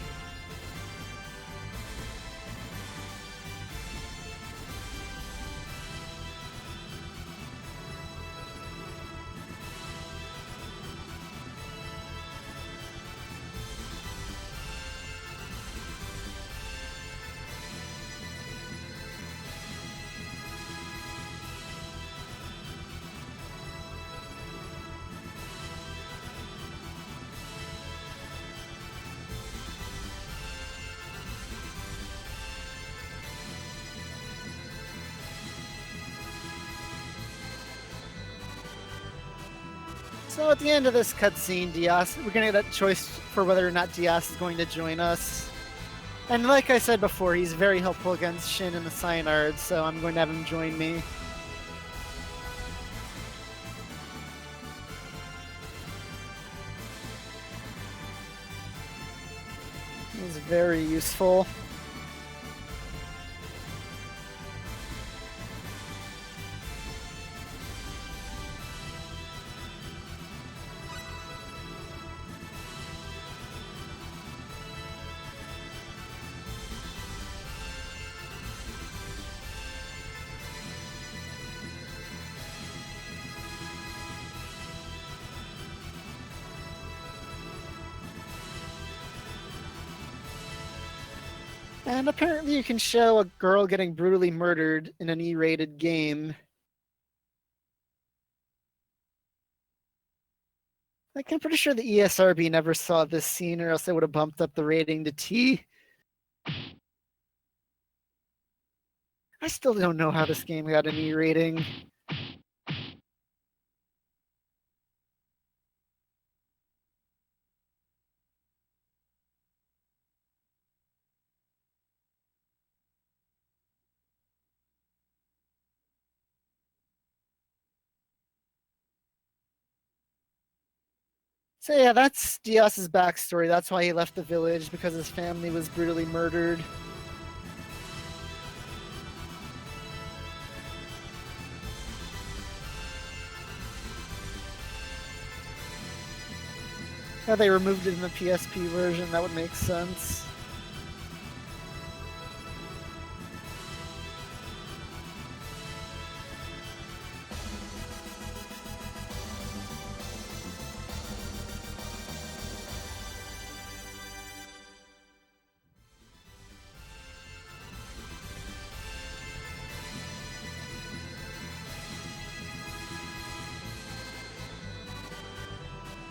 So at the end of this cutscene, we're gonna get a choice for whether or not Diaz is going to join us. And like I said before, he's very helpful against Shin and the Cyanards, so I'm going to have him join me. He's very useful. And apparently you can show a girl getting brutally murdered in an E-rated game. Like, I'm pretty sure the ESRB never saw this scene, or else they would have bumped up the rating to T. I still don't know how this game got an E rating. So yeah, that's Diaz's backstory. That's why he left the village, because his family was brutally murdered. Yeah, they removed it in the PSP version, that would make sense.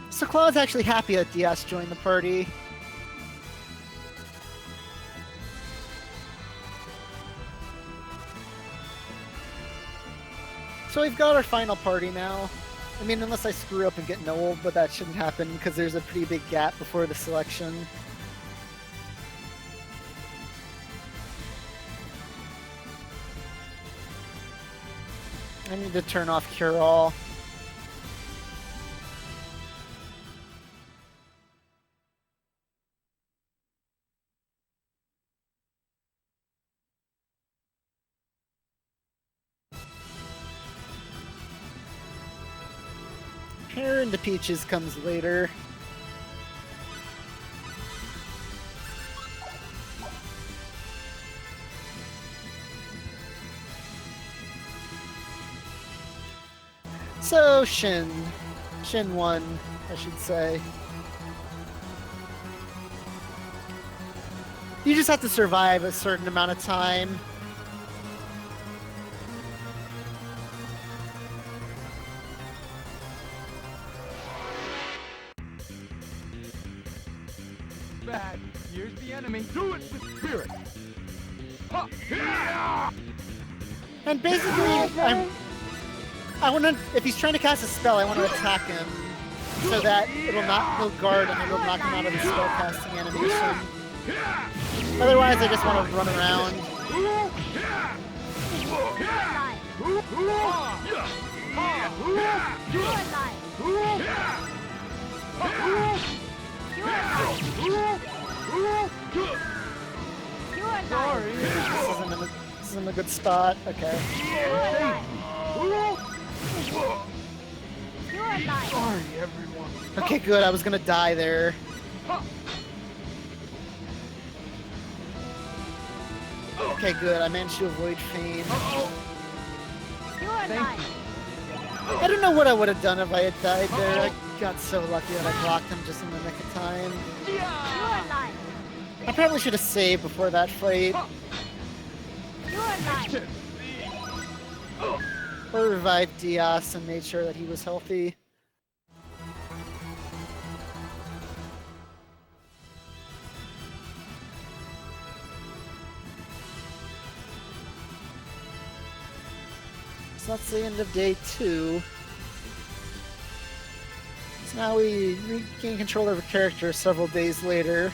So Claude's actually happy that Diaz joined the party. So we've got our final party now. I mean, unless I screw up and get Noel, but that shouldn't happen because there's a pretty big gap before the selection. I need to turn off Cure All. Hair into Peaches comes later. So Shin 1, I should say. You just have to survive a certain amount of time. Bad. Here's the enemy. Do it with spirit. Ha! Yeah! And basically, I want to. If he's trying to cast a spell, I want to attack him so that he'll guard and it'll knock him out of the spell casting animation. Otherwise, I just want to run around. Sorry. This isn't a good spot. Okay. Sorry, everyone. Okay, good. I was gonna die there. Okay, good. I managed to avoid Fane. Thank you. I don't know what I would have done if I had died there. I got so lucky that I blocked him just in the nick of time. I probably should have saved before that fight. Or revived Diaz and made sure that he was healthy. So that's the end of day 2. So now we regain control of our character several days later.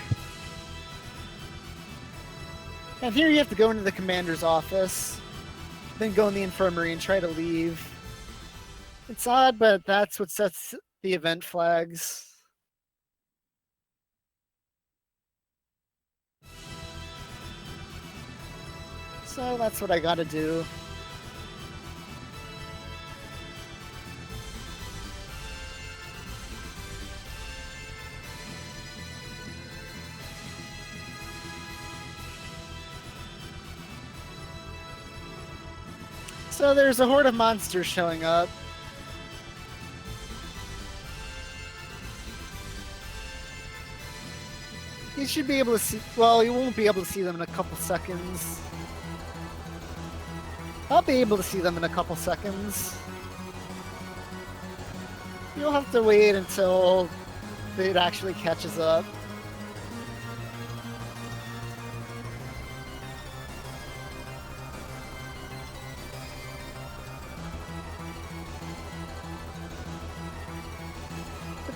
And here you have to go into the commander's office, then go in the infirmary and try to leave. It's odd, but that's what sets the event flags. So that's what I gotta do. So there's a horde of monsters showing up. You should be able to see, well, you won't be able to see them in a couple seconds. I'll be able to see them in a couple seconds. You'll have to wait until it actually catches up.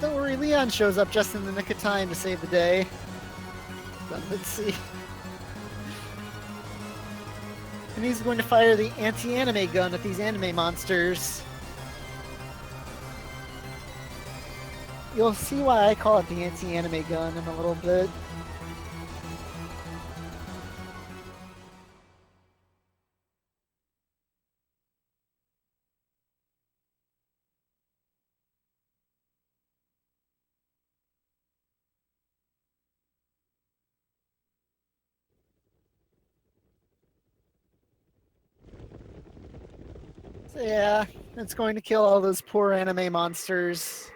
Don't worry, Leon shows up just in the nick of time to save the day. But let's see. And he's going to fire the anti-anime gun at these anime monsters. You'll see why I call it the anti-anime gun in a little bit. So yeah, it's going to kill all those poor anime monsters.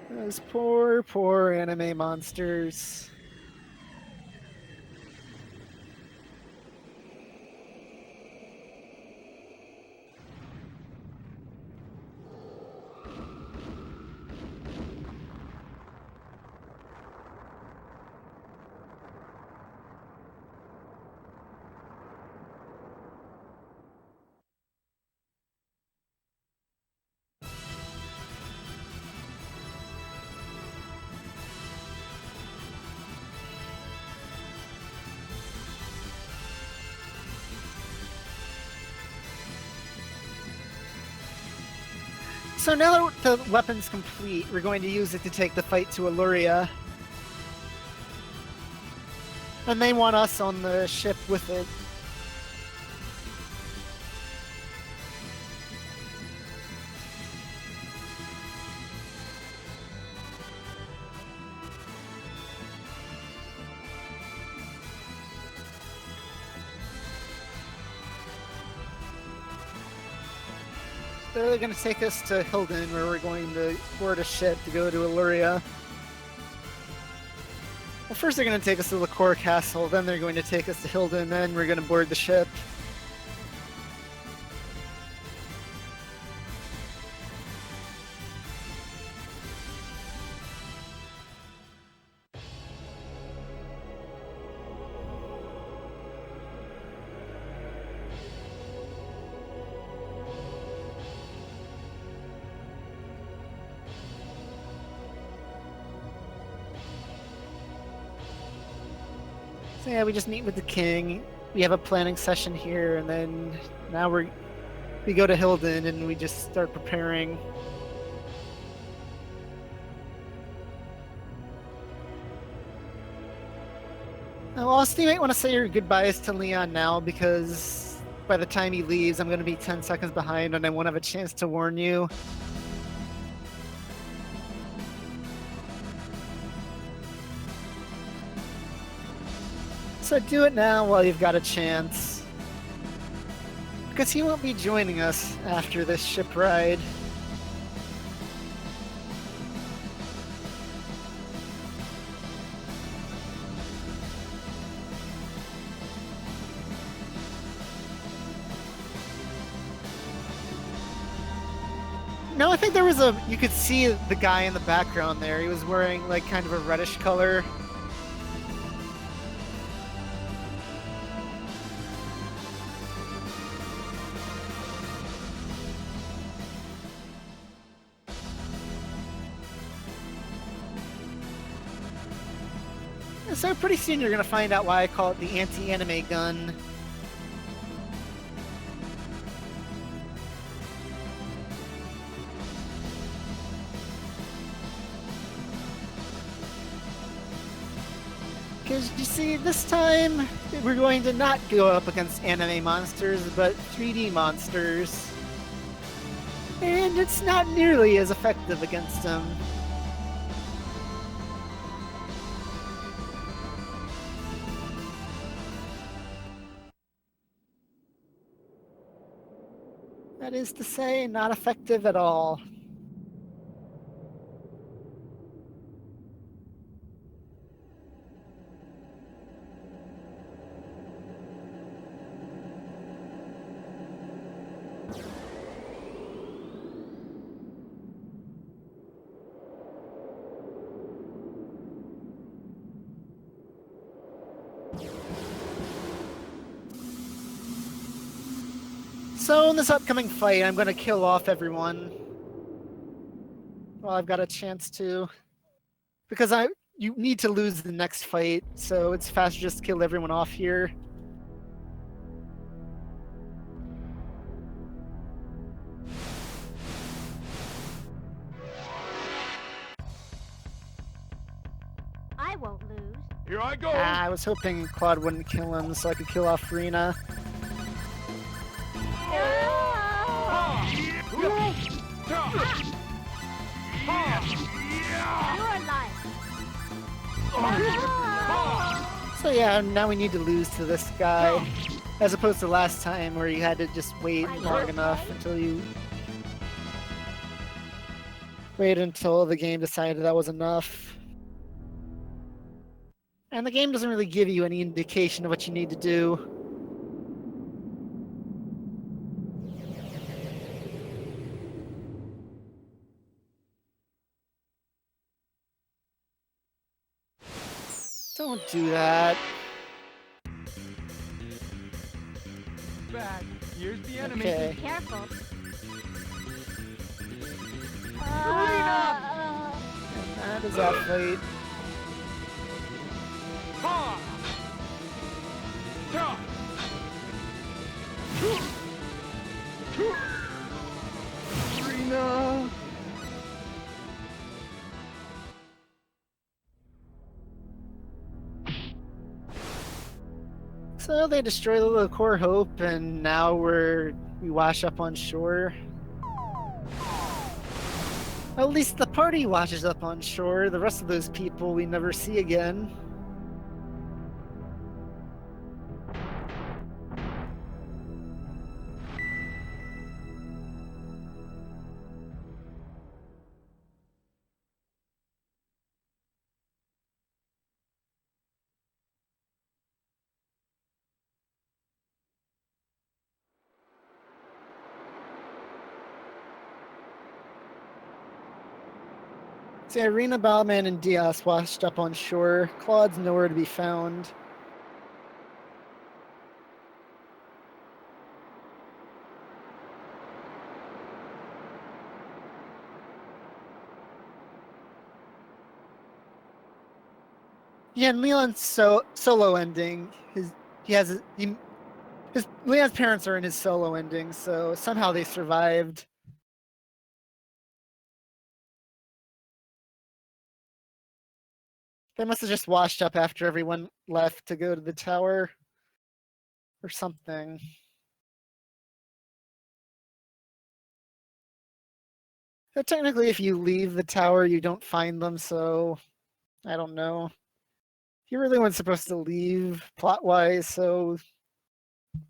Those poor, poor anime monsters. So now that the weapon's complete, we're going to use it to take the fight to Illyria. And they want us on the ship with it. They're going to take us to Hilden, where we're going to board a ship to go to Illyria. Well, first they're going to take us to Lacour Castle, then they're going to take us to Hilden, then we're going to board the ship. So yeah, we just meet with the king. We have a planning session here, and then now we go to Hilden and we just start preparing. Now, Austin, you might want to say your goodbyes to Leon now, because by the time he leaves, I'm going to be 10 seconds behind and I won't have a chance to warn you. So do it now while you've got a chance. Because he won't be joining us after this ship ride. No, I think there was you could see the guy in the background there. He was wearing like kind of a reddish color. So pretty soon you're going to find out why I call it the anti-anime gun. Because you see, this time we're going to not go up against anime monsters, but 3D monsters. And it's not nearly as effective against them. That is to say, not effective at all. So in this upcoming fight, I'm going to kill off everyone. Well, I've got a chance to. Because you need to lose the next fight, so it's faster just to kill everyone off here. I won't lose. Here I go. I was hoping Claude wouldn't kill him so I could kill off Rena. You're alive. So yeah, now we need to lose to this guy. As opposed to last time where you had to just wait long enough until you... Wait until the game decided that was enough. And the game doesn't really give you any indication of what you need to do. Don't do that. Bad. Here's the enemy. Okay. Be careful. And that is that fight. Ha! Ta! Rena. So they destroy the Lacour Hope, and now we wash up on shore. At least the party washes up on shore. The rest of those people we never see again. See, Irina, Balman, and Diaz washed up on shore. Claude's nowhere to be found. Yeah, and Leon's solo ending. Leon's parents are in his solo ending, so somehow they survived. They must have just washed up after everyone left to go to the tower. Or something. But technically, if you leave the tower, you don't find them, so... I don't know. You really weren't supposed to leave, plot-wise, so...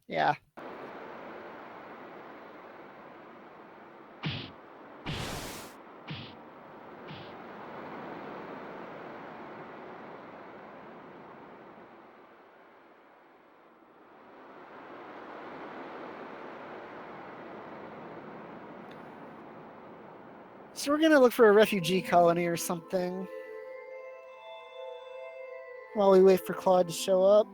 Yeah. So we're gonna look for a refugee colony or something. While we wait for Claude to show up.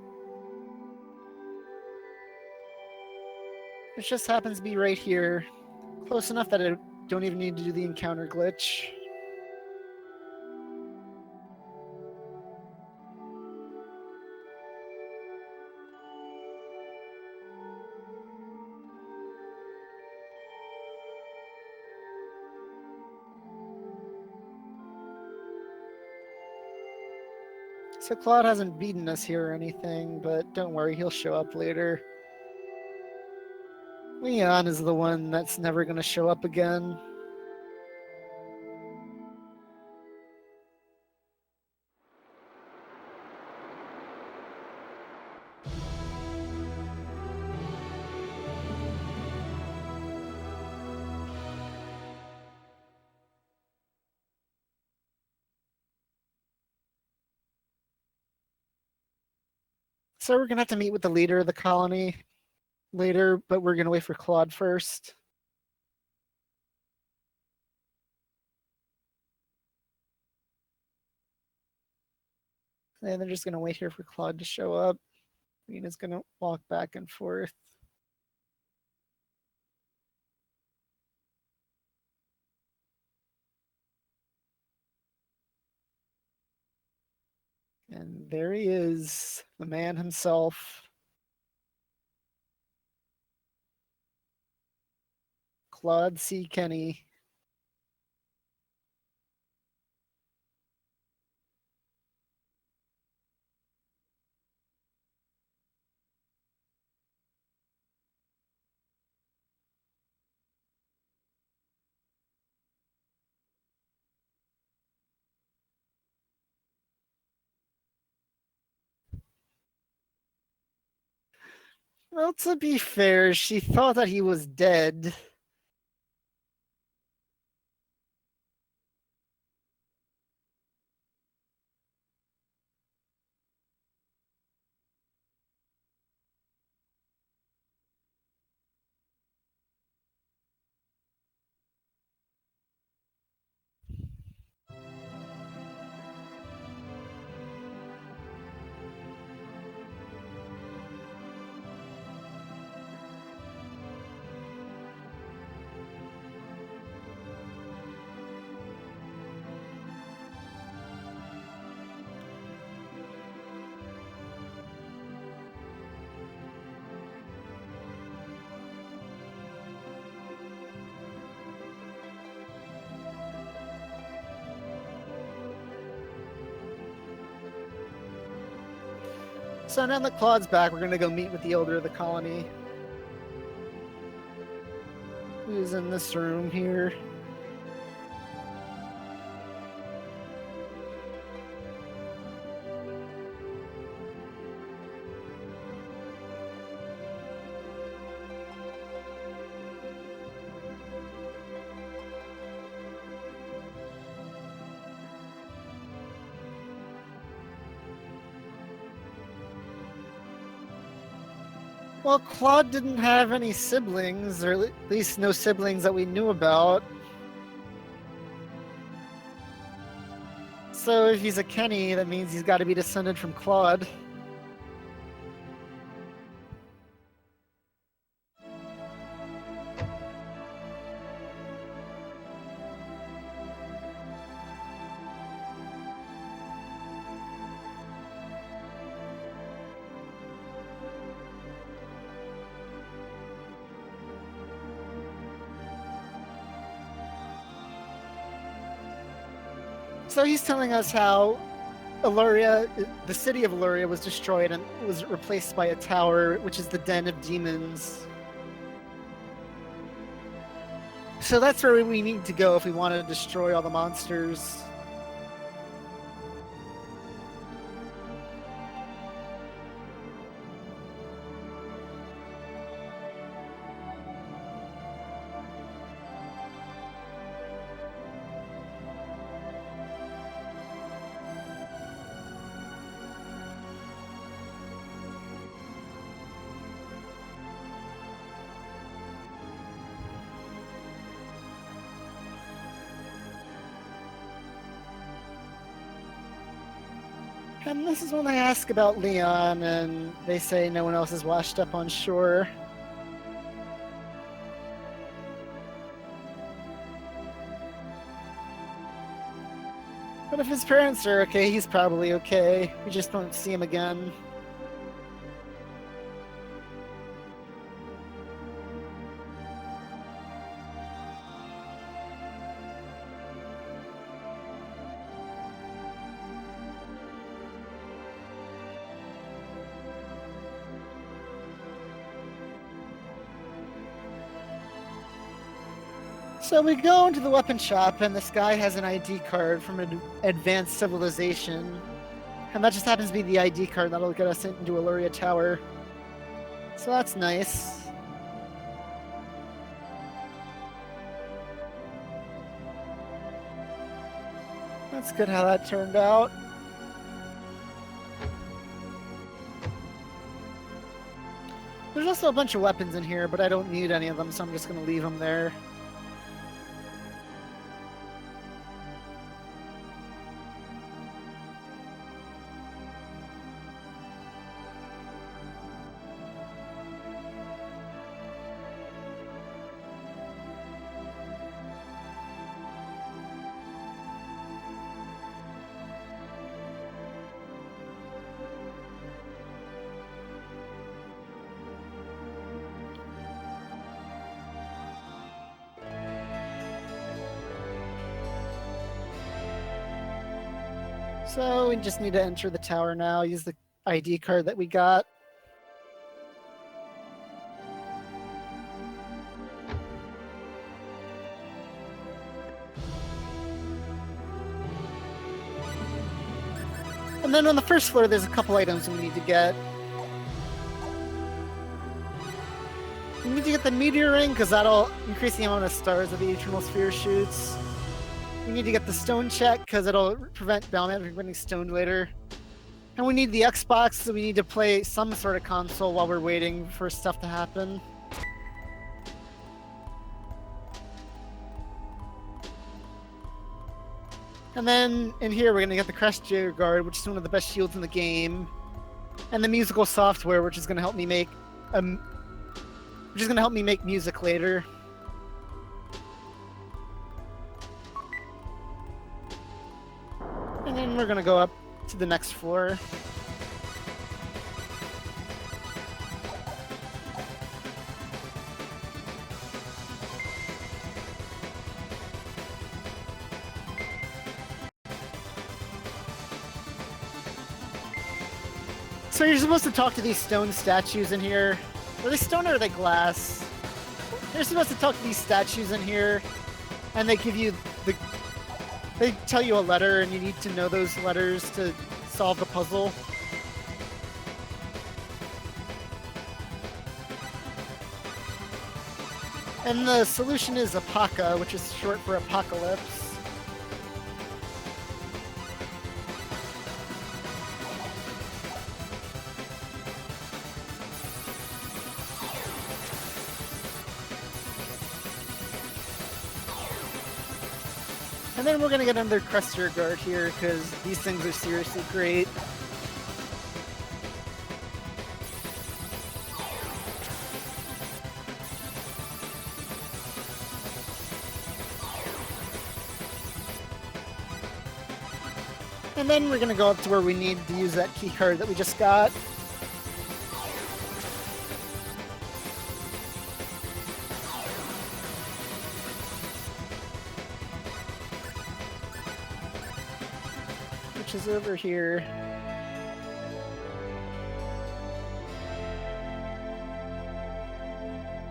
It just happens to be right here. Close enough that I don't even need to do the encounter glitch. So Claude hasn't beaten us here or anything, but don't worry, he'll show up later. Leon is the one that's never going to show up again. So we're going to have to meet with the leader of the colony later, but we're going to wait for Claude first. And they're just going to wait here for Claude to show up. Nina's going to walk back and forth. And there he is, the man himself. Claude C. Kenny. Well, to be fair, she thought that he was dead. So now that Claude's back, we're gonna go meet with the elder of the colony. Who's in this room here? Well, Claude didn't have any siblings, or at least no siblings that we knew about. So if he's a Kenny, that means he's got to be descended from Claude. So he's telling us how Illyria, the city of Illyria, was destroyed and was replaced by a tower, which is the den of demons. So that's where we need to go if we want to destroy all the monsters. And this is when they ask about Leon, and they say no one else is washed up on shore. But if his parents are okay, he's probably okay. We just won't see him again. So we go into the weapon shop, and this guy has an ID card from an advanced civilization. And that just happens to be the ID card that'll get us into Illyria Tower. So that's nice. That's good how that turned out. There's also a bunch of weapons in here, but I don't need any of them, so I'm just going to leave them there. So we just need to enter the tower now, use the ID card that we got. And then on the first floor, there's a couple items we need to get. We need to get the meteor ring, because that'll increase the amount of stars that the Eternal Sphere shoots. We need to get the stone check, because it'll prevent Balmat from getting stoned later. And we need the Xbox, so we need to play some sort of console while we're waiting for stuff to happen. And then in here, we're going to get the Crest Jigger Guard, which is one of the best shields in the game. And the musical software, which is going to help me make music later. And then we're going to go up to the next floor. So you're supposed to talk to these stone statues in here. Are they stone or are they glass? You're supposed to talk to these statues in here, and they give you they tell you a letter, and you need to know those letters to solve the puzzle. And the solution is Apaka, which is short for apocalypse. And then we're going to get another Crester Guard here, because these things are seriously great. And then we're going to go up to where we need to use that key card that we just got. Which is over here.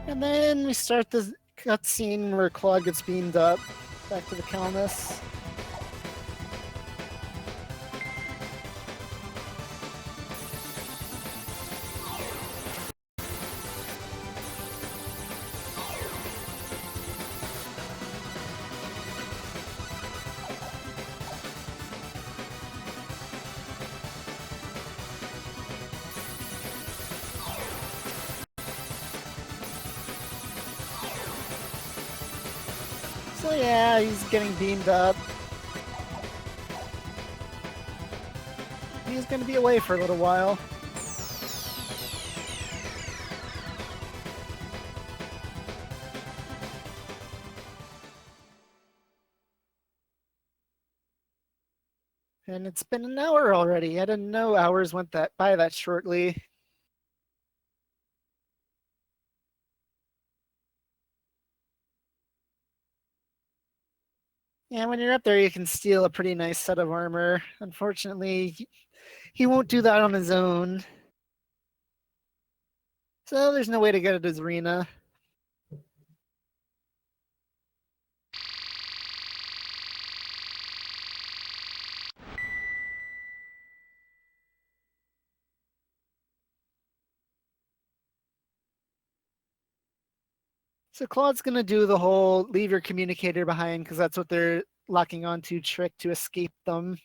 And then we start the cutscene where Claude gets beamed up back to the Calnus. So yeah, he's getting beamed up. He's going to be away for a little while. And it's been an hour already. I didn't know hours went by that shortly. Yeah, when you're up there, you can steal a pretty nice set of armor. Unfortunately, he won't do that on his own. So there's no way to get at his arena. So Claude's gonna do the whole leave your communicator behind, because that's what they're locking onto trick to escape them.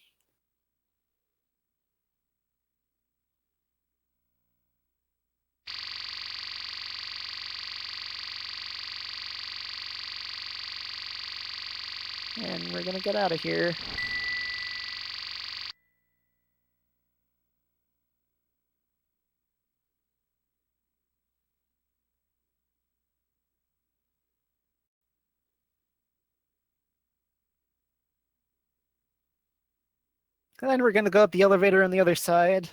And we're gonna get out of here. And then we're gonna go up the elevator on the other side.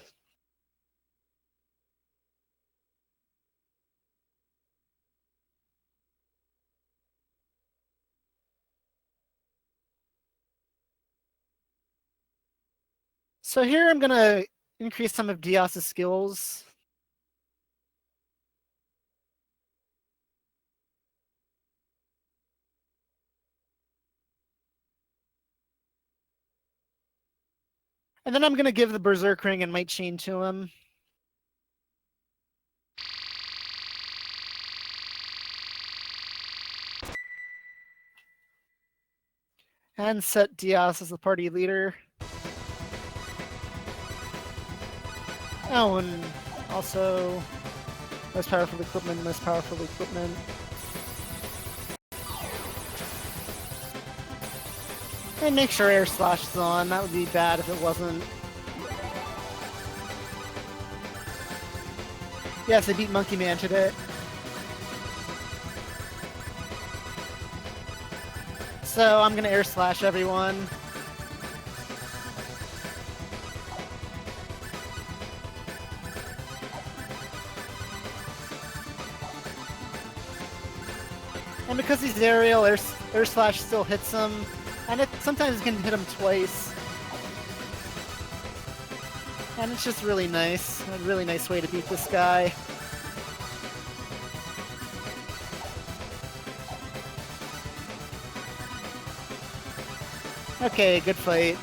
So here I'm gonna increase some of Dios's skills. And then I'm gonna give the Berserk Ring and Might Chain to him. And set Dios as the party leader. Oh, and also most powerful equipment, most powerful equipment. And make sure Air Slash is on. That would be bad if it wasn't. Yes, I beat Monkey Man today. So I'm gonna Air Slash everyone. And because he's aerial, Air Slash still hits him. And it sometimes can hit him twice. And it's just really nice. A really nice way to beat this guy. Okay, good fight.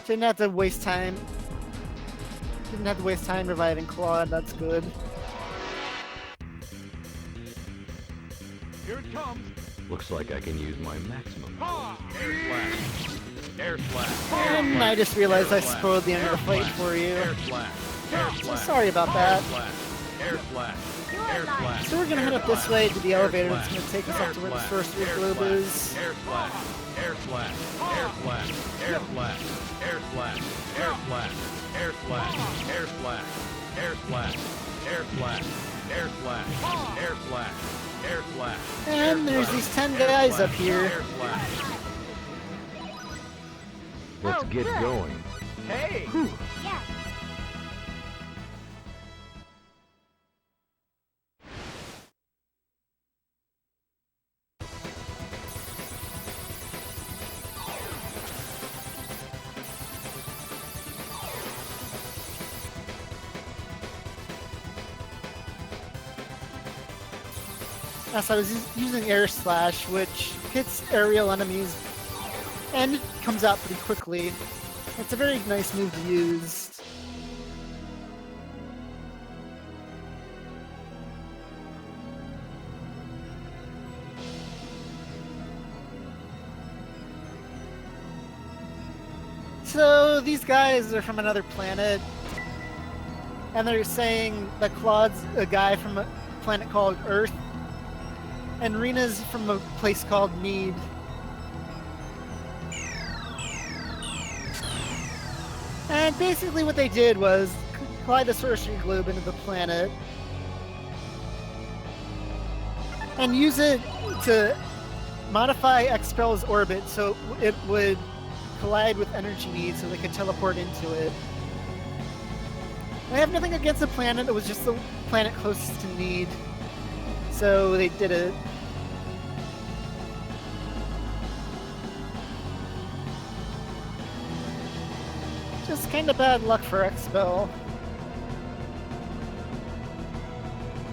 Didn't have to waste time. Didn't have to waste time reviving Claude, that's good. Here it comes. Looks like I can use my maximum. Air slash. Air slash. And I just realized I spoiled the end of the fight for you. Air slash. Air So slash. sorry about that. Air slash. Air slash. So we're gonna head up this way to the elevator that's gonna take us up to where the first weak globe is. Air slash. Air slash. Air slash. Air slash. Air slash. Air slash. Air slash. Air slash. Air slash. Air slash. Air slash. Air slash. Air slash. And there's these 10 guys up here. Air slash. Let's get going. Hey! Yes. Yes, I was using Air Slash, which hits aerial enemies and comes out pretty quickly. It's a very nice move to use. So these guys are from another planet, and they're saying that Claude's a guy from a planet called Earth, and Rena's from a place called Nede. And basically what they did was collide the sorcery globe into the planet and use it to modify Expel's orbit so it would collide with energy needs so they could teleport into it. I have nothing against the planet, it was just the planet closest to Nede. So they did it. Just kind of bad luck for Expel.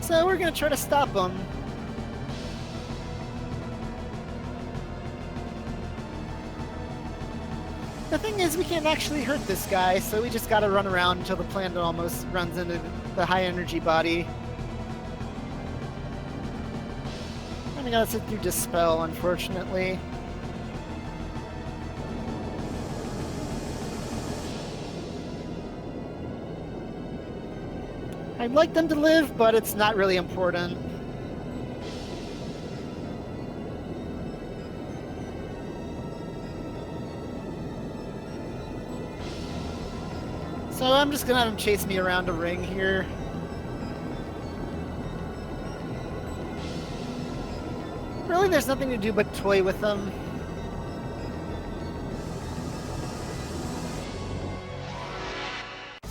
So we're gonna try to stop them. The thing is, we can't actually hurt this guy, so we just gotta run around until the planet almost runs into the high energy body. And we gotta sit through Dispel, unfortunately. I'd like them to live, but it's not really important. So I'm just gonna have him chase me around a ring here. Really, there's nothing to do but toy with them.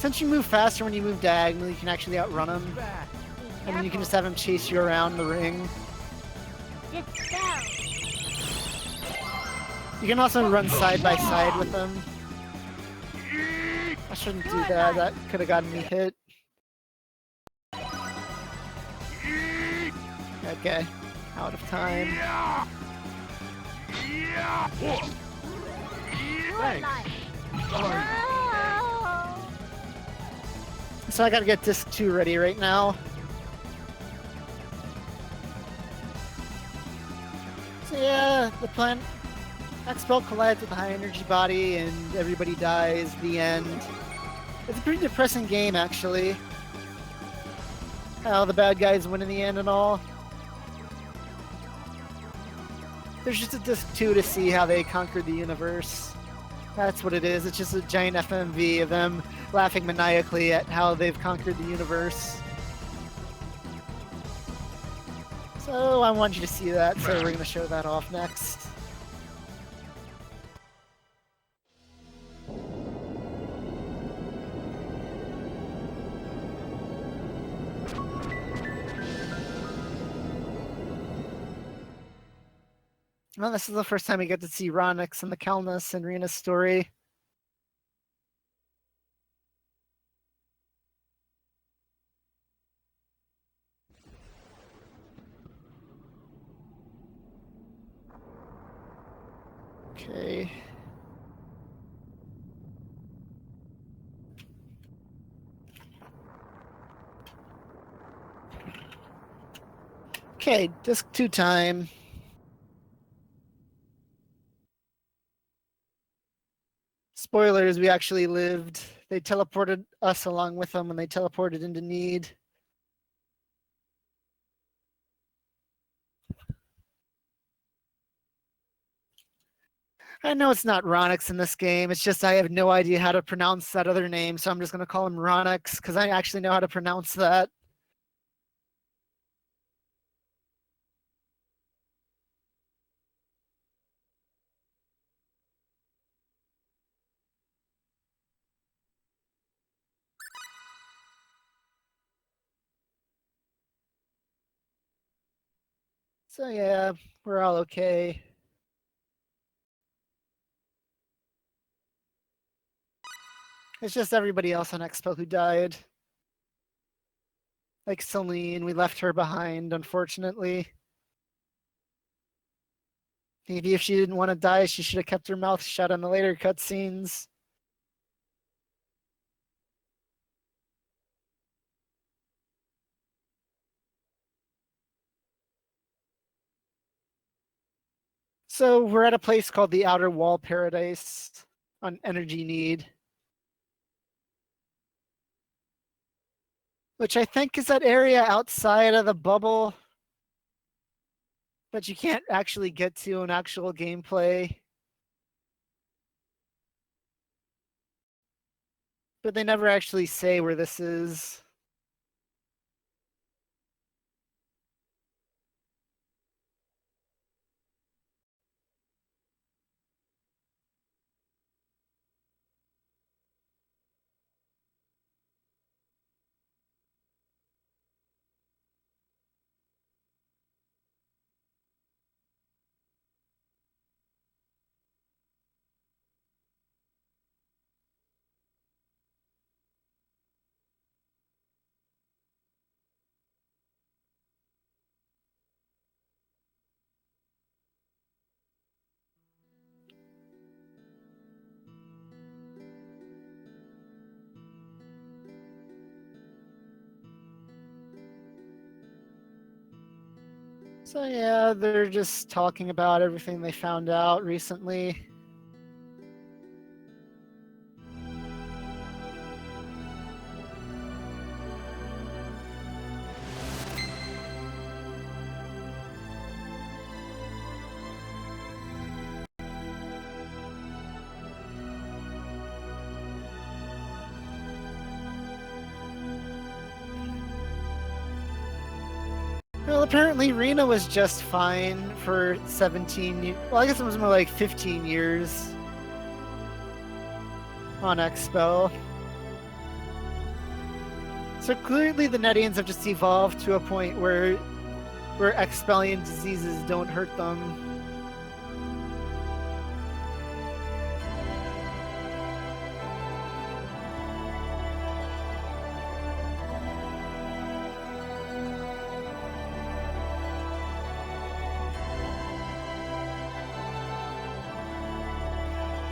Since you move faster when you move diagonally, you can actually outrun him. Back. And then you can just have him chase you around the ring. Dispel. You can also run side by side with him. shouldn't do that. That could have gotten me hit. Okay. Out of time. Thanks. So I gotta get disc 2 ready right now. So yeah, the plan. Expel collides with a high energy body and everybody dies. The end. It's a pretty depressing game, actually. How the bad guys win in the end and all. There's just a disc 2 to see how they conquered the universe. That's what it is. It's just a giant FMV of them laughing maniacally at how they've conquered the universe. So I want you to see that, so we're going to show that off next. Well, this is the first time we get to see Ronix and the Kelnus and Rena's story. Okay. Okay, disc 2 time. Spoilers, we actually lived. They teleported us along with them when they teleported into Nede. I know it's not Ronix in this game. It's just I have no idea how to pronounce that other name, so I'm just going to call him Ronix because I actually know how to pronounce that. So yeah, we're all okay. It's just everybody else on Expel who died. Like Celine, we left her behind, unfortunately. Maybe if she didn't want to die, she should have kept her mouth shut on the later cutscenes. So we're at a place called the Outer Wall Paradise on Energy Nede, which I think is that area outside of the bubble that you can't actually get to in actual gameplay. But they never actually say where this is. So yeah, they're just talking about everything they found out recently. Well, apparently Rena was just fine for 17 well, I guess it was more like 15 years on Expel. So clearly the Nedians have just evolved to a point where Expellian diseases don't hurt them.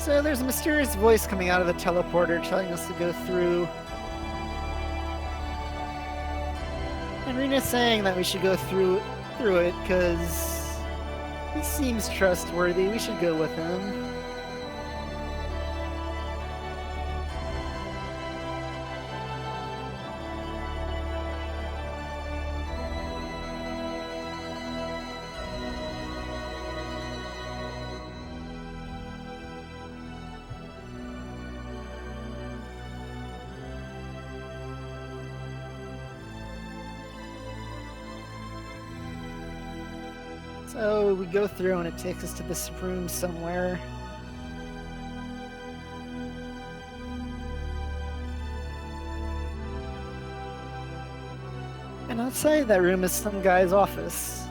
So there's a mysterious voice coming out of the teleporter telling us to go through. And Rena's saying that we should go through it because he seems trustworthy. We should go with him. So we go through and it takes us to this room somewhere. And outside that room is some guy's office.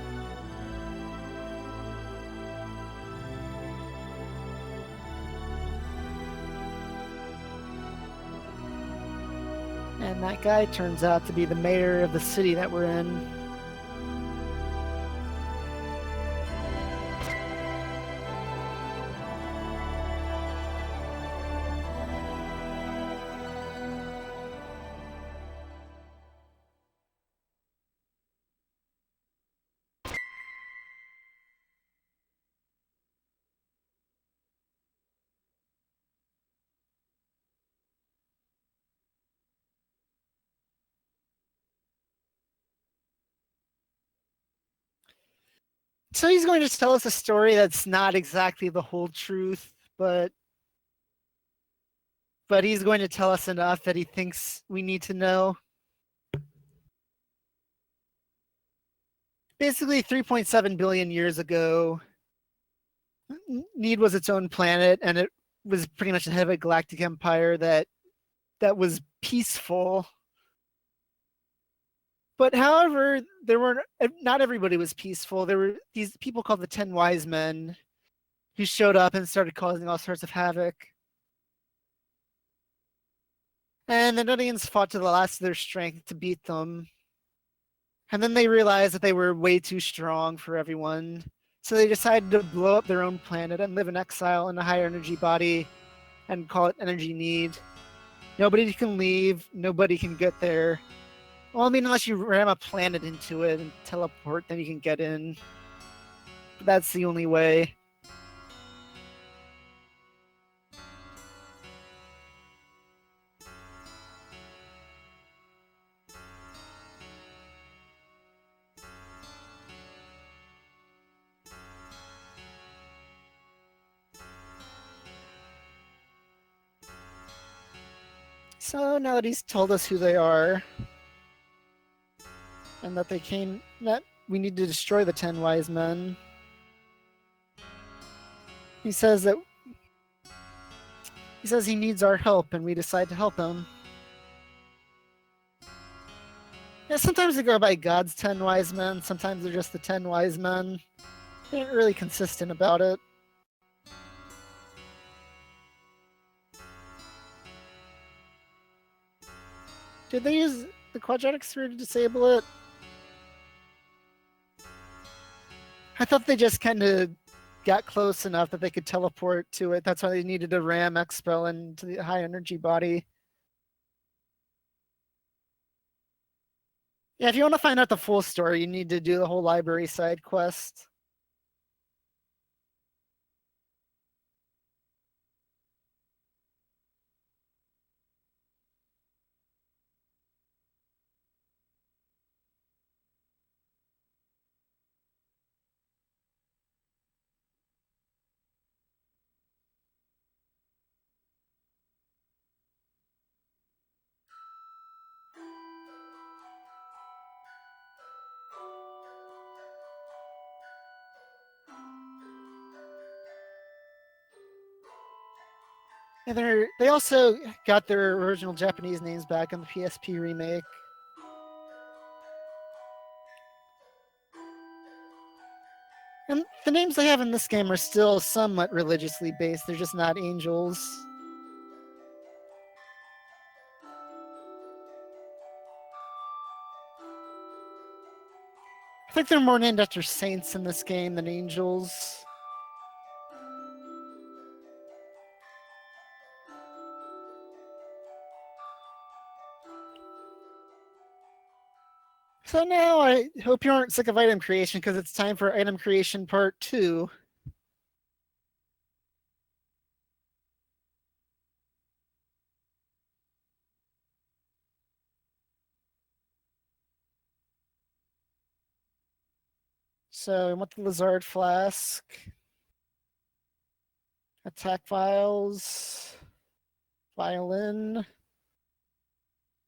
And that guy turns out to be the mayor of the city that we're in. So he's going to tell us a story that's not exactly the whole truth, but he's going to tell us enough that he thinks we need to know. Basically, 3.7 billion years ago, Nede was its own planet, and it was pretty much the head of a galactic empire that was peaceful. But however, there were not everybody was peaceful. There were these people called the 10 Wise Men who showed up and started causing all sorts of havoc. And the Nedians fought to the last of their strength to beat them. And then they realized that they were way too strong for everyone. So they decided to blow up their own planet and live in exile in a higher energy body and call it Energy Nede. Nobody can leave, nobody can get there. Well, I mean, unless you ram a planet into it and teleport, then you can get in. But that's the only way. So now that he's told us who they are, and that that we need to destroy the 10 Wise Men, he says he needs our help, and we decide to help him. Yeah, sometimes they go by God's 10 Wise Men, sometimes they're just the 10 Wise Men. They aren't really consistent about it. Did they use the quadratic sphere to disable it? I thought they just kind of got close enough that they could teleport to it. That's why they needed to ram Expel into the high energy body. Yeah, if you want to find out the full story, you need to do the whole library side quest. And they also got their original Japanese names back in the PSP remake. And the names they have in this game are still somewhat religiously based. They're just not angels. I think they're more named after saints in this game than angels. So now I hope you aren't sick of item creation, because it's time for item creation part 2. So I want the Lizard Flask, attack vials, violin,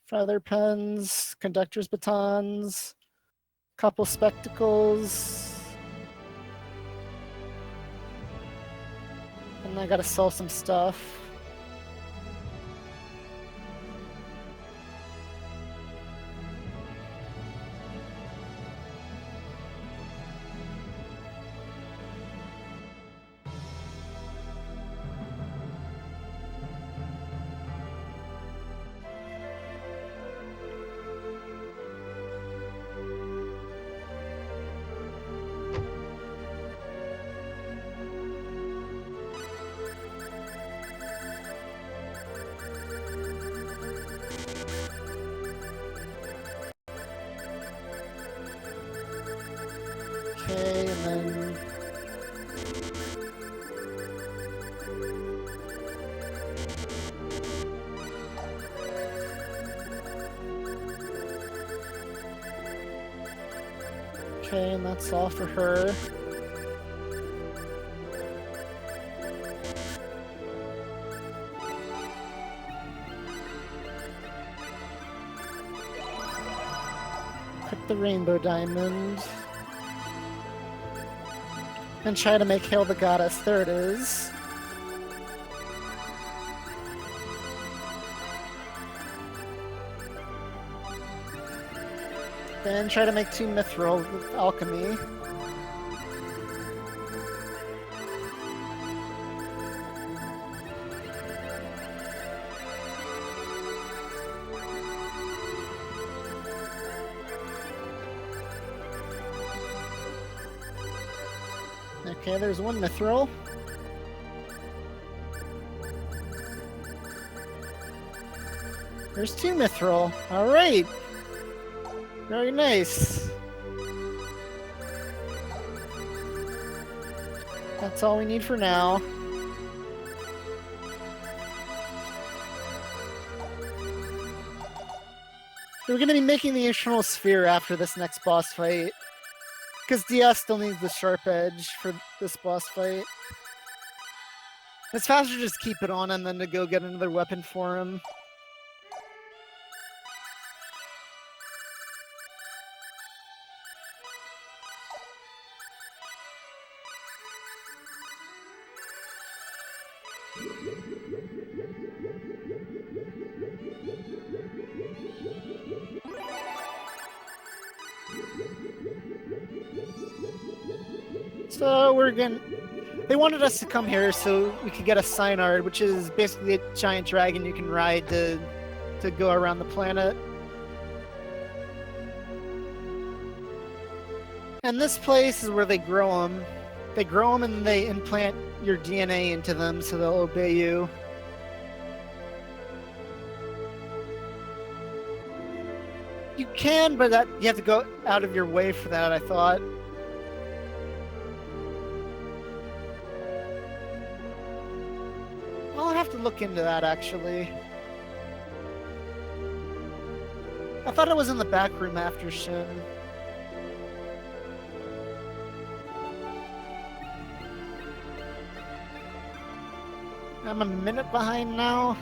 feather pens, conductor's batons, couple spectacles, and I gotta sell some stuff. Okay, and then okay, and that's all for her. Put the rainbow diamond. And try to make Hail the Goddess. There it is. Then try to make 2 mithril with alchemy. Okay, there's 1 mithril. There's 2 mithril. Alright! Very nice. That's all we need for now. We're gonna be making the Eternal Sphere after this next boss fight. Because DS still needs the sharp edge for this boss fight. It's faster to just keep it on him than to go get another weapon for him. So we're gonna... They wanted us to come here so we could get a Synard, which is basically a giant dragon you can ride to go around the planet. And this place is where they grow them. They grow them and they implant your DNA into them so they'll obey you. You can, but you have to go out of your way for that, I thought. I'll have to look into that, actually. I thought it was in the back room after Shin. I'm a minute behind now.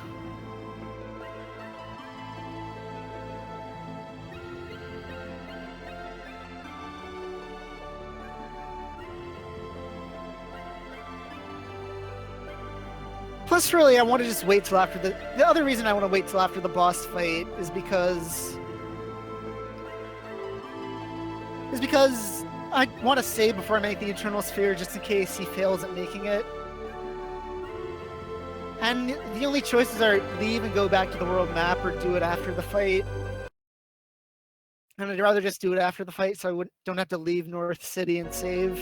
Plus, really, I want to just wait till after the other reason I want to wait till after the boss fight is because I want to save before I make the Eternal Sphere just in case he fails at making it. And the only choices are leave and go back to the world map or do it after the fight. And I'd rather just do it after the fight so I don't have to leave North City and save.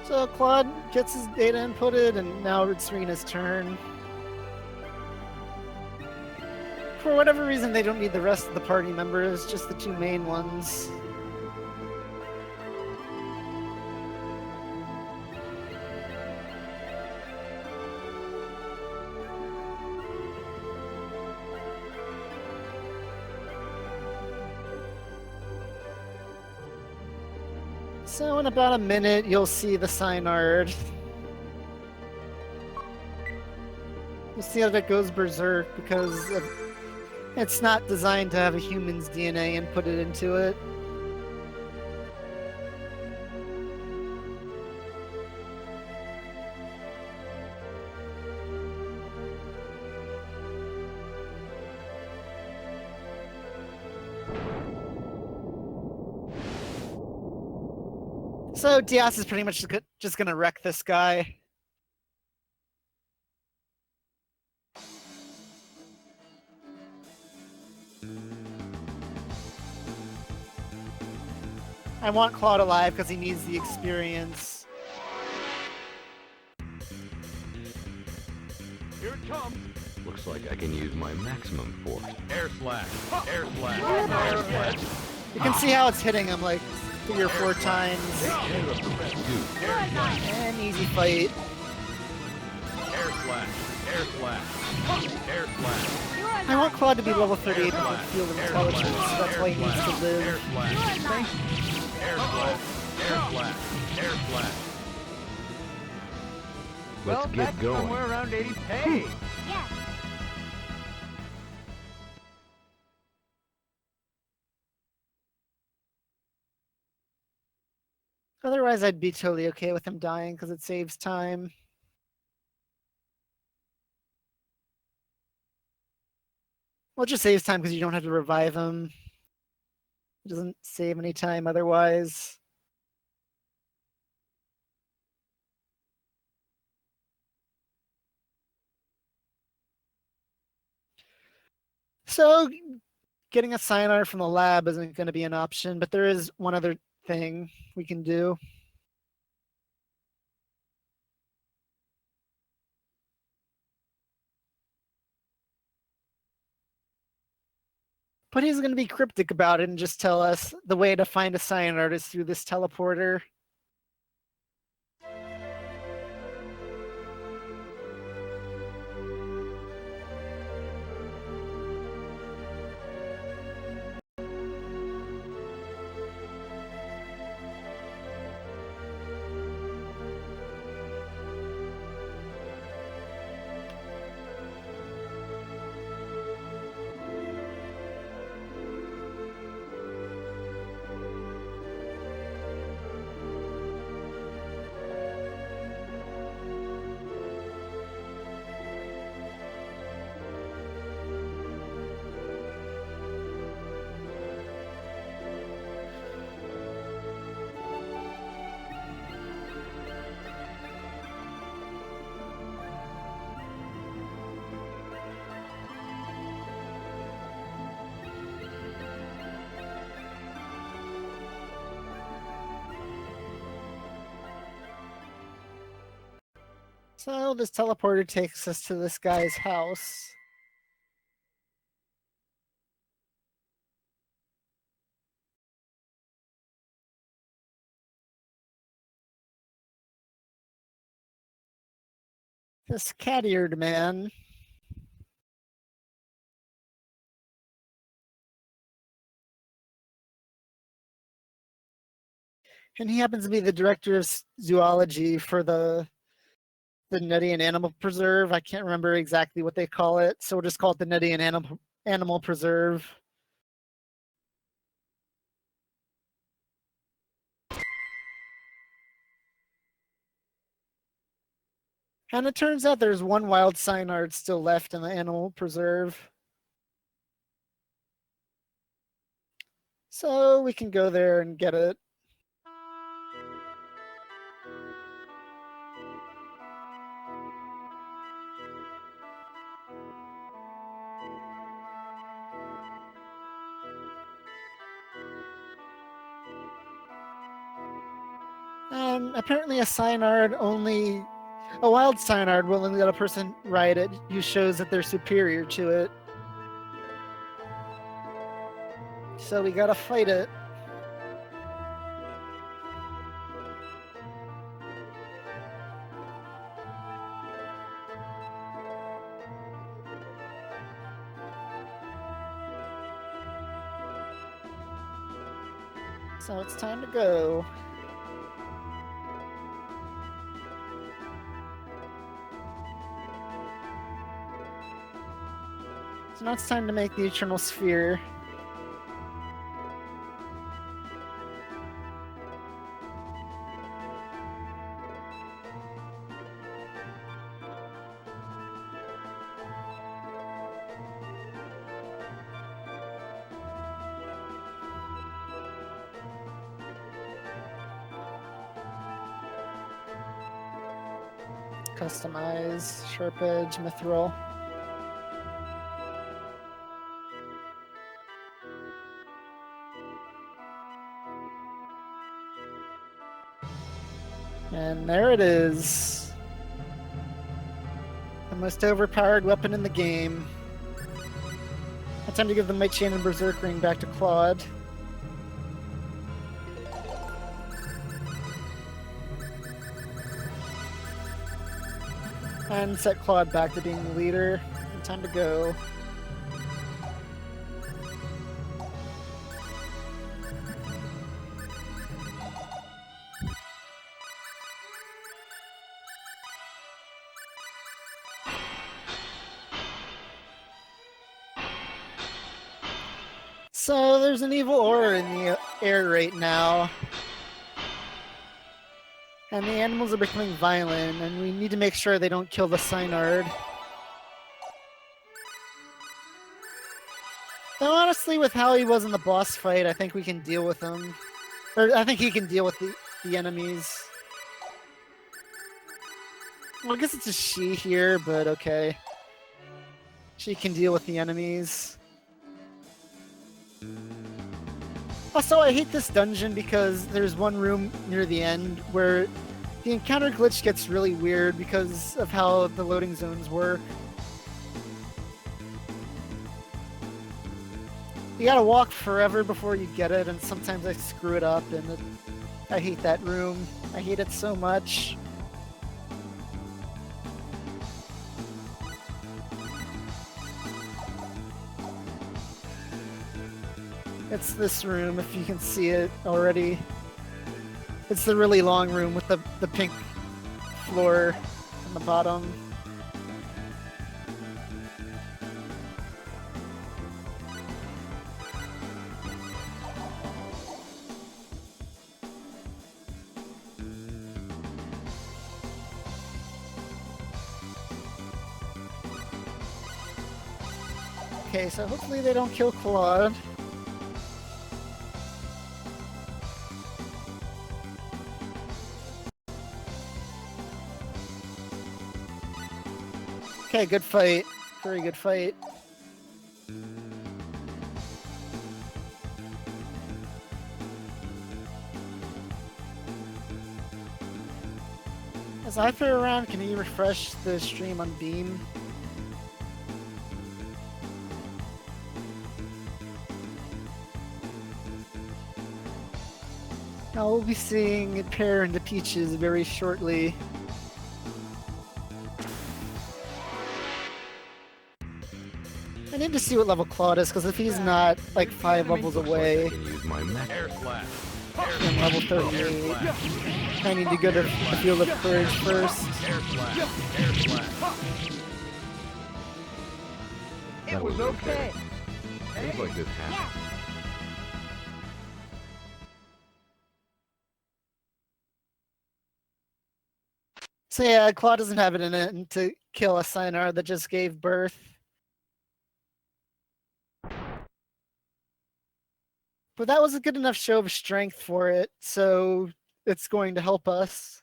So Claude gets his data inputted, and now it's Serena's turn. For whatever reason, they don't need the rest of the party members, just the two main ones. So in about a minute, you'll see the Synard. You'll see how that goes berserk because it's not designed to have a human's DNA inputted into it. So Diaz is pretty much just gonna wreck this guy. I want Claude alive because he needs the experience. Here it comes. Looks like I can use my maximum force. Air slash. Air slash. You're Air alive. slash. You can see how it's hitting him like 3 or 4 times. You're alive. An easy fight. Air slash. Air slash. Air slash. You're alive. I want Claude to be level 38 with the field of intelligence. That's why he needs to Air live. slash. You're alive. Air slash. Air slash. Air slash. Well, Let's that's get going. somewhere around 80 pay. Yes. Otherwise, I'd be totally okay with him dying because it saves time. Well, it just saves time because you don't have to revive him. It doesn't save any time otherwise. So, getting a Cyanide from the lab isn't going to be an option, but there is one other thing we can do. But he's going to be cryptic about it and just tell us the way to find a Cyanide is through this teleporter. So this teleporter takes us to this guy's house. This cat-eared man. And he happens to be the director of zoology for the Nede Animal Preserve. I can't remember exactly what they call it, so we'll just call it the Nede Animal Preserve. And it turns out there's one wild Cynard still left in the animal preserve. So we can go there and get it. And apparently a Synard only... A wild Synard will only let a person ride it who shows that they're superior to it. So we gotta fight it. So it's time to go. So now it's time to make the Eternal Sphere. Customize, Sharp Edge, Mithril. And there it is. The most overpowered weapon in the game. Now time to give the Might Chain and Berserk Ring back to Claude. And set Claude back to being the leader. And time to go. So there's an evil aura in the air right now. And the animals are becoming violent, and we need to make sure they don't kill the Synard. Though honestly, with how he was in the boss fight, I think we can deal with him. Or I think he can deal with the enemies. Well, I guess it's a she here, but okay. She can deal with the enemies. Also, I hate this dungeon because there's one room near the end where the encounter glitch gets really weird because of how the loading zones work. You gotta walk forever before you get it, and sometimes I screw it up, and I hate that room. I hate it so much. It's this room, if you can see it already. It's the really long room with the pink floor on the bottom. Okay, so hopefully they don't kill Claude. Okay, good fight. Very good fight. As I throw around, can you refresh the stream on Beam? Now we'll be seeing it pair into Peaches very shortly. I need to see what level Claude is, because if he's not like 5 levels away, Can use my air slash. then level 38, I need to go to the Field of Courage first. Air slash. Air slash. It was okay. Things like this happen. So yeah, Claude doesn't have it in it to kill a Synard that just gave birth. But that was a good enough show of strength for it, so it's going to help us.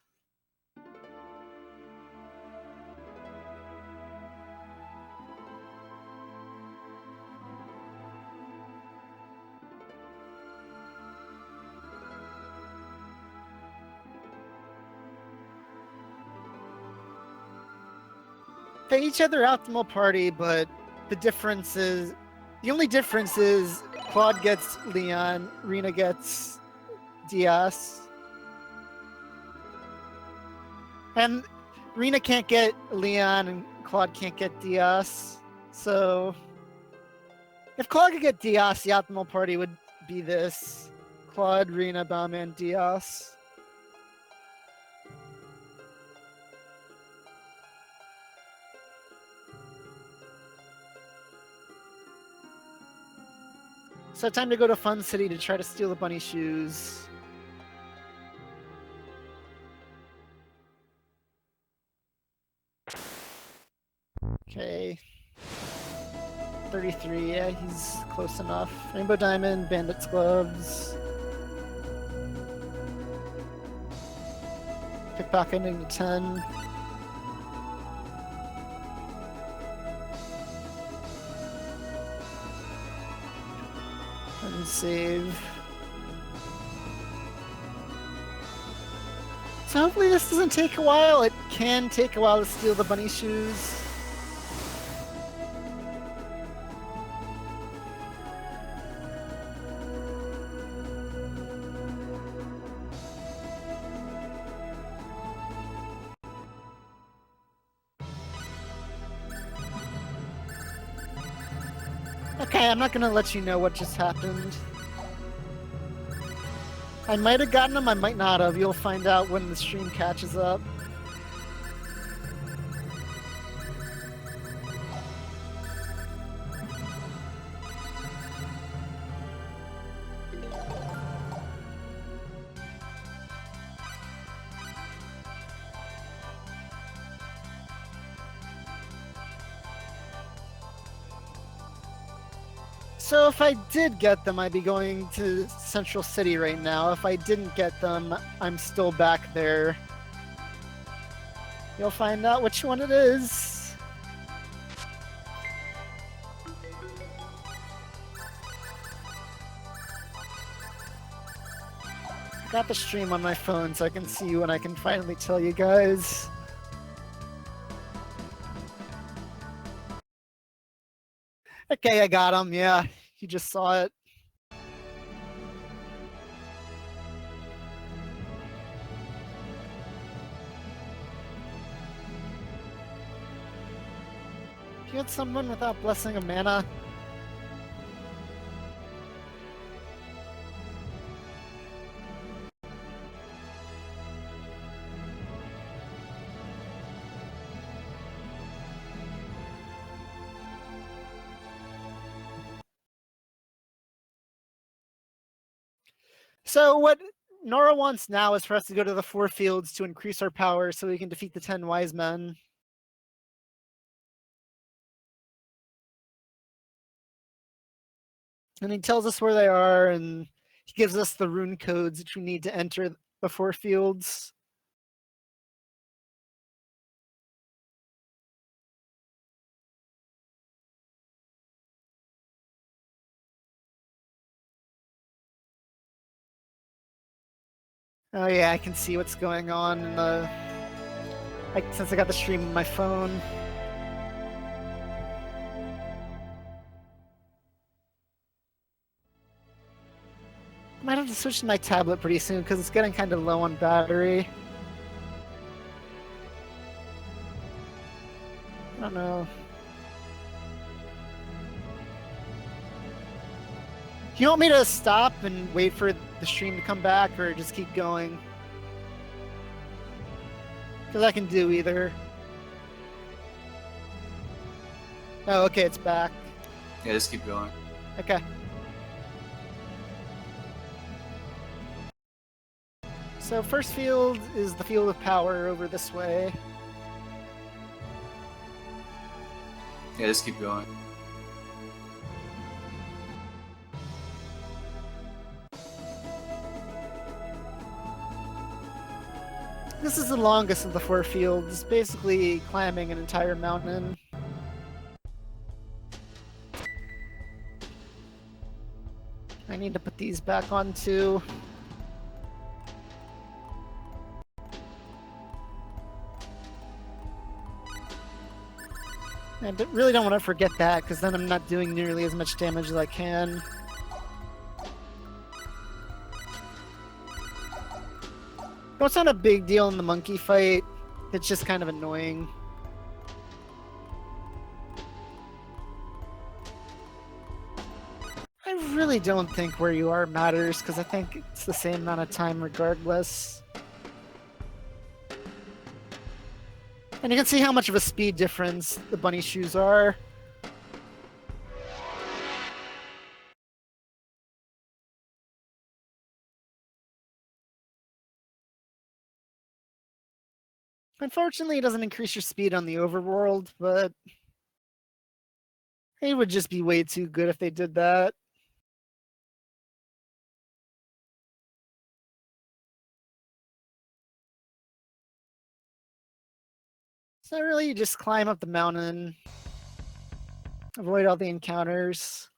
They each have their optimal party, but the only difference is Claude gets Leon, Rena gets Diaz. And Rena can't get Leon and Claude can't get Diaz. So if Claude could get Diaz, the optimal party would be this. Claude, Rena, Bauman, Diaz. So time to go to Fun City to try to steal the bunny shoes. Okay. 33, yeah, he's close enough. Rainbow Diamond, Bandit's Gloves. Pickpocketing to 10. And save. So hopefully this doesn't take a while. It can take a while to steal the bunny shoes. Okay, I'm not gonna let you know what just happened. I might have gotten them, I might not have. You'll find out when the stream catches up. So if I did get them, I'd be going to Central City right now. If I didn't get them, I'm still back there. You'll find out which one it is. I got the stream on my phone so I can see when I can finally tell you guys. Okay, I got him, yeah. You just saw it. If you had someone without Blessing of Mana, so what Nora wants now is for us to go to the 4 fields to increase our power so we can defeat the 10 wise men. And he tells us where they are, and he gives us the rune codes which we need to enter the 4 fields. Oh yeah, I can see what's going on in the... since I got the stream on my phone. I might have to switch to my tablet pretty soon because it's getting kind of low on battery. I don't know. Do you want me to stop and wait for the stream to come back, or just keep going? Because I can do either. Oh, okay, it's back. Yeah, just keep going. Okay. So first field is the field of power over this way. Yeah, just keep going. This is the longest of the 4 fields, basically climbing an entire mountain. I need to put these back on too. really don't want to forget that, because then I'm not doing nearly as much damage as I can. Well, it's not a big deal in the monkey fight. It's just kind of annoying. I really don't think where you are matters, because I think it's the same amount of time regardless. And you can see how much of a speed difference the bunny shoes are. Unfortunately, it doesn't increase your speed on the overworld, but it would just be way too good if they did that. So really, you just climb up the mountain, avoid all the encounters.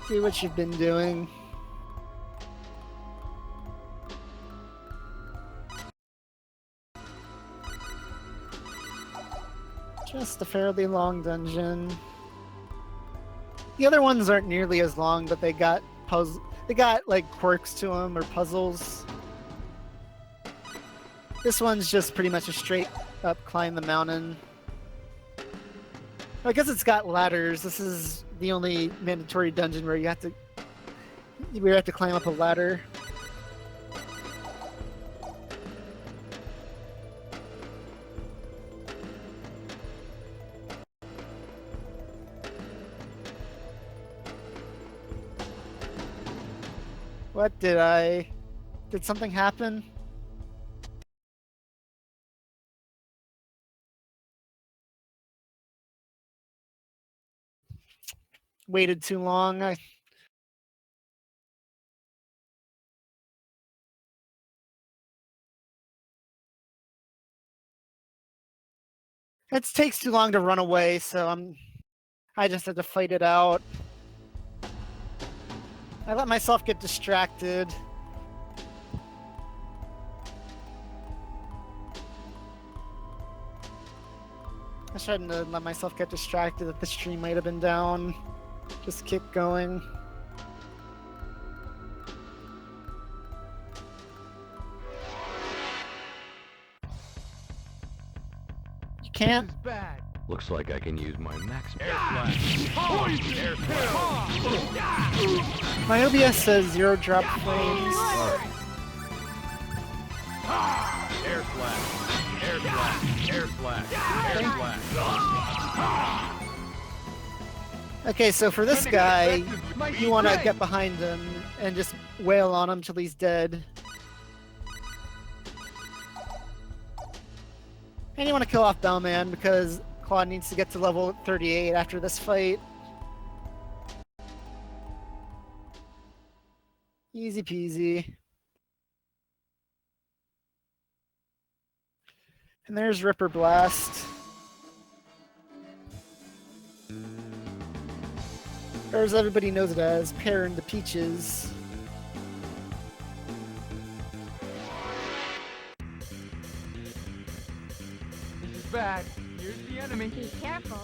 Do what you've been doing. Just a fairly long dungeon. The other ones aren't nearly as long, but they got like quirks to them or puzzles. This one's just pretty much a straight up climb the mountain. I guess it's got ladders. This is the only mandatory dungeon where you have to climb up a ladder. What did something happen? Waited too long. It takes too long to run away, so I just had to fight it out. I let myself get distracted. I shouldn't have let myself get distracted that the stream might have been down. Just keep going. You can't? This is bad. Looks like I can use my max. Air splash. Air splash. My OBS says 0 drop frames. Air splash. Air splash. Air splash. Air splash. Okay, so for this guy, you want to get behind him and just wail on him till he's dead. And you want to kill off Bellman because Claude needs to get to level 38 after this fight. Easy peasy. And there's Ripper Blast. Or as everybody knows it as, Pear into Peaches. This is bad. Here's the enemy. Be careful.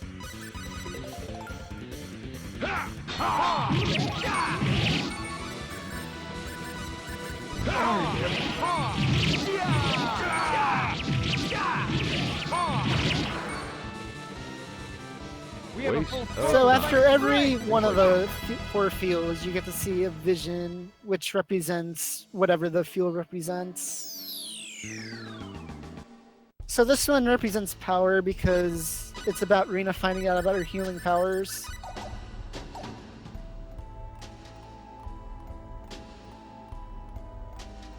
We have a full So after every one of the 4 fields, you get to see a vision which represents whatever the field represents. So this one represents power because it's about Rena finding out about her healing powers.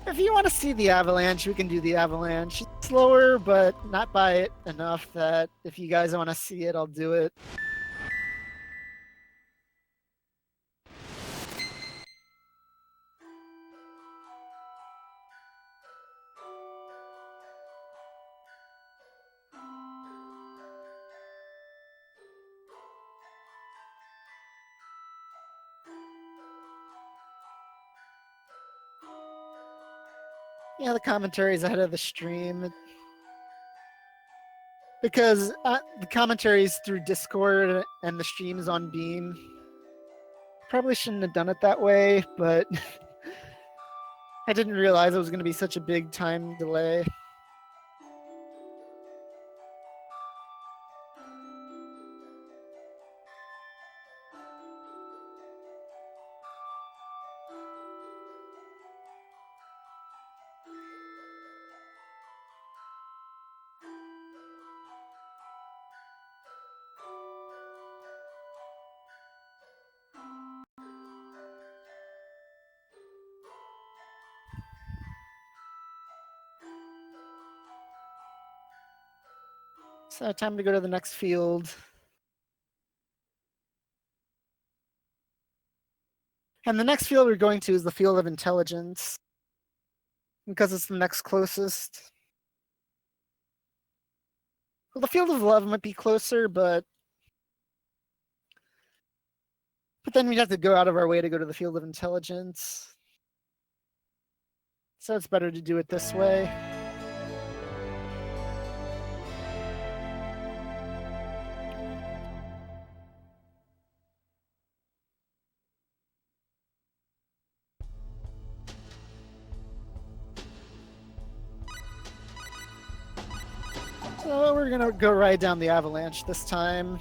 If you want to see the avalanche, we can do the avalanche. It's slower, but not by it enough that if you guys want to see it, I'll do it. Yeah, the commentary's ahead of the stream. Because the commentary's through Discord and the stream's on Beam. Probably shouldn't have done it that way, but I didn't realize it was going to be such a big time delay. So time to go to the next field. And the next field we're going to is the field of intelligence. Because it's the next closest. Well, the field of love might be closer, but then we'd have to go out of our way to go to the field of intelligence. So it's better to do it this way. So we're gonna go ride down the avalanche this time.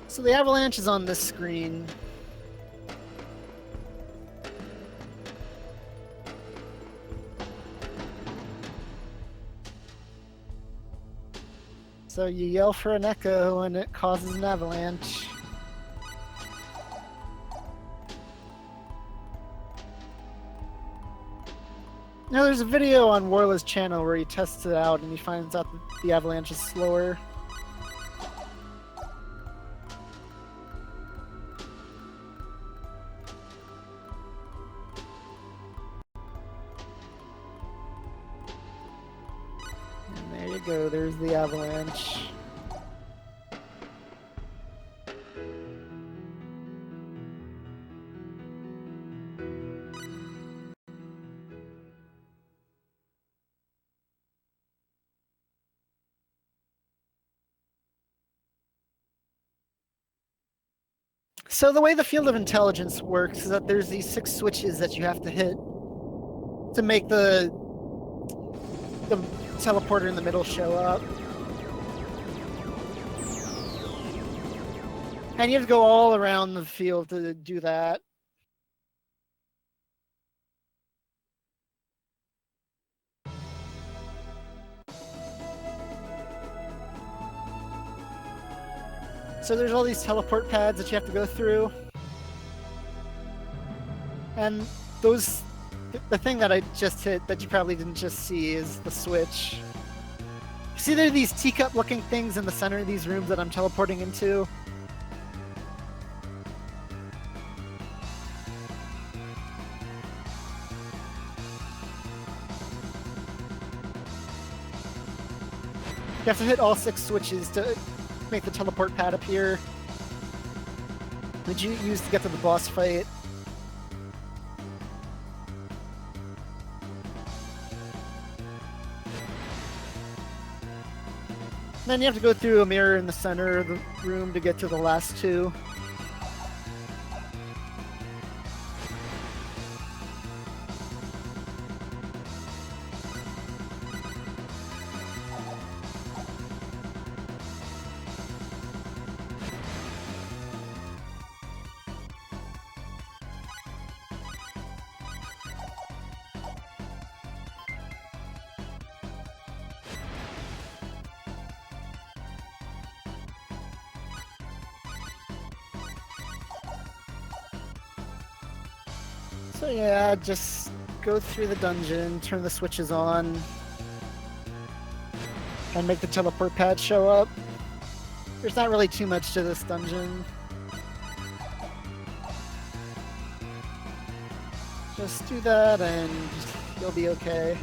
So the avalanche is on this screen. So you yell for an echo and it causes an avalanche. Now there's a video on Warla's channel where he tests it out and he finds out that the avalanche is slower. Go, there's the avalanche. So the way the field of intelligence works is that there's these 6 switches that you have to hit to make the teleporter in the middle show up. And you have to go all around the field to do that. So there's all these teleport pads that you have to go through. And those... The thing that I just hit that you probably didn't just see is the switch. See, there are these teacup-looking things in the center of these rooms that I'm teleporting into. You have to hit all 6 switches to make the teleport pad appear, which you use to get to the boss fight. Then you have to go through a mirror in the center of the room to get to the last 2. So yeah, just go through the dungeon, turn the switches on, and make the teleport pad show up. There's not really too much to this dungeon. Just do that and you'll be okay.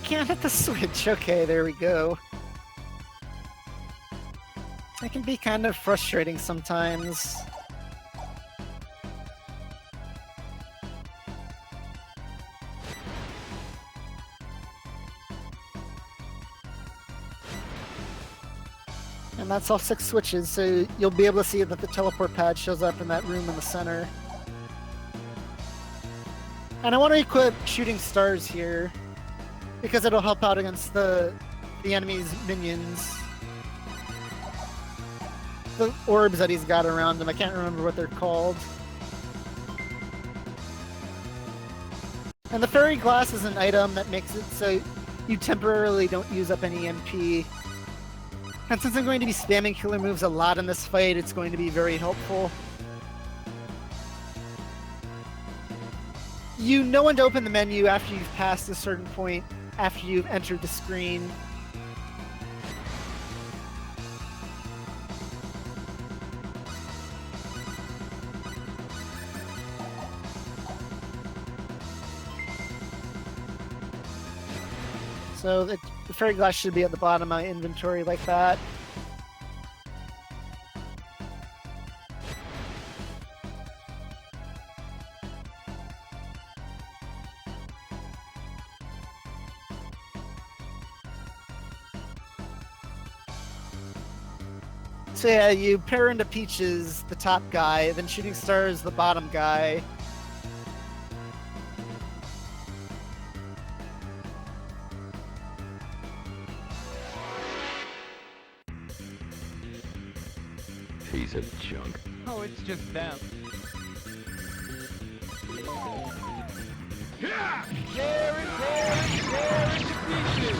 Can't hit the switch. Okay, there we go. It can be kind of frustrating sometimes. And that's all 6 switches, so you'll be able to see that the teleport pad shows up in that room in the center. And I want to equip shooting stars here, because it'll help out against the enemy's minions. The orbs that he's got around him, I can't remember what they're called. And the fairy glass is an item that makes it so you temporarily don't use up any MP. And since I'm going to be spamming killer moves a lot in this fight, it's going to be very helpful. You know when to open the menu after you've passed a certain point, after you've entered the screen. So the fairy glass should be at the bottom of my inventory like that. So yeah, you pair into Peaches, the top guy, then Shooting Stars, the bottom guy. Piece of junk. Oh, it's just them. Tear it to pieces!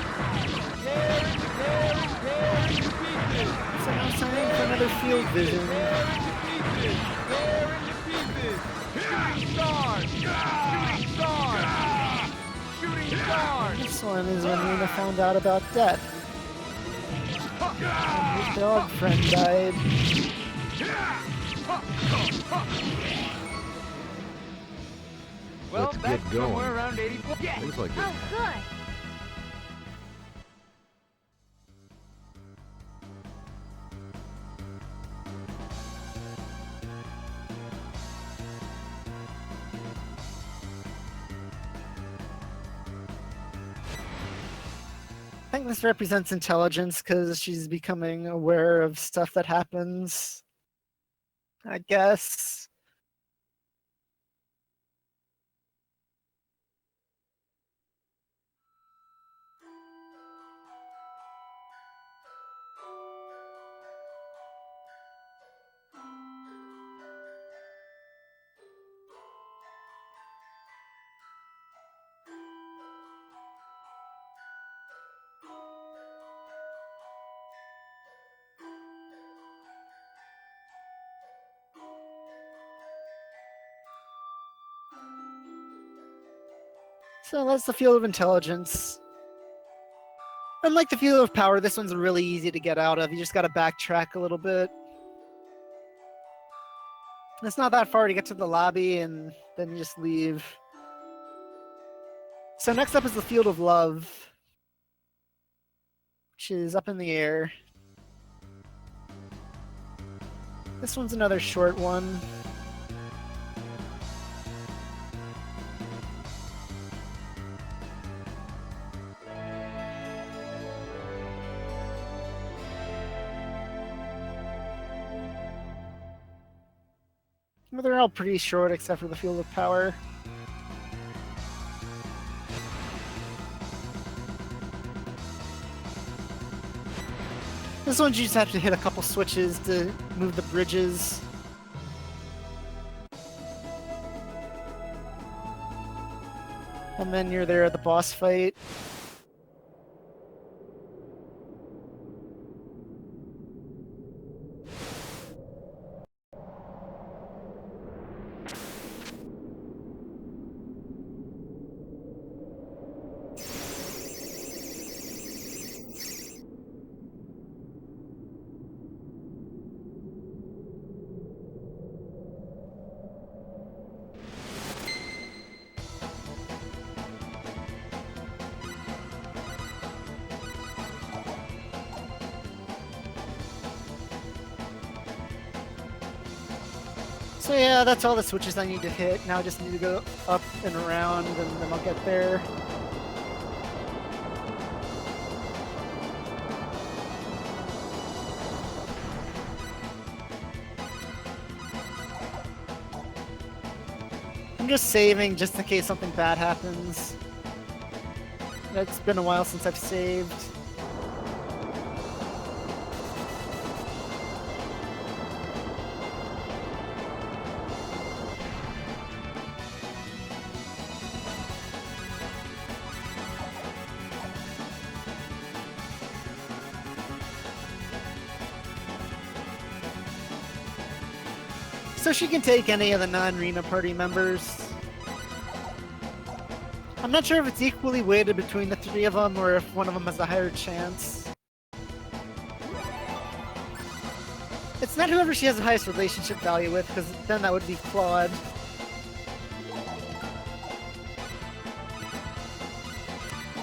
Tear it to pieces! So now signing for another field vision. Tear it to pieces! Shooting stars! Shooting stars! Shooting stars! This one is when Lena found out about death. And her dog friend died. Well, Let's that's get going. somewhere around 84. Yeah. Looks like this. Oh, good. I think this represents intelligence because she's becoming aware of stuff that happens. I guess. So that's the field of intelligence. Unlike the field of power, this one's really easy to get out of. You just gotta backtrack a little bit. It's not that far to get to the lobby, and then you just leave. So next up is the field of love, which is up in the air. This one's another short one. Well, they're all pretty short except for the field of power. This one you just have to hit a couple switches to move the bridges. And then you're there at the boss fight. So yeah, that's all the switches I need to hit. Now I just need to go up and around, and then I'll get there. I'm just saving just in case something bad happens. It's been a while since I've saved. So she can take any of the non-Rena party members. I'm not sure if it's equally weighted between the three of them or if one of them has a higher chance. It's not whoever she has the highest relationship value with, because then that would be Claude.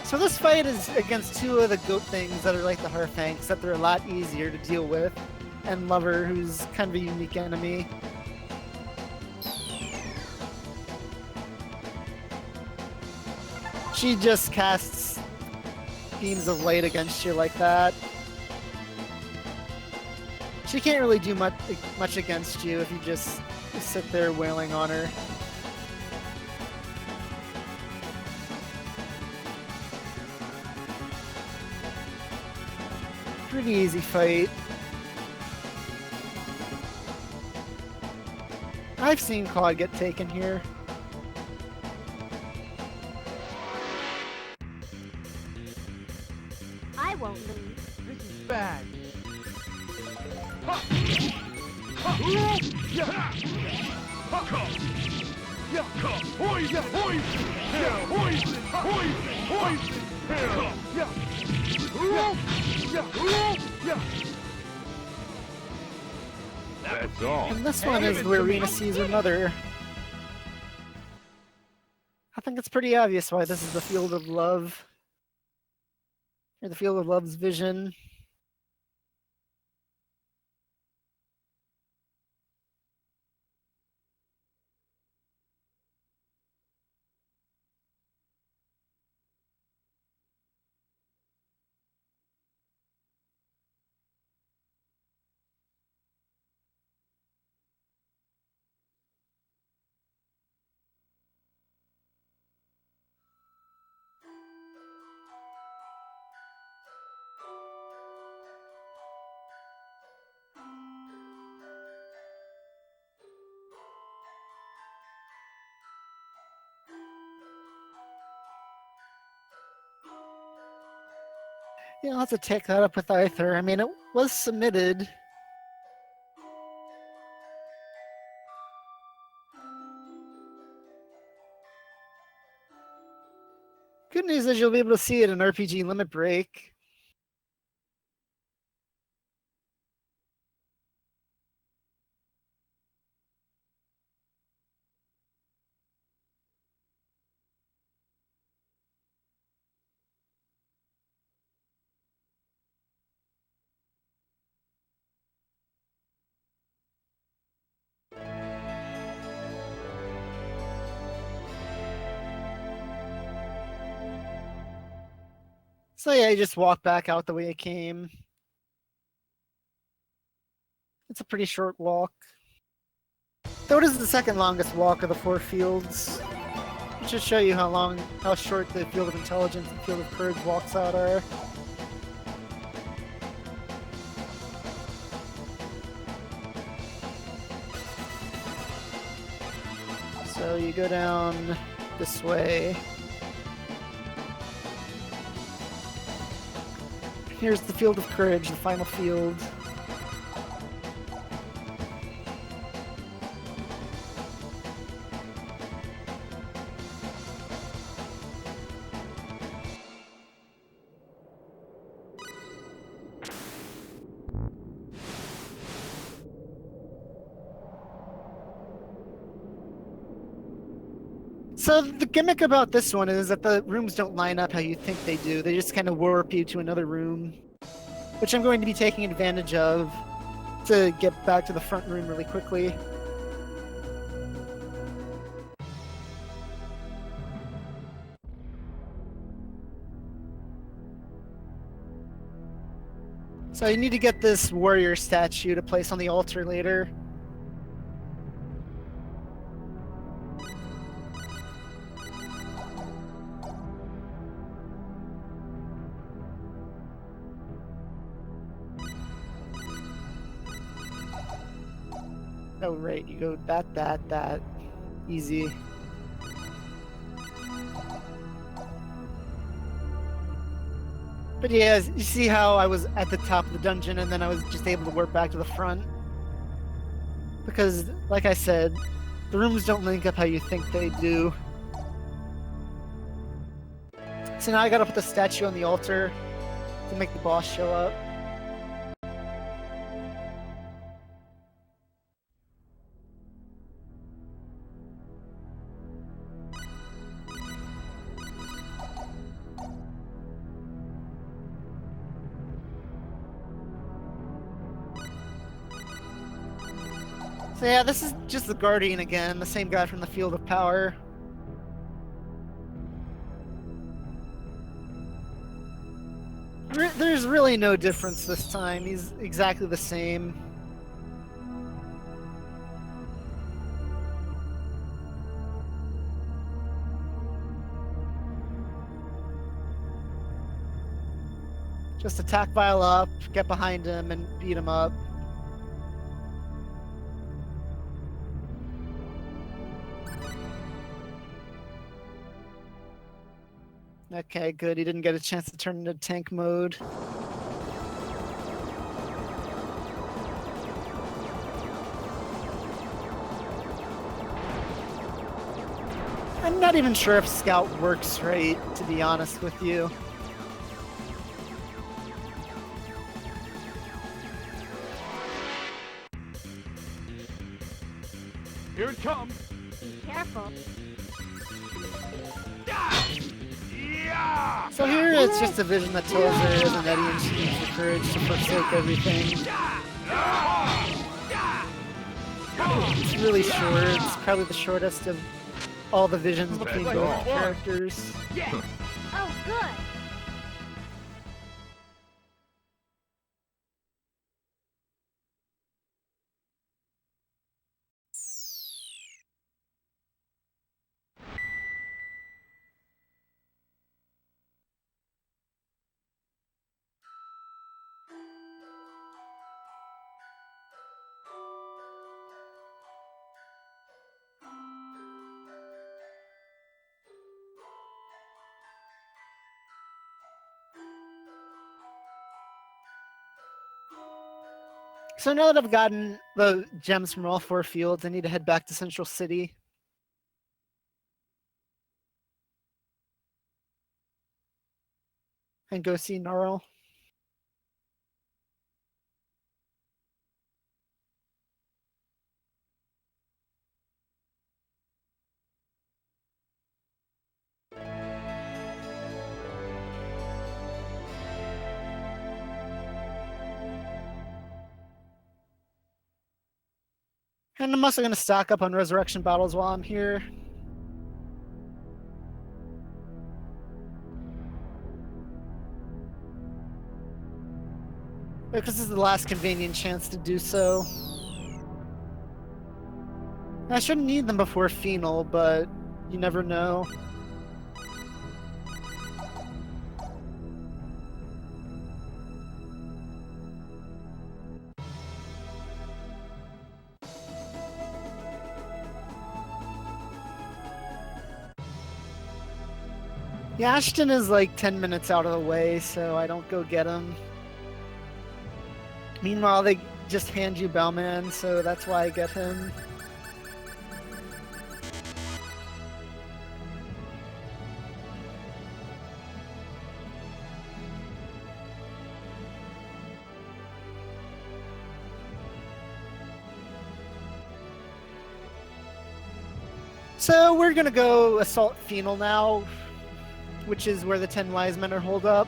So this fight is against two of the goat things that are like the Harfangs, except they're a lot easier to deal with, and Lover, who's kind of a unique enemy. She just casts beams of light against you like that. She can't really do much against you if you just sit there wailing on her. Pretty easy fight. I've seen Claude get taken here. I won't leave. This is bad. That's all. And this one is where Rena sees her mother. I think it's pretty obvious why this is the Field of Love. Or the Field of Love's vision. Yeah, I'll have to take that up with Arthur. I mean, it was submitted. Good news is you'll be able to see it in RPG Limit Break. So yeah, you just walk back out the way it came. It's a pretty short walk. Though it is the second longest walk of the 4 fields. It should show you how short the Field of Intelligence and Field of Courage walks out are. So you go down this way. Here's the Field of Courage, the final field. So the gimmick about this one is that the rooms don't line up how you think they do. They just kind of warp you to another room, which I'm going to be taking advantage of to get back to the front room really quickly. So you need to get this warrior statue to place on the altar later. Oh, right, you go that. Easy. But yeah, you see how I was at the top of the dungeon and then I was just able to work back to the front? Because, like I said, the rooms don't link up how you think they do. So now I gotta put the statue on the altar to make the boss show up. So yeah, this is just the Guardian again, the same guy from the Field of Power. There's really no difference this time. He's exactly the same. Just attack Vile up, get behind him, and beat him up. Okay, good. He didn't get a chance to turn into tank mode. I'm not even sure if Scout works right, to be honest with you. Here it comes. Be careful. So here it's just a vision that tells her that Nede and she needs the courage to forsake everything. It's really short. It's probably the shortest of all the visions between both characters. Oh, good. So now that I've gotten the gems from all 4 fields, I need to head back to Central City. And go see Gnarl. And I'm also going to stock up on resurrection bottles while I'm here. Because this is the last convenient chance to do so. I shouldn't need them before Fenal, but you never know. Yeah, Ashton is like 10 minutes out of the way, so I don't go get him. Meanwhile, they just hand you Bellman, so that's why I get him. So we're gonna go assault Fenal now, which is where the 10 wise men are holed up.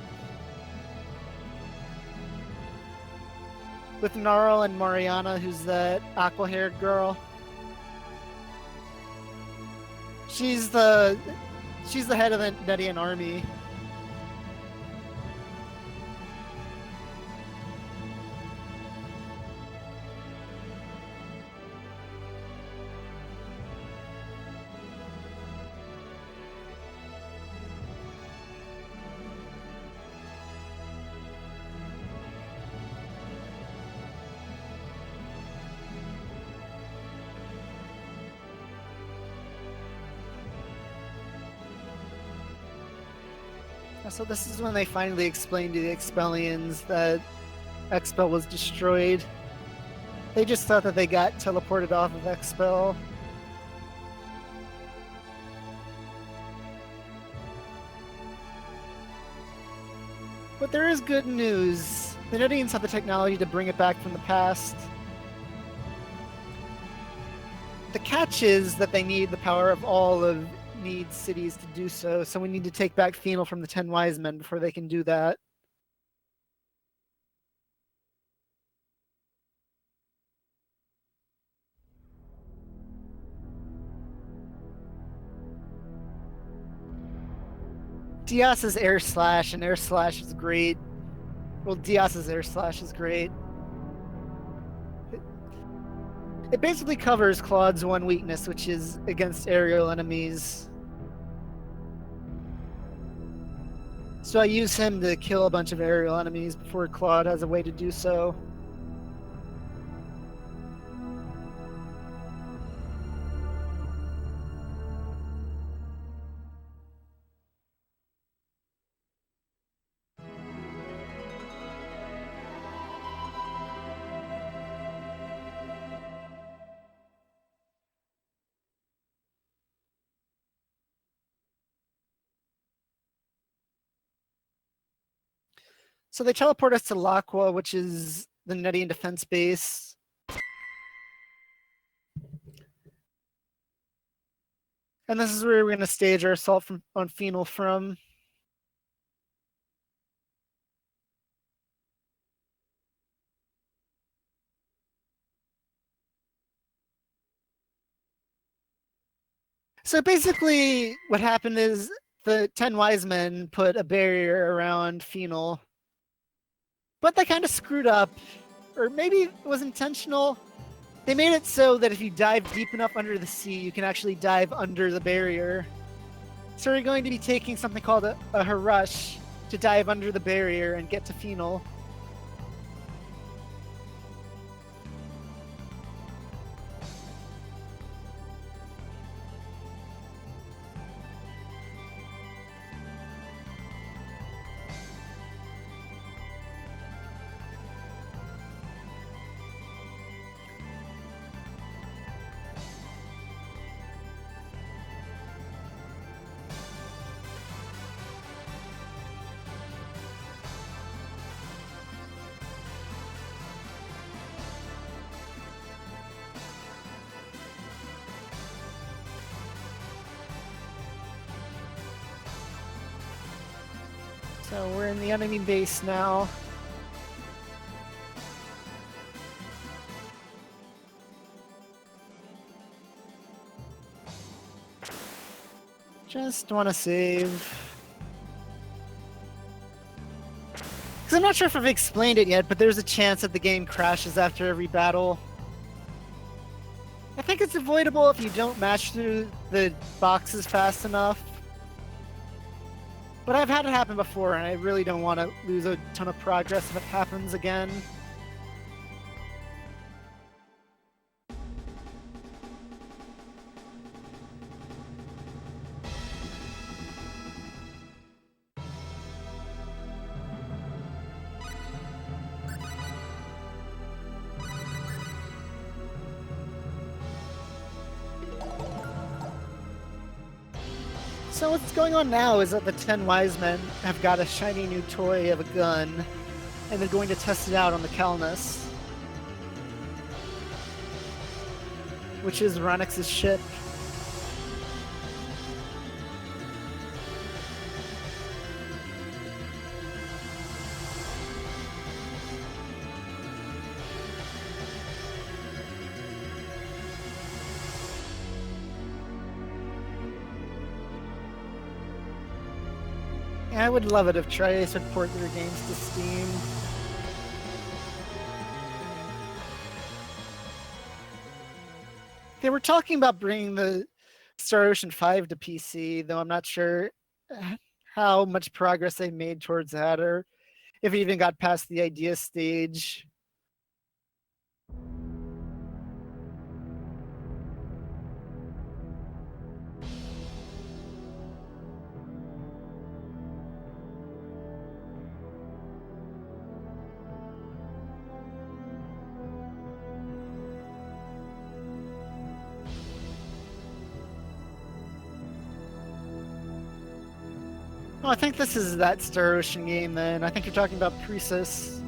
With Gnarl and Mariana, who's that aqua-haired girl. She's the head of the Nedian army. So this is when they finally explain to the Expellians that Expel was destroyed. They just thought that they got teleported off of Expel. But there is good news. The Nedians have the technology to bring it back from the past. The catch is that they need the power of all of Nede's cities to do so, so we need to take back Fenal from the 10 wise men before they can do that. Dias's air slash, and air slash is great. Well, Dias's air slash is great. It basically covers Claude's one weakness, which is against aerial enemies. So I use him to kill a bunch of aerial enemies before Claude has a way to do so. So they teleport us to Lacour, which is the Nedian defense base. And this is where we're going to stage our assault on Fenal from. So basically what happened is the 10 wise men put a barrier around Fenal. But they kind of screwed up, or maybe it was intentional. They made it so that if you dive deep enough under the sea, you can actually dive under the barrier. So we're going to be taking something called a Harush to dive under the barrier and get to Fenal. So we're in the enemy base now. Just want to save. Because I'm not sure if I've explained it yet, but there's a chance that the game crashes after every battle. I think it's avoidable if you don't mash through the boxes fast enough. But I've had it happen before, and I really don't want to lose a ton of progress if it happens again. So what's going on now is that the 10 wise men have got a shiny new toy of a gun, and they're going to test it out on the Calnus, which is Ronix's ship. I would love it if Tri-Ace would port their games to Steam. They were talking about bringing the Star Ocean 5 to PC, though I'm not sure how much progress they made towards that, or if it even got past the idea stage. Oh, I think this is that Star Ocean game then. I think you're talking about Prisus.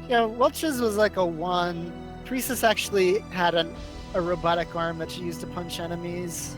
Yeah, Welch's was like a 1. Prisus actually had a robotic arm that she used to punch enemies.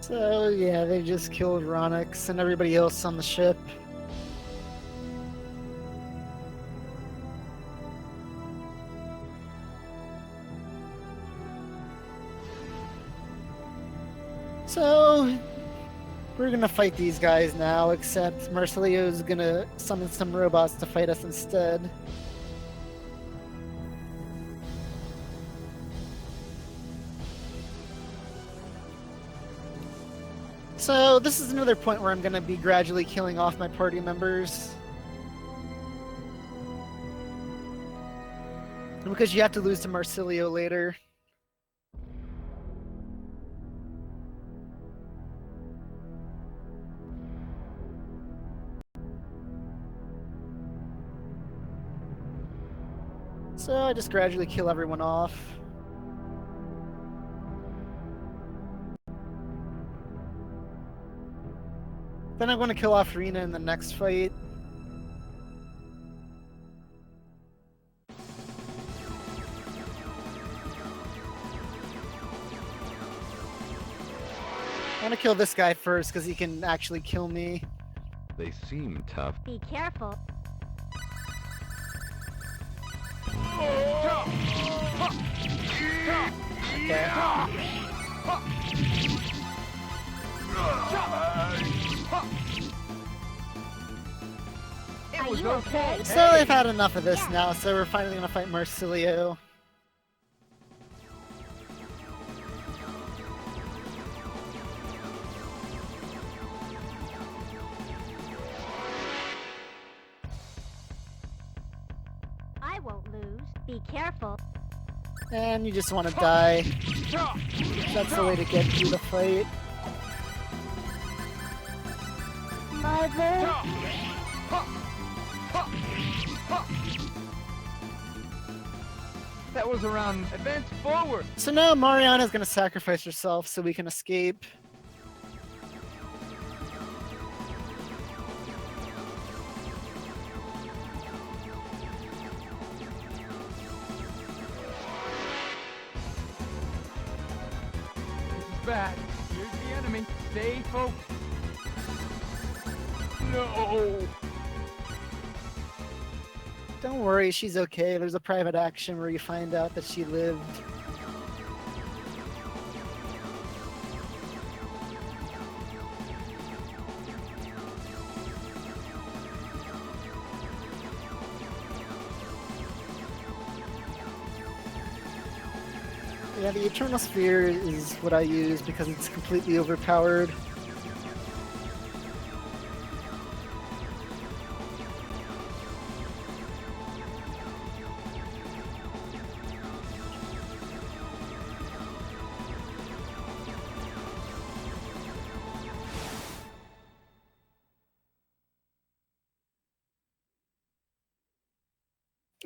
So yeah, they just killed Ronix and everybody else on the ship. So we're gonna fight these guys now, except Marcelio's gonna summon some robots to fight us instead. So this is another point where I'm going to be gradually killing off my party members. Because you have to lose to Marsilio later. So I just gradually kill everyone off. Then I'm going to kill off Rena in the next fight. gonna kill this guy first because he can actually kill me. They seem tough. Be careful. Okay. Are you okay? So they've had enough of this now, so we're finally gonna fight Marsilio. I won't lose. Be careful. And you just want to die. That's the way to get through the fight. Mother. That was around. Advance forward. So now Mariana's gonna sacrifice herself so we can escape. This is bad. Here's the enemy. Stay focused. No. Don't worry, she's okay. There's a private action where you find out that she lived. Yeah, the Eternal Sphere is what I use because it's completely overpowered.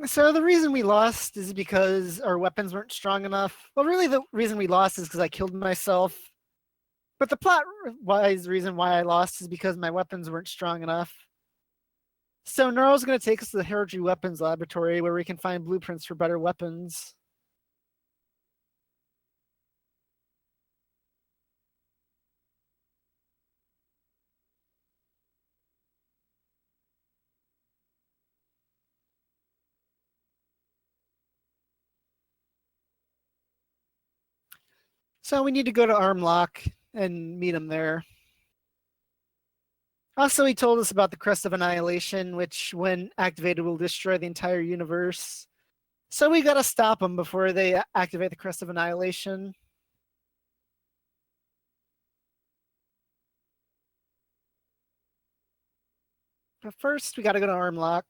So the reason we lost is because our weapons weren't strong enough. Well, really the reason we lost is because I killed myself. But the plot-wise reason why I lost is because my weapons weren't strong enough. So Neuro's going to take us to the Heraldry Weapons Laboratory where we can find blueprints for better weapons. So we need to go to Armlock and meet him there. Also, he told us about the Crest of Annihilation, which, when activated, will destroy the entire universe. So we gotta stop them before they activate the Crest of Annihilation. But first, we gotta go to Armlock.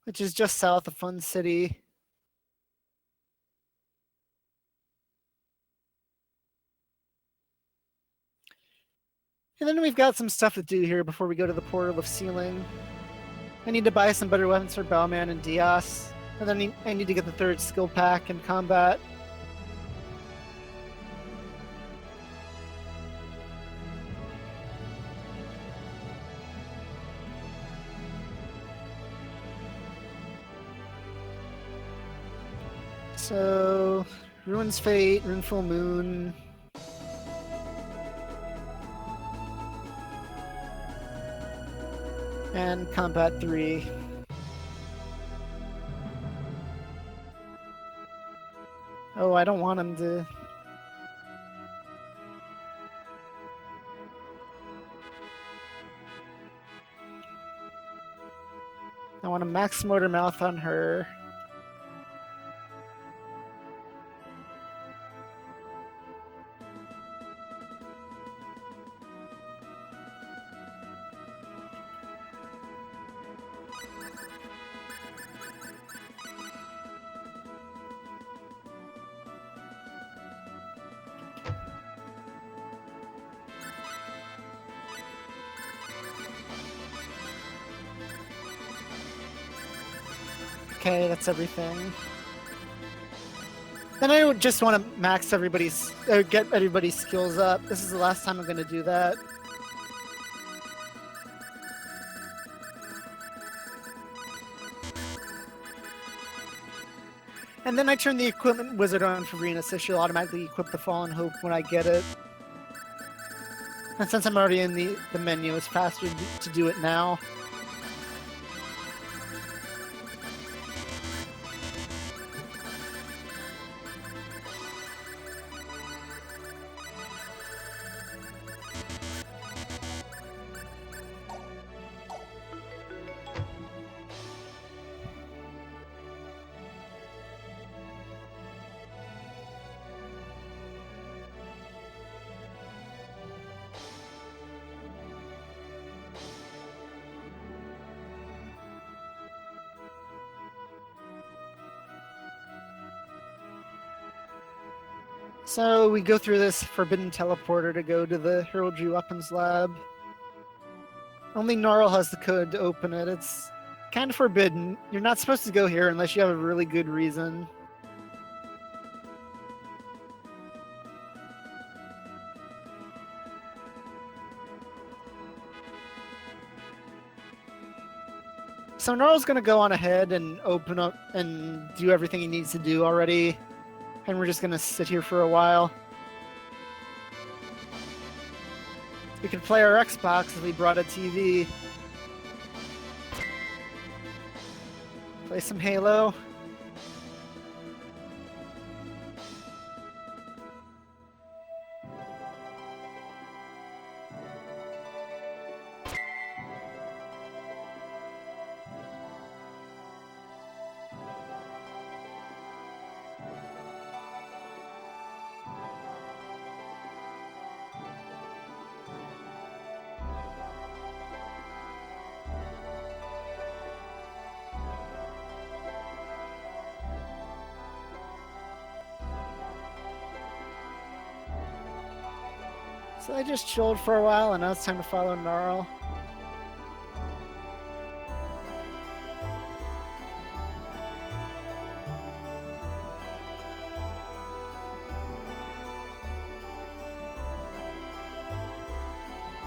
Which is just south of Fun City. And then we've got some stuff to do here before we go to the Portal of Sealing. I need to buy some better weapons for Bowman and Diaz. And then I need to get the third skill pack in combat. So, Ruins Fate, Runeful Moon. And Combat 3. Oh, I don't want him to... I want a Max Motor Mouth on her. Okay, that's everything. Then I would just want to max everybody's, get everybody's skills up. This is the last time I'm going to do that. And then I turn the equipment wizard on for Rena, so she'll automatically equip the Fallen Hope when I get it. And since I'm already in the menu, it's faster to do it now. So we go through this forbidden teleporter to go to the heraldry weapons lab. Only Gnarl has the code to open it. It's kind of forbidden. You're not supposed to go here unless you have a really good reason. So Gnarl's gonna go on ahead and open up and do everything he needs to do already. And we're just gonna sit here for a while. We could play our Xbox if we brought a TV. Play some Halo. So I just chilled for a while, and now it's time to follow Gnarl.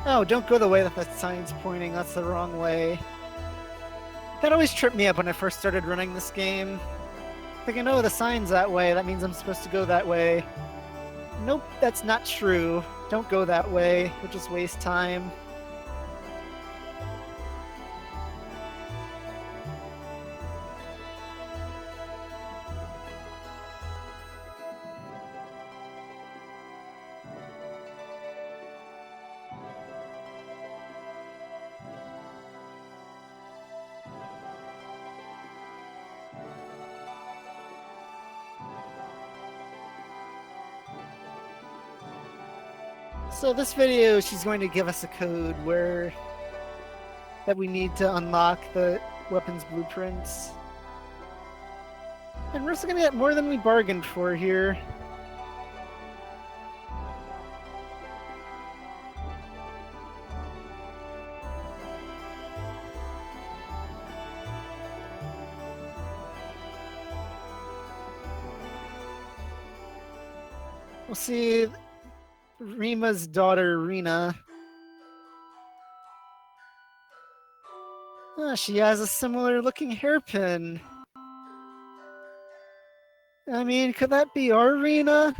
Oh, don't go the way that the sign's pointing. That's the wrong way. That always tripped me up when I first started running this game. Thinking, oh, the sign's that way. That means I'm supposed to go that way. Nope, that's not true. Don't go that way. You'll just waste time. So this video, she's going to give us a code that we need to unlock the weapons blueprints. And we're still gonna get more than we bargained for here. We'll see Rima's daughter, Rena. She has a similar looking hairpin. I mean, could that be our Rena?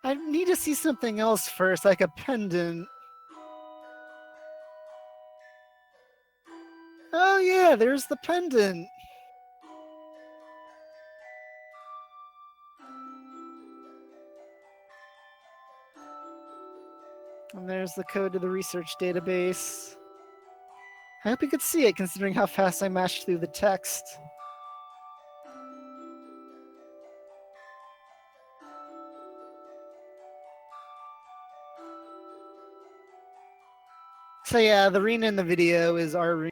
I need to see something else first, like a pendant. Oh yeah, there's the pendant. And there's the code to the research database. I hope you could see it, considering how fast I mashed through the text. So yeah, the Rena in the video is our Rena.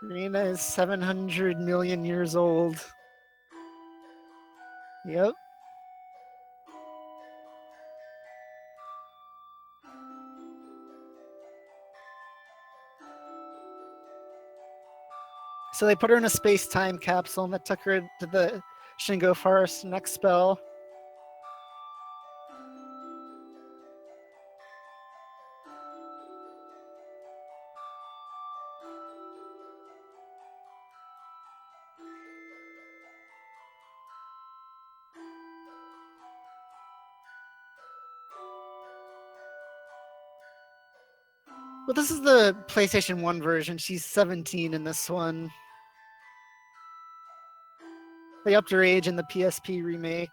Rena is 700 million years old. Yep. So they put her in a space-time capsule and that took her to the Shingo Forest and Expel. Well, this is the PlayStation 1 version. She's 17 in this one. They upped her age in the PSP remake.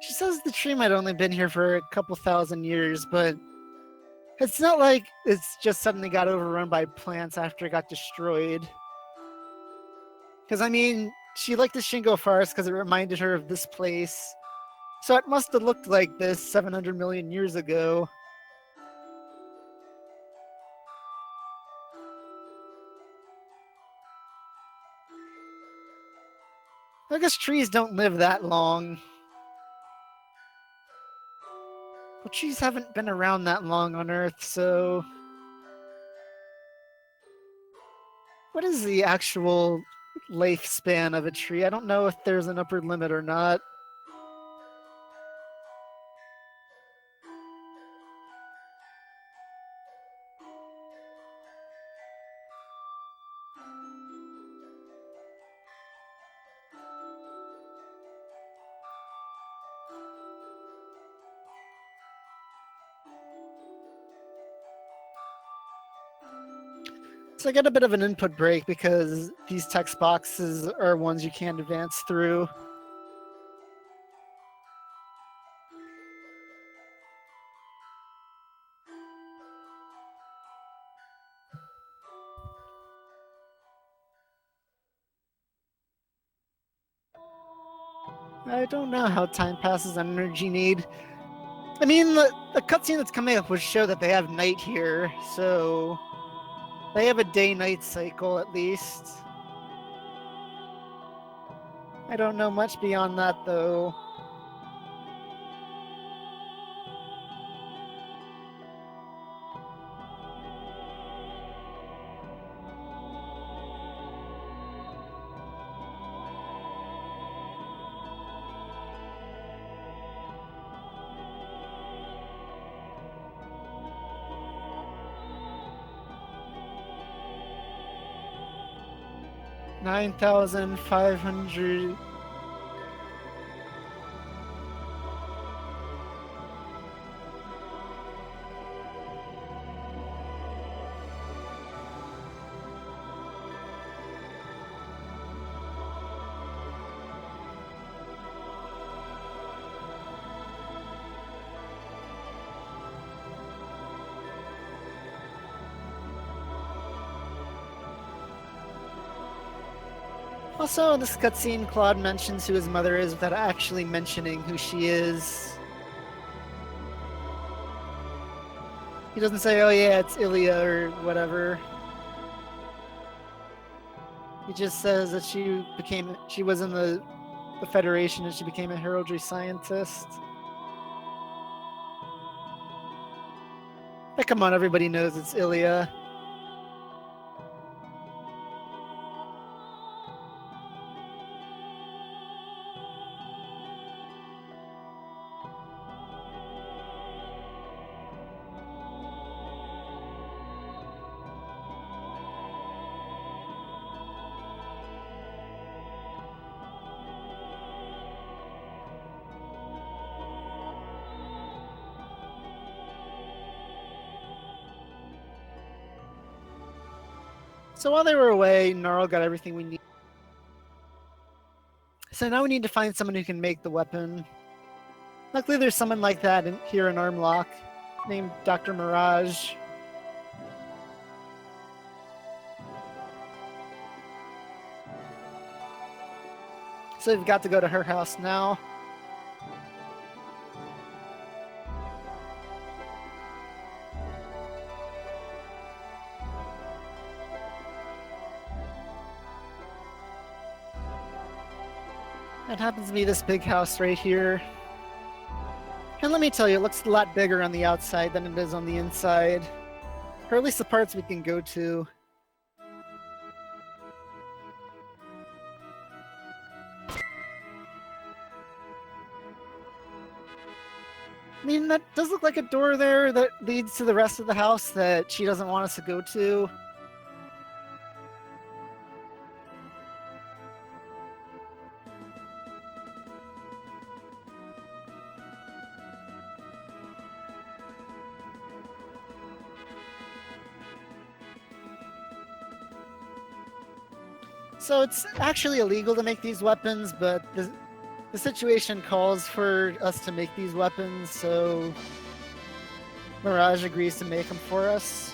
She says the tree might only been here for a couple thousand years, but it's not like it's just suddenly got overrun by plants after it got destroyed. Because, I mean, she liked the Shingo Forest because it reminded her of this place. So it must have looked like this 700 million years ago. I guess trees don't live that long. Well, trees haven't been around that long on Earth, so... What is the actual lifespan of a tree? I don't know if there's an upper limit or not. So I get a bit of an input break because these text boxes are ones you can't advance through. I don't know how time passes on Energy Need. I mean, the cutscene that's coming up would show that they have night here, so they have a day-night cycle at least. I don't know much beyond that, though. $9,500. Also, in this cutscene, Claude mentions who his mother is without actually mentioning who she is. He doesn't say, oh yeah, it's Ilya or whatever. He just says that she was in the Federation and she became a heraldry scientist. But come on, everybody knows it's Ilya. So while they were away, Gnarl got everything we need. So now we need to find someone who can make the weapon. Luckily there's someone like that here in Armlock, named Dr. Mirage. So we've got to go to her house now. It happens to be this big house right here. And let me tell you, it looks a lot bigger on the outside than it is on the inside. Or at least the parts we can go to. I mean, that does look like a door there that leads to the rest of the house that she doesn't want us to go to. So it's actually illegal to make these weapons, but the situation calls for us to make these weapons, so Mirage agrees to make them for us.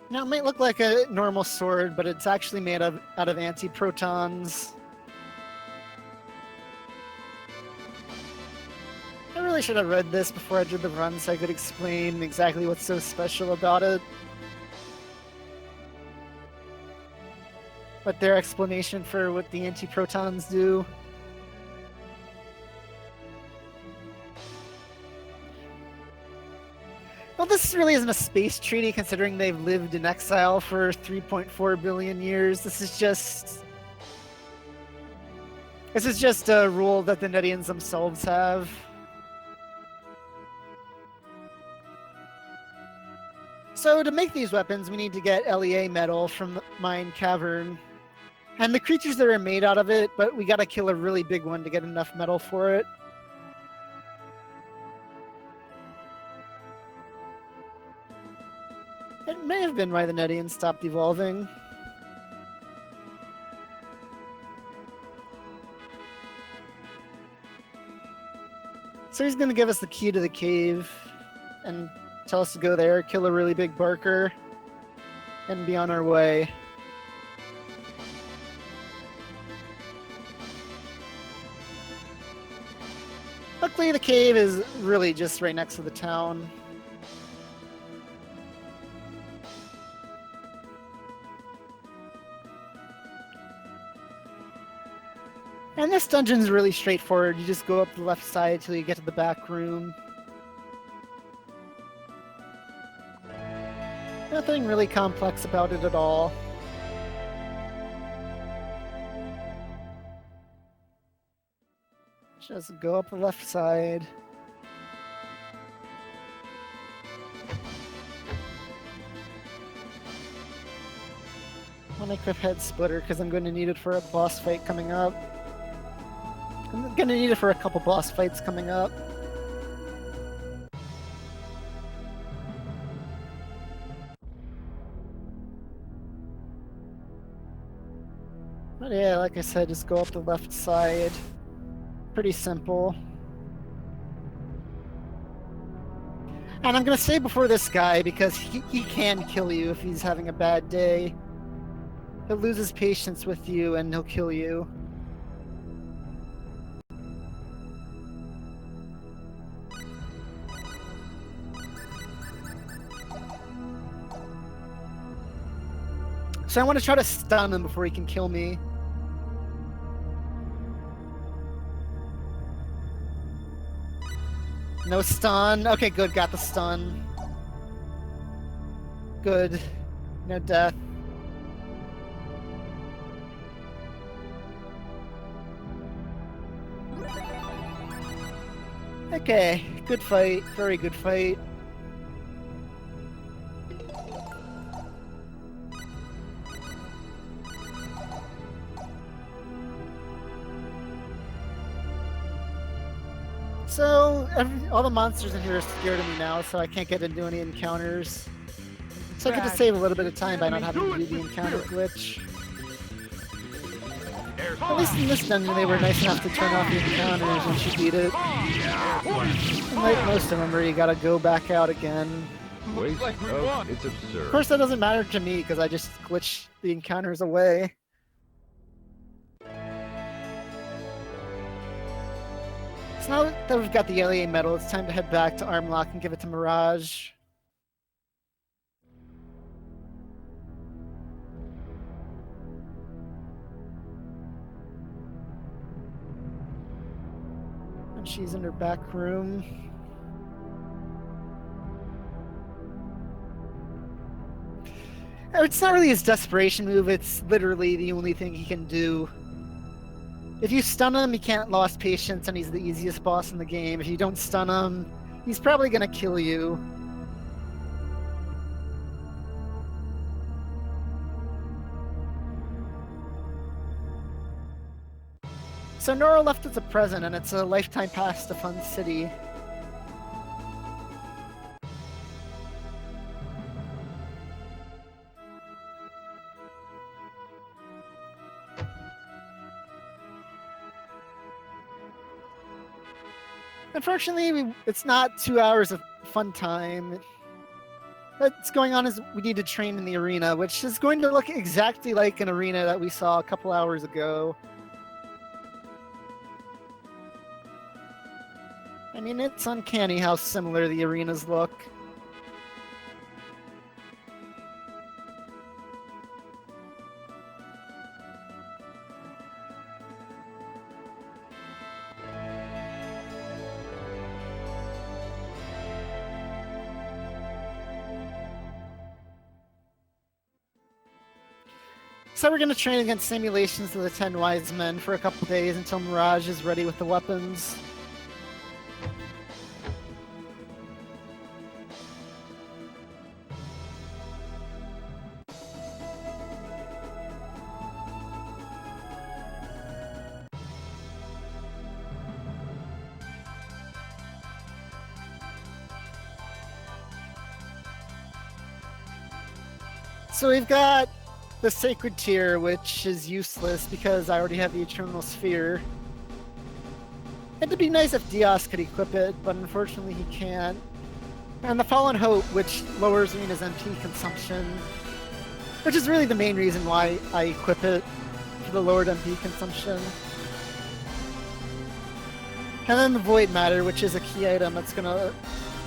Now, it might look like a normal sword, but it's actually made out of anti-protons. I really should have read this before I did the run so I could explain exactly what's so special about it. But their explanation for what the anti-protons do. Well, this really isn't a space treaty considering they've lived in exile for 3.4 billion years. This is just a rule that the Nedians themselves have. So to make these weapons, we need to get LEA metal from the mine cavern. And the creatures that are made out of it, but we gotta kill a really big one to get enough metal for it. It may have been why the Nedians stopped evolving. So he's gonna give us the key to the cave and tell us to go there, kill a really big barker, and be on our way. Luckily the cave is really just right next to the town. And this dungeon's really straightforward. You just go up the left side till you get to the back room. Nothing really complex about it at all. Just go up the left side. I'll make a head splitter because I'm going to need it for a boss fight coming up. I'm gonna need it for a couple boss fights coming up. But yeah, like I said, just go up the left side. Pretty simple. And I'm gonna say before this guy, because he can kill you if he's having a bad day. He'll lose his patience with you and he'll kill you. So I want to try to stun him before he can kill me. No stun. Okay, good. Got the stun. Good. No death. Okay. Good fight. Very good fight. So, all the monsters in here are scared of me now, so I can't get into any encounters. So I could just save a little bit of time by not having to do the encounter glitch. At least in this dungeon, they were nice enough to turn off the encounters once you beat it. Unlike most of them, where you gotta go back out again. Waste of, it's absurd. Of course, that doesn't matter to me, because I just glitch the encounters away. So now that we've got the LA medal, it's time to head back to Armlock and give it to Mirage. And she's in her back room. It's not really his desperation move, it's literally the only thing he can do. If you stun him, he can't lost patience, and he's the easiest boss in the game. If you don't stun him, he's probably gonna kill you. So Nora left us a present, and it's a lifetime pass to Fun City. Unfortunately, it's not 2 hours of fun time. What's going on is we need to train in the arena, which is going to look exactly like an arena that we saw a couple hours ago. I mean, it's uncanny how similar the arenas look. So we're going to train against simulations of the 10 Wise Men for a couple days until Mirage is ready with the weapons. So we've got the Sacred Tier, which is useless because I already have the Eternal Sphere. It'd be nice if Dios could equip it, but unfortunately he can't. And the Fallen Hope, which lowers Rena's MP consumption, which is really the main reason why I equip it, for the lowered MP consumption. And then the Void Matter, which is a key item that's gonna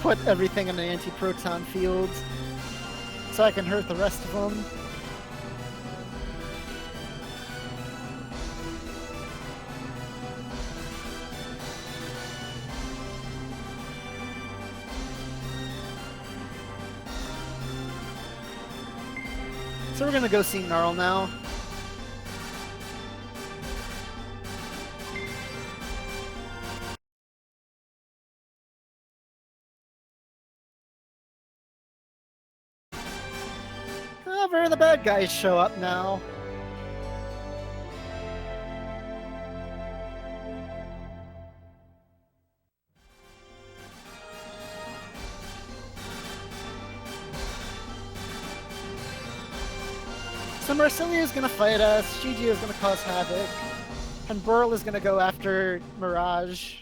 put everything in an anti-proton field, so I can hurt the rest of them. So we're gonna go see Gnarl now. However, the bad guys show up now. So Marsilio is gonna fight us, Shiji is gonna cause havoc, and Burl is gonna go after Mirage.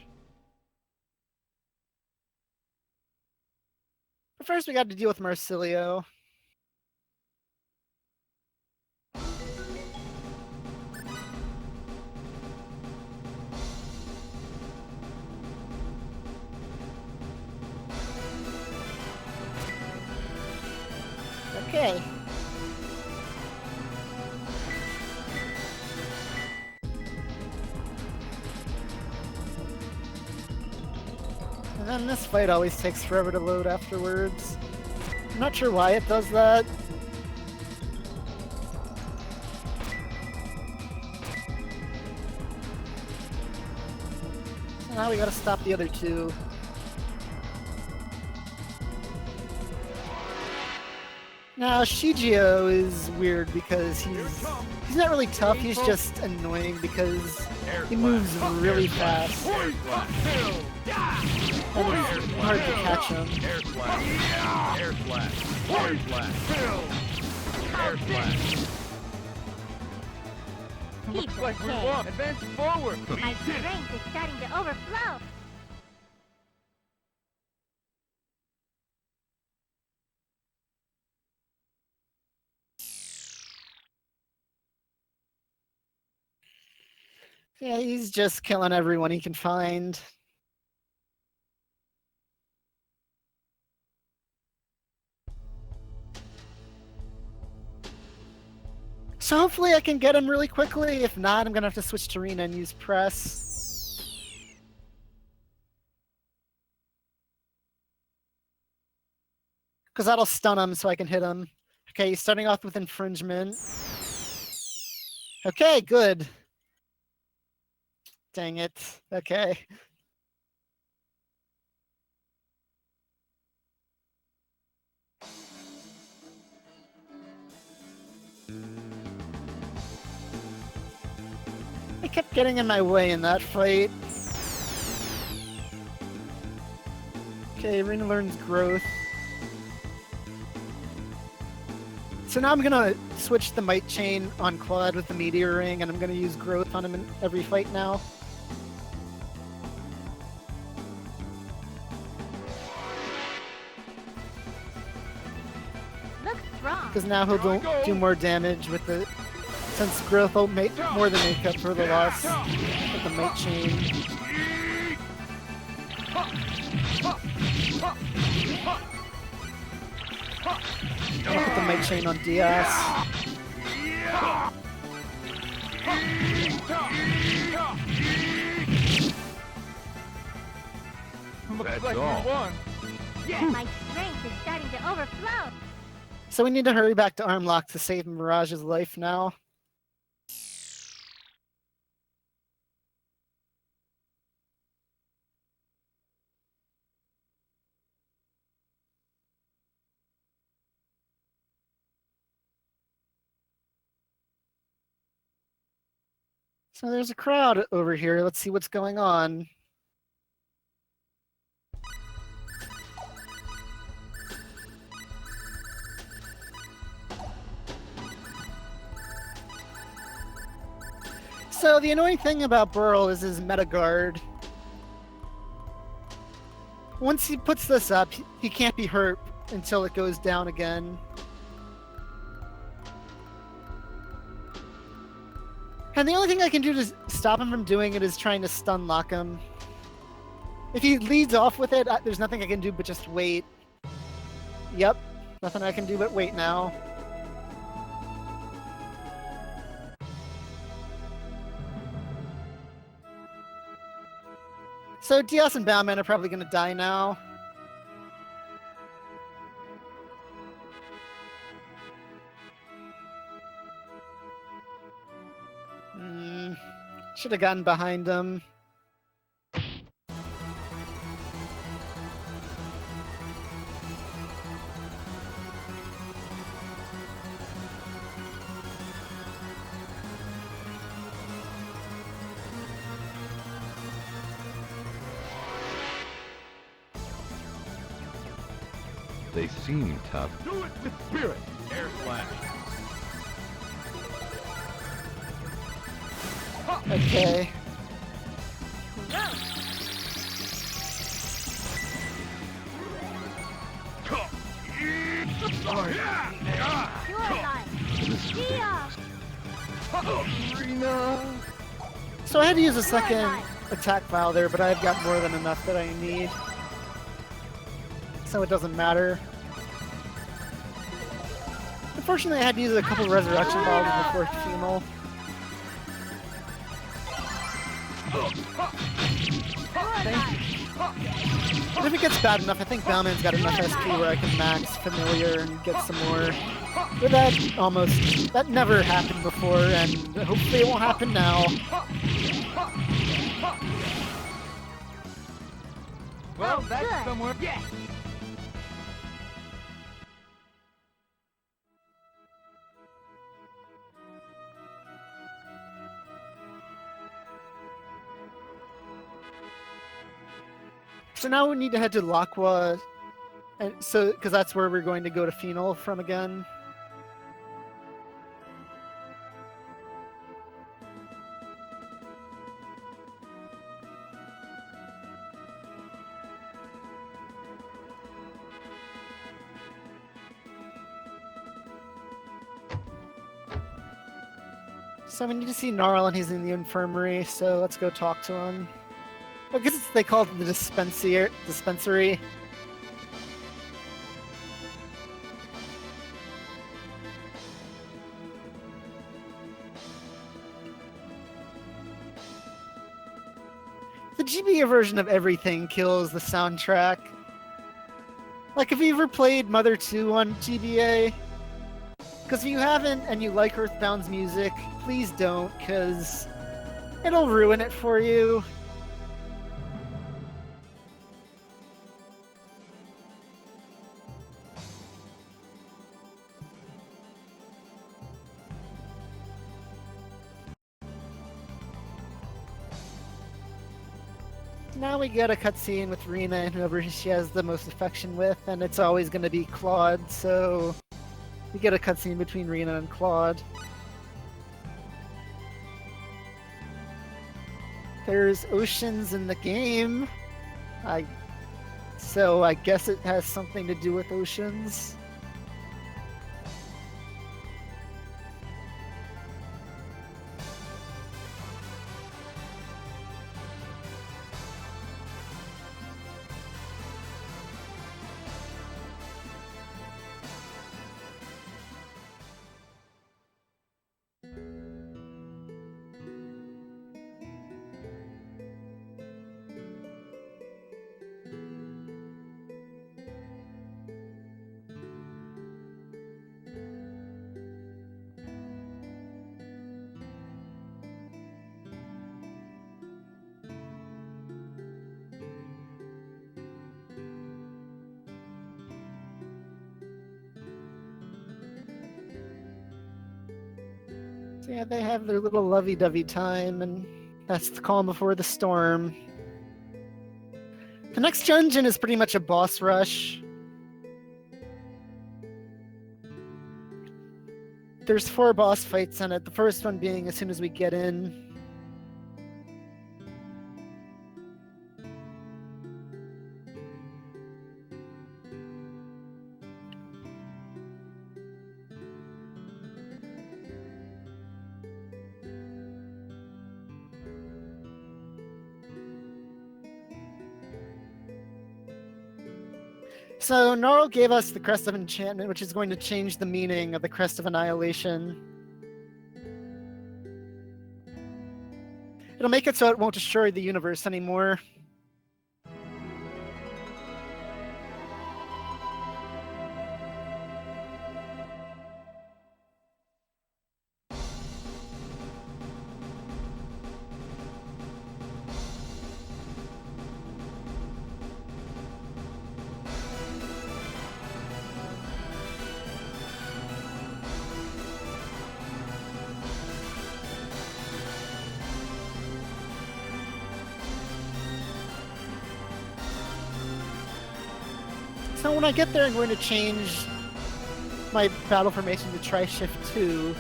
But first we got to deal with Marsilio. Okay. And then this fight always takes forever to load afterwards. I'm not sure why it does that. So now we gotta stop the other two. Now Shigeo is weird because he's not really tough, he's just annoying because he moves really fast. Air slash. And it's hard to catch him. Air slash. Air slash. Air slash. Air slash. Looks like we won. Advance forward. My strength is starting to overflow. Yeah, he's just killing everyone he can find. So hopefully I can get him really quickly. If not, I'm gonna have to switch to arena and use press. Because that'll stun him so I can hit him. Okay, he's starting off with infringement. Okay, good. Dang it. Okay. I kept getting in my way in that fight. Okay, Arena learns growth. So now I'm gonna switch the Might Chain on Quad with the Meteor Ring, and I'm gonna use growth on him in every fight now. Looks strong. Because now he'll do more damage with the... Since growth will make more than make up for the loss with the Might Chain. I'll put the Might Chain on Diaz. Looks That's like all. we won. My strength is starting to overflow. So we need to hurry back to Armlock to save Mirage's life now. So there's a crowd over here. Let's see what's going on. So the annoying thing about Burl is his meta guard. Once he puts this up, he can't be hurt until it goes down again. And the only thing I can do to stop him from doing it is trying to stun lock him. If he leads off with it, there's nothing I can do but just wait. Yep, nothing I can do but wait now. So Diaz and Bowman are probably going to die now. Should have gotten behind him. They seem tough. Do it with spirit. Air slash. Okay. Your life. Dia! So I had to use a second attack file there, but I've got more than enough that I need. So it doesn't matter. Unfortunately, I had to use a couple resurrection balls before Fenal. But if it gets bad enough, I think Bowman's got enough SP where I can max Familiar and get some more. But that never happened before, and hopefully it won't happen now. Well, Oh, that's good. somewhere. Yes. So now we need to head to Lacour, and so because that's where we're going to go to Fenal from again. So we need to see Gnarl, and he's in the infirmary, so let's go talk to him. I guess they call it the dispensary. The GBA version of everything kills the soundtrack. Like, have you ever played Mother 2 on GBA? Because if you haven't and you like Earthbound's music, please don't, because it'll ruin it for you. Now we get a cutscene with Rena and whoever she has the most affection with, and it's always going to be Claude, so we get a cutscene between Rena and Claude. There's oceans in the game. So I guess it has something to do with oceans. So yeah, they have their little lovey-dovey time, and that's the calm before the storm. The next dungeon is pretty much a boss rush. There's 4 boss fights in it, the first one being as soon as we get in. So Gnarl gave us the Crest of Enchantment, which is going to change the meaning of the Crest of Annihilation. It'll make it so it won't destroy the universe anymore. So when I get there, I'm going to change my battle formation to Tri-Shift 2,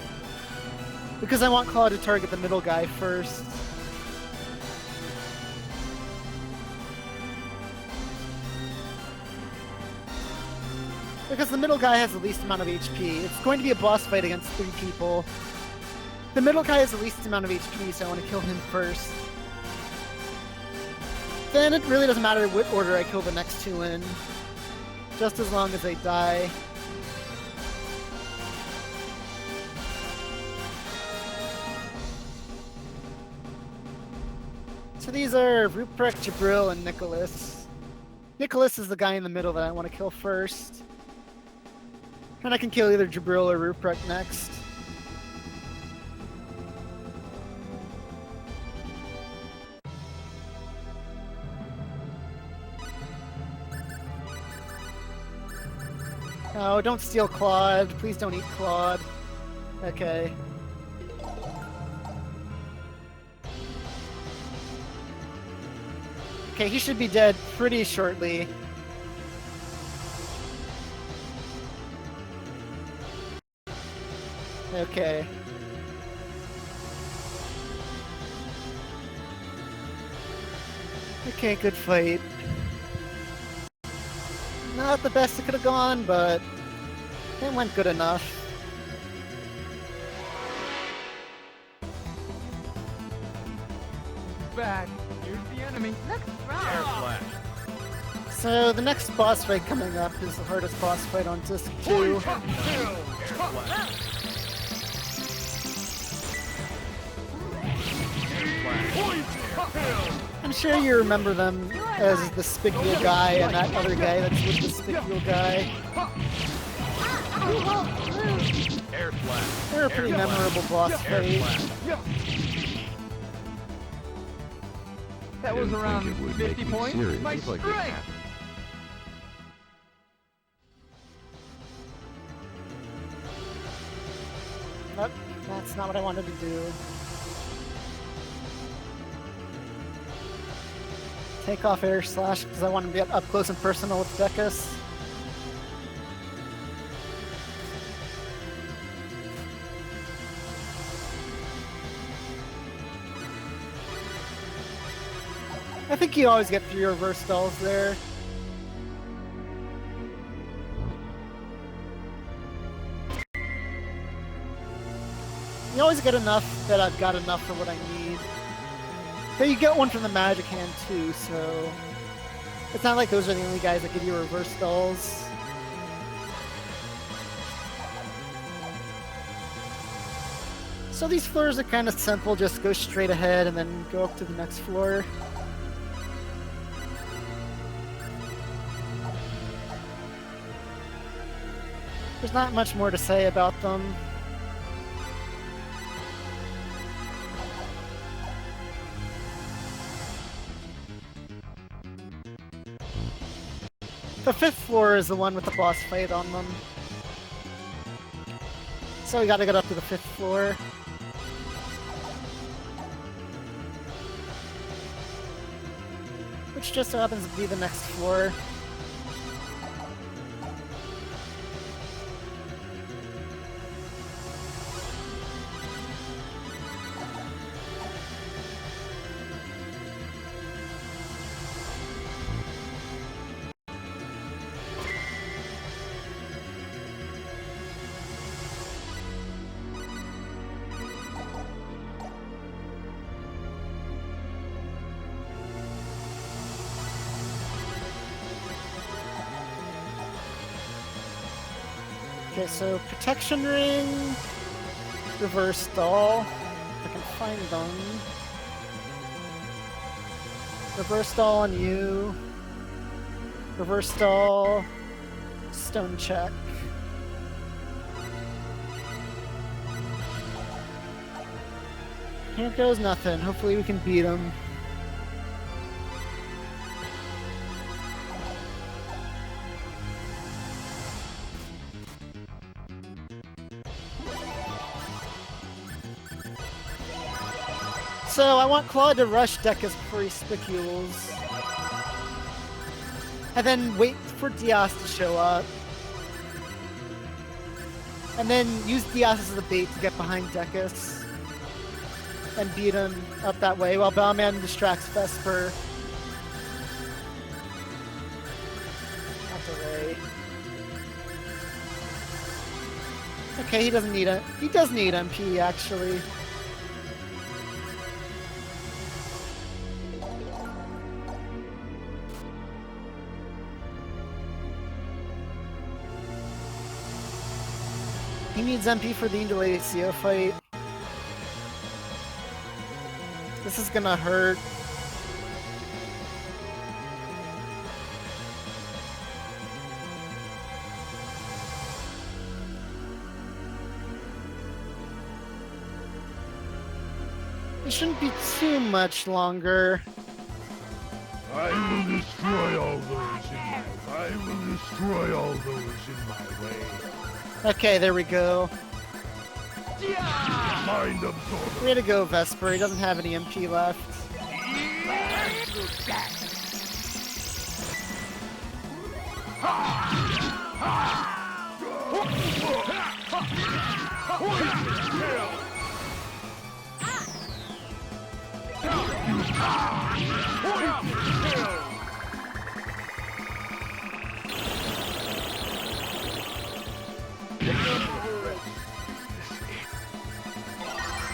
because I want Claude to target the middle guy first. Because the middle guy has the least amount of HP. It's going to be a boss fight against 3 people. The middle guy has the least amount of HP, so I want to kill him first. Then it really doesn't matter what order I kill the next 2 in, just as long as they die. So these are Ruprecht, Jabril, and Nicholas. Nicholas is the guy in the middle that I want to kill first. And I can kill either Jabril or Ruprecht next. Oh, don't steal Claude. Please don't eat Claude. Okay. Okay, he should be dead pretty shortly. Okay. Okay, good fight. Not the best it could have gone, but it went good enough. Bad. Here's the enemy. Looks Air wrong. slash. So the next boss fight coming up is the hardest boss fight on Disc 2. Air slash. I'm sure you remember them as the Spicule guy and that other guy that's with the Spicule guy. You won't lose. Air slash. They're a pretty memorable boss Air fight. slash. That was Didn't around think it would 50 make you points. serious My like it strength. happened. Nope, that's not what I wanted to do. Take off air slash because I want to be up close and personal with Decus. I think you always get 3 reverse stalls there. You always get enough that I've got enough for what I need. But you get one from the magic hand too, so it's not like those are the only guys that give you reverse stalls. So these floors are kind of simple, just go straight ahead and then go up to the next floor. There's not much more to say about them. The 5th floor is the one with the boss fight on them. So we gotta get up to the 5th floor. Which just so happens to be the next floor. Okay, so protection ring, reverse stall, if I can find them. Reverse stall on you. Reverse stall, stone check. Here goes nothing. Hopefully we can beat him. So I want Claude to rush Decus before he spicules. And then wait for Diaz to show up. And then use Diaz as the bait to get behind Decus. And beat him up that way while Bowman distracts Vesper. Out the way. Okay, he doesn't need it. He does need MP actually. He needs MP for the Indolacio fight. This is gonna hurt. It shouldn't be too much longer. I will destroy all those in my I will destroy all those in my way. Okay, there we go. Mind absorber. Way to go, Vesper. He doesn't have any MP left.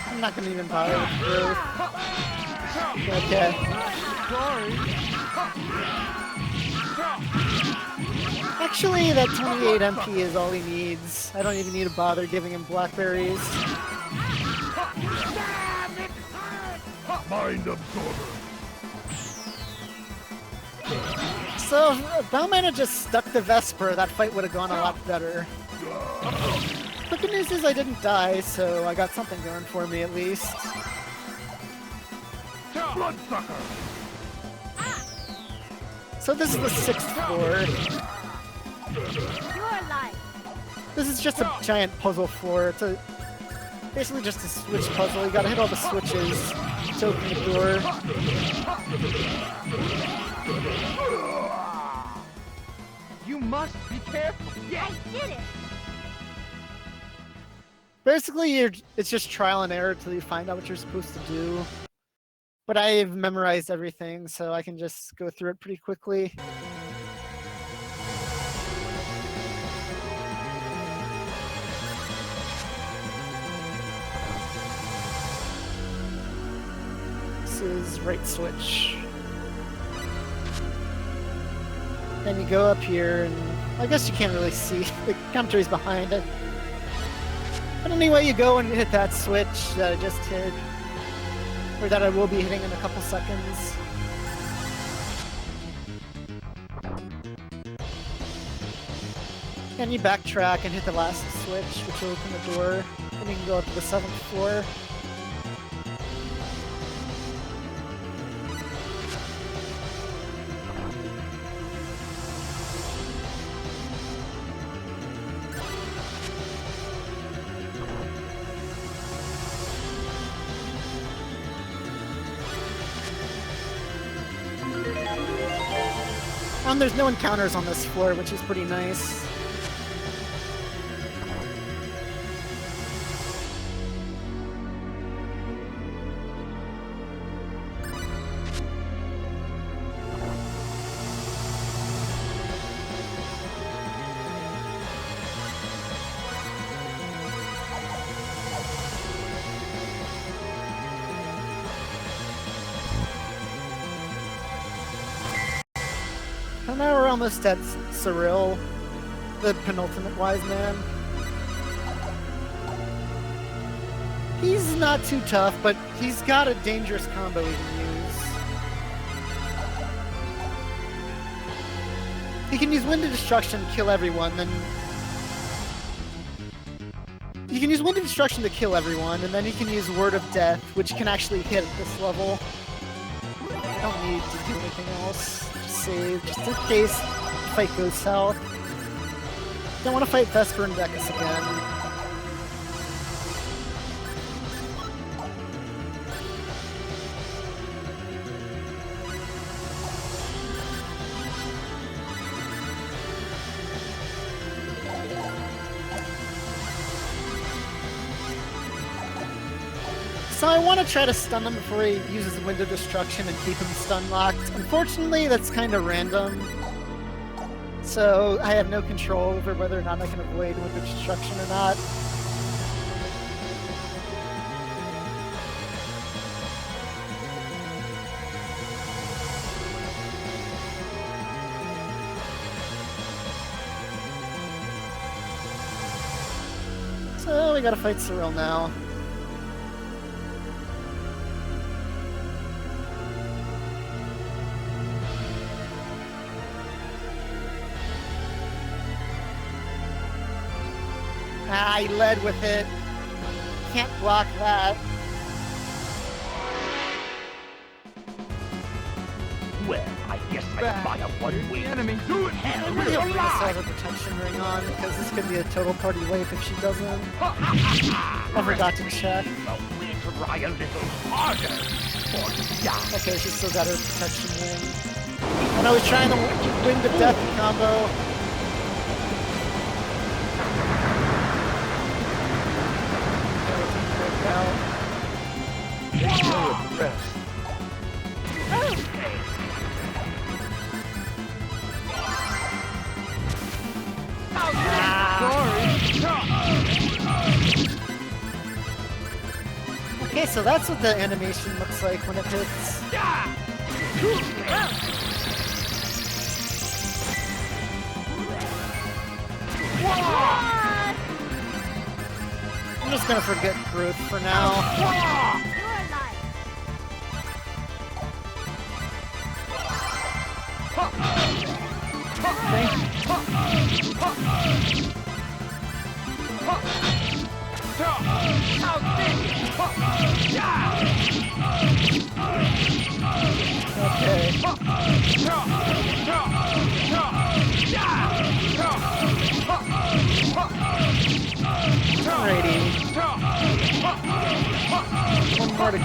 I'm not gonna even bother with growth. Okay. Actually, that 28 MP is all he needs. I don't even need to bother giving him blackberries. Mind absorber. So, if Bowman had just stuck to Vesper, that fight would have gone a lot better. But the good news is I didn't die, so I got something going for me at least. Bloodsucker. So this is the 6th floor. Your life. This is just a giant puzzle floor. It's basically just a switch puzzle. You gotta hit all the switches to open the door. You must be careful. I did it. Basically, it's just trial and error till you find out what you're supposed to do. But I've memorized everything, so I can just go through it pretty quickly. This is right switch. Then you go up here, and I guess you can't really see. The commentary's behind it. But anyway, you go and hit that switch that I just hit. Or that I will be hitting in a couple seconds. And you backtrack and hit the last switch, which will open the door. And you can go up to the 7th floor. There's no encounters on this floor, which is pretty nice. And now we're almost at Cyril, the penultimate wise man. He's not too tough, but he's got a dangerous combo he can use. He can use Wind of Destruction to kill everyone, then... He can use Wind of Destruction to kill everyone, and then he can use Word of Death, which can actually hit at this level. I don't need to do anything else. Save, just in case the fight goes south. Don't want to fight Vesper and Decus again. So I want to try to stun him before he uses the Wind of Destruction and keep him stun locked. Unfortunately, that's kind of random. So I have no control over whether or not I can avoid Wind of Destruction or not. So we gotta fight Cyril now. Ah, he led with it. Can't block that. Well, I guess I Back. fire one Here's the way. enemy. Do it. I really hope to have a protection ring on, because this could be a total party wipe if she doesn't. I forgot to check. But we'll try a little harder. For ya. Okay, she's still got her protection ring. I know he's trying the Wind of Death combo. Rest. Okay, so that's what the animation looks like when it hits. I'm just gonna forget growth for now. Your life. Okay. Alrighty. One more to go.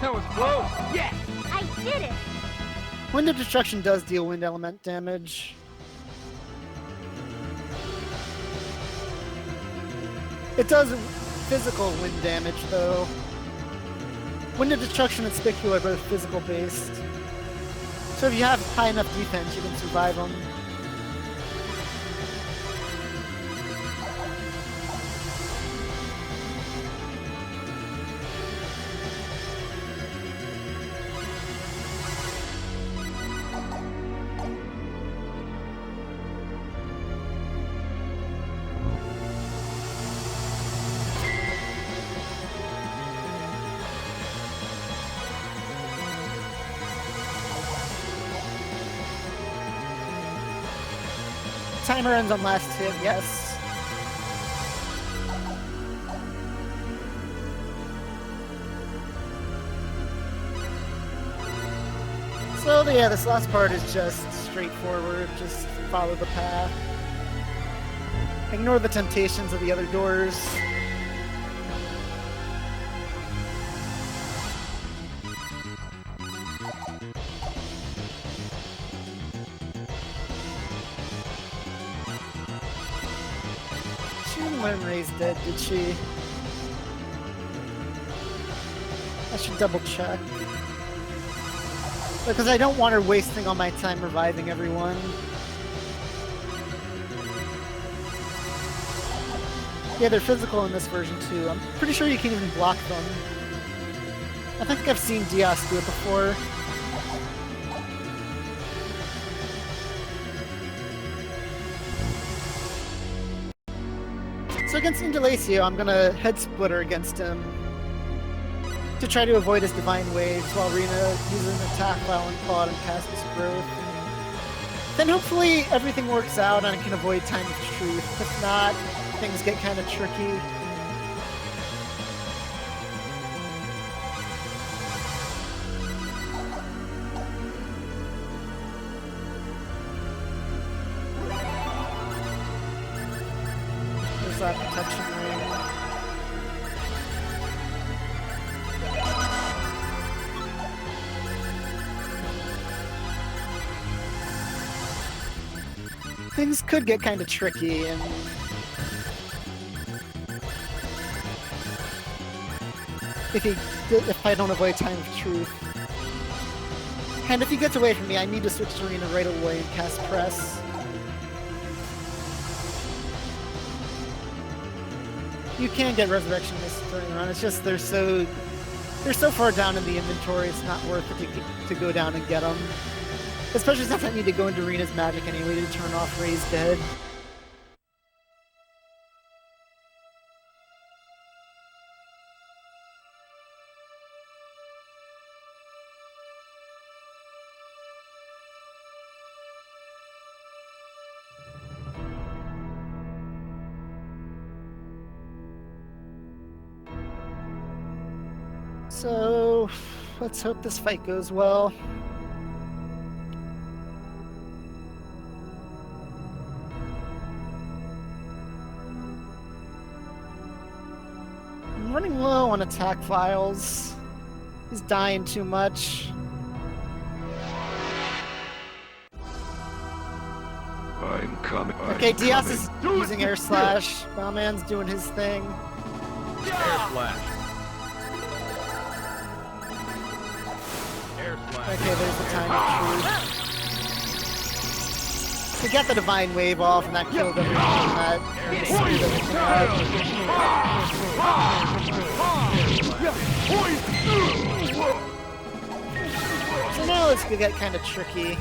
That was close. I did it. Wind of Destruction does deal wind element damage. It does physical wind damage, though. Wind of Destruction and Spicula are both physical based. So if you have high enough defense, you can survive them. Timer ends on last hit, yes. So yeah, this last part is just straightforward, just follow the path. Ignore the temptations of the other doors. She didn't learn Ray's dead, did she? I should double check. Because I don't want her wasting all my time reviving everyone. Yeah, they're physical in this version too. I'm pretty sure you can even block them. I think I've seen Diaz do it before. So against Indalacio, I'm gonna head splitter against him to try to avoid his divine waves while Rena uses an attack while unclawed and casts growth. Then hopefully everything works out and I can avoid time of truth. If not, things get kind of tricky. There's that protection ring. Things could get kind of tricky, and if I don't avoid time of truth. And if he gets away from me, I need to switch to Rena right away and cast press. You can get resurrection this turn around. It's just they're so far down in the inventory. It's not worth it to go down and get them. Especially since I need to go into Rena's magic anyway to turn off Ray's dead. So, let's hope this fight goes well. I'm running low on attack vials. He's dying too much. I'm coming. I Okay, Diaz is using air slash. Bowman's doing his thing. Air slash. Air slash. Okay, there's the time of truth. He got the divine wave off, and that killed everyone. That screwed everything up. So now it's gonna get kind of tricky.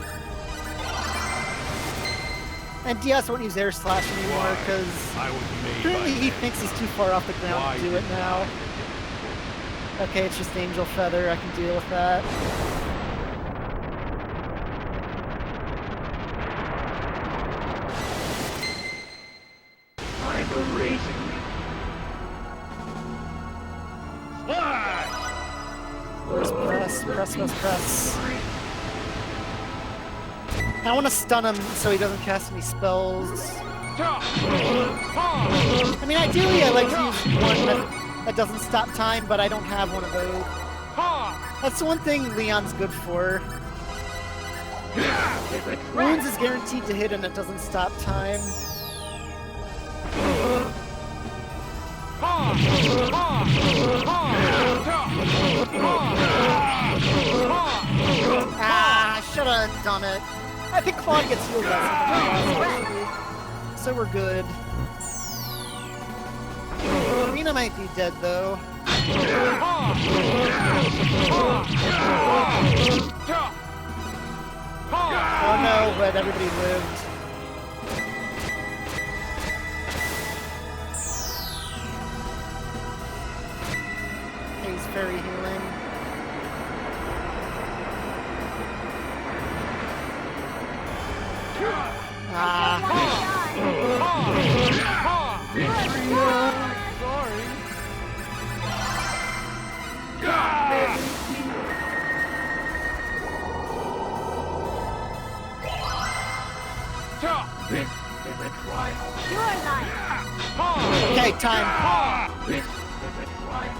And Diaz won't use air slash anymore because I was made apparently by he thinks he's too far off the ground to do it now. Okay, it's just Angel Feather. I can deal with that. I'm erasing you. Slash! Press. I want to stun him so he doesn't cast any spells. I mean, ideally I like to use one that doesn't stop time, but I don't have one of those. That's the one thing Leon's good for. Wounds is guaranteed to hit and it doesn't stop time. Ah, I should have done it. I think Claude gets healed by something, so we're good. Rena might be dead though. Oh no, but everybody lived. He's very healing. This is a trial. Your life. Okay, time. This is a trial.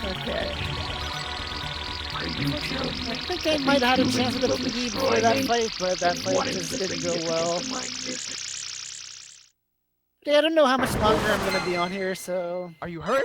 Okay. I think I might have had a chance with the PD before that fight, but that fight just didn't go well. Yeah, I don't know how much longer I'm gonna be on here, so... Are you hurt?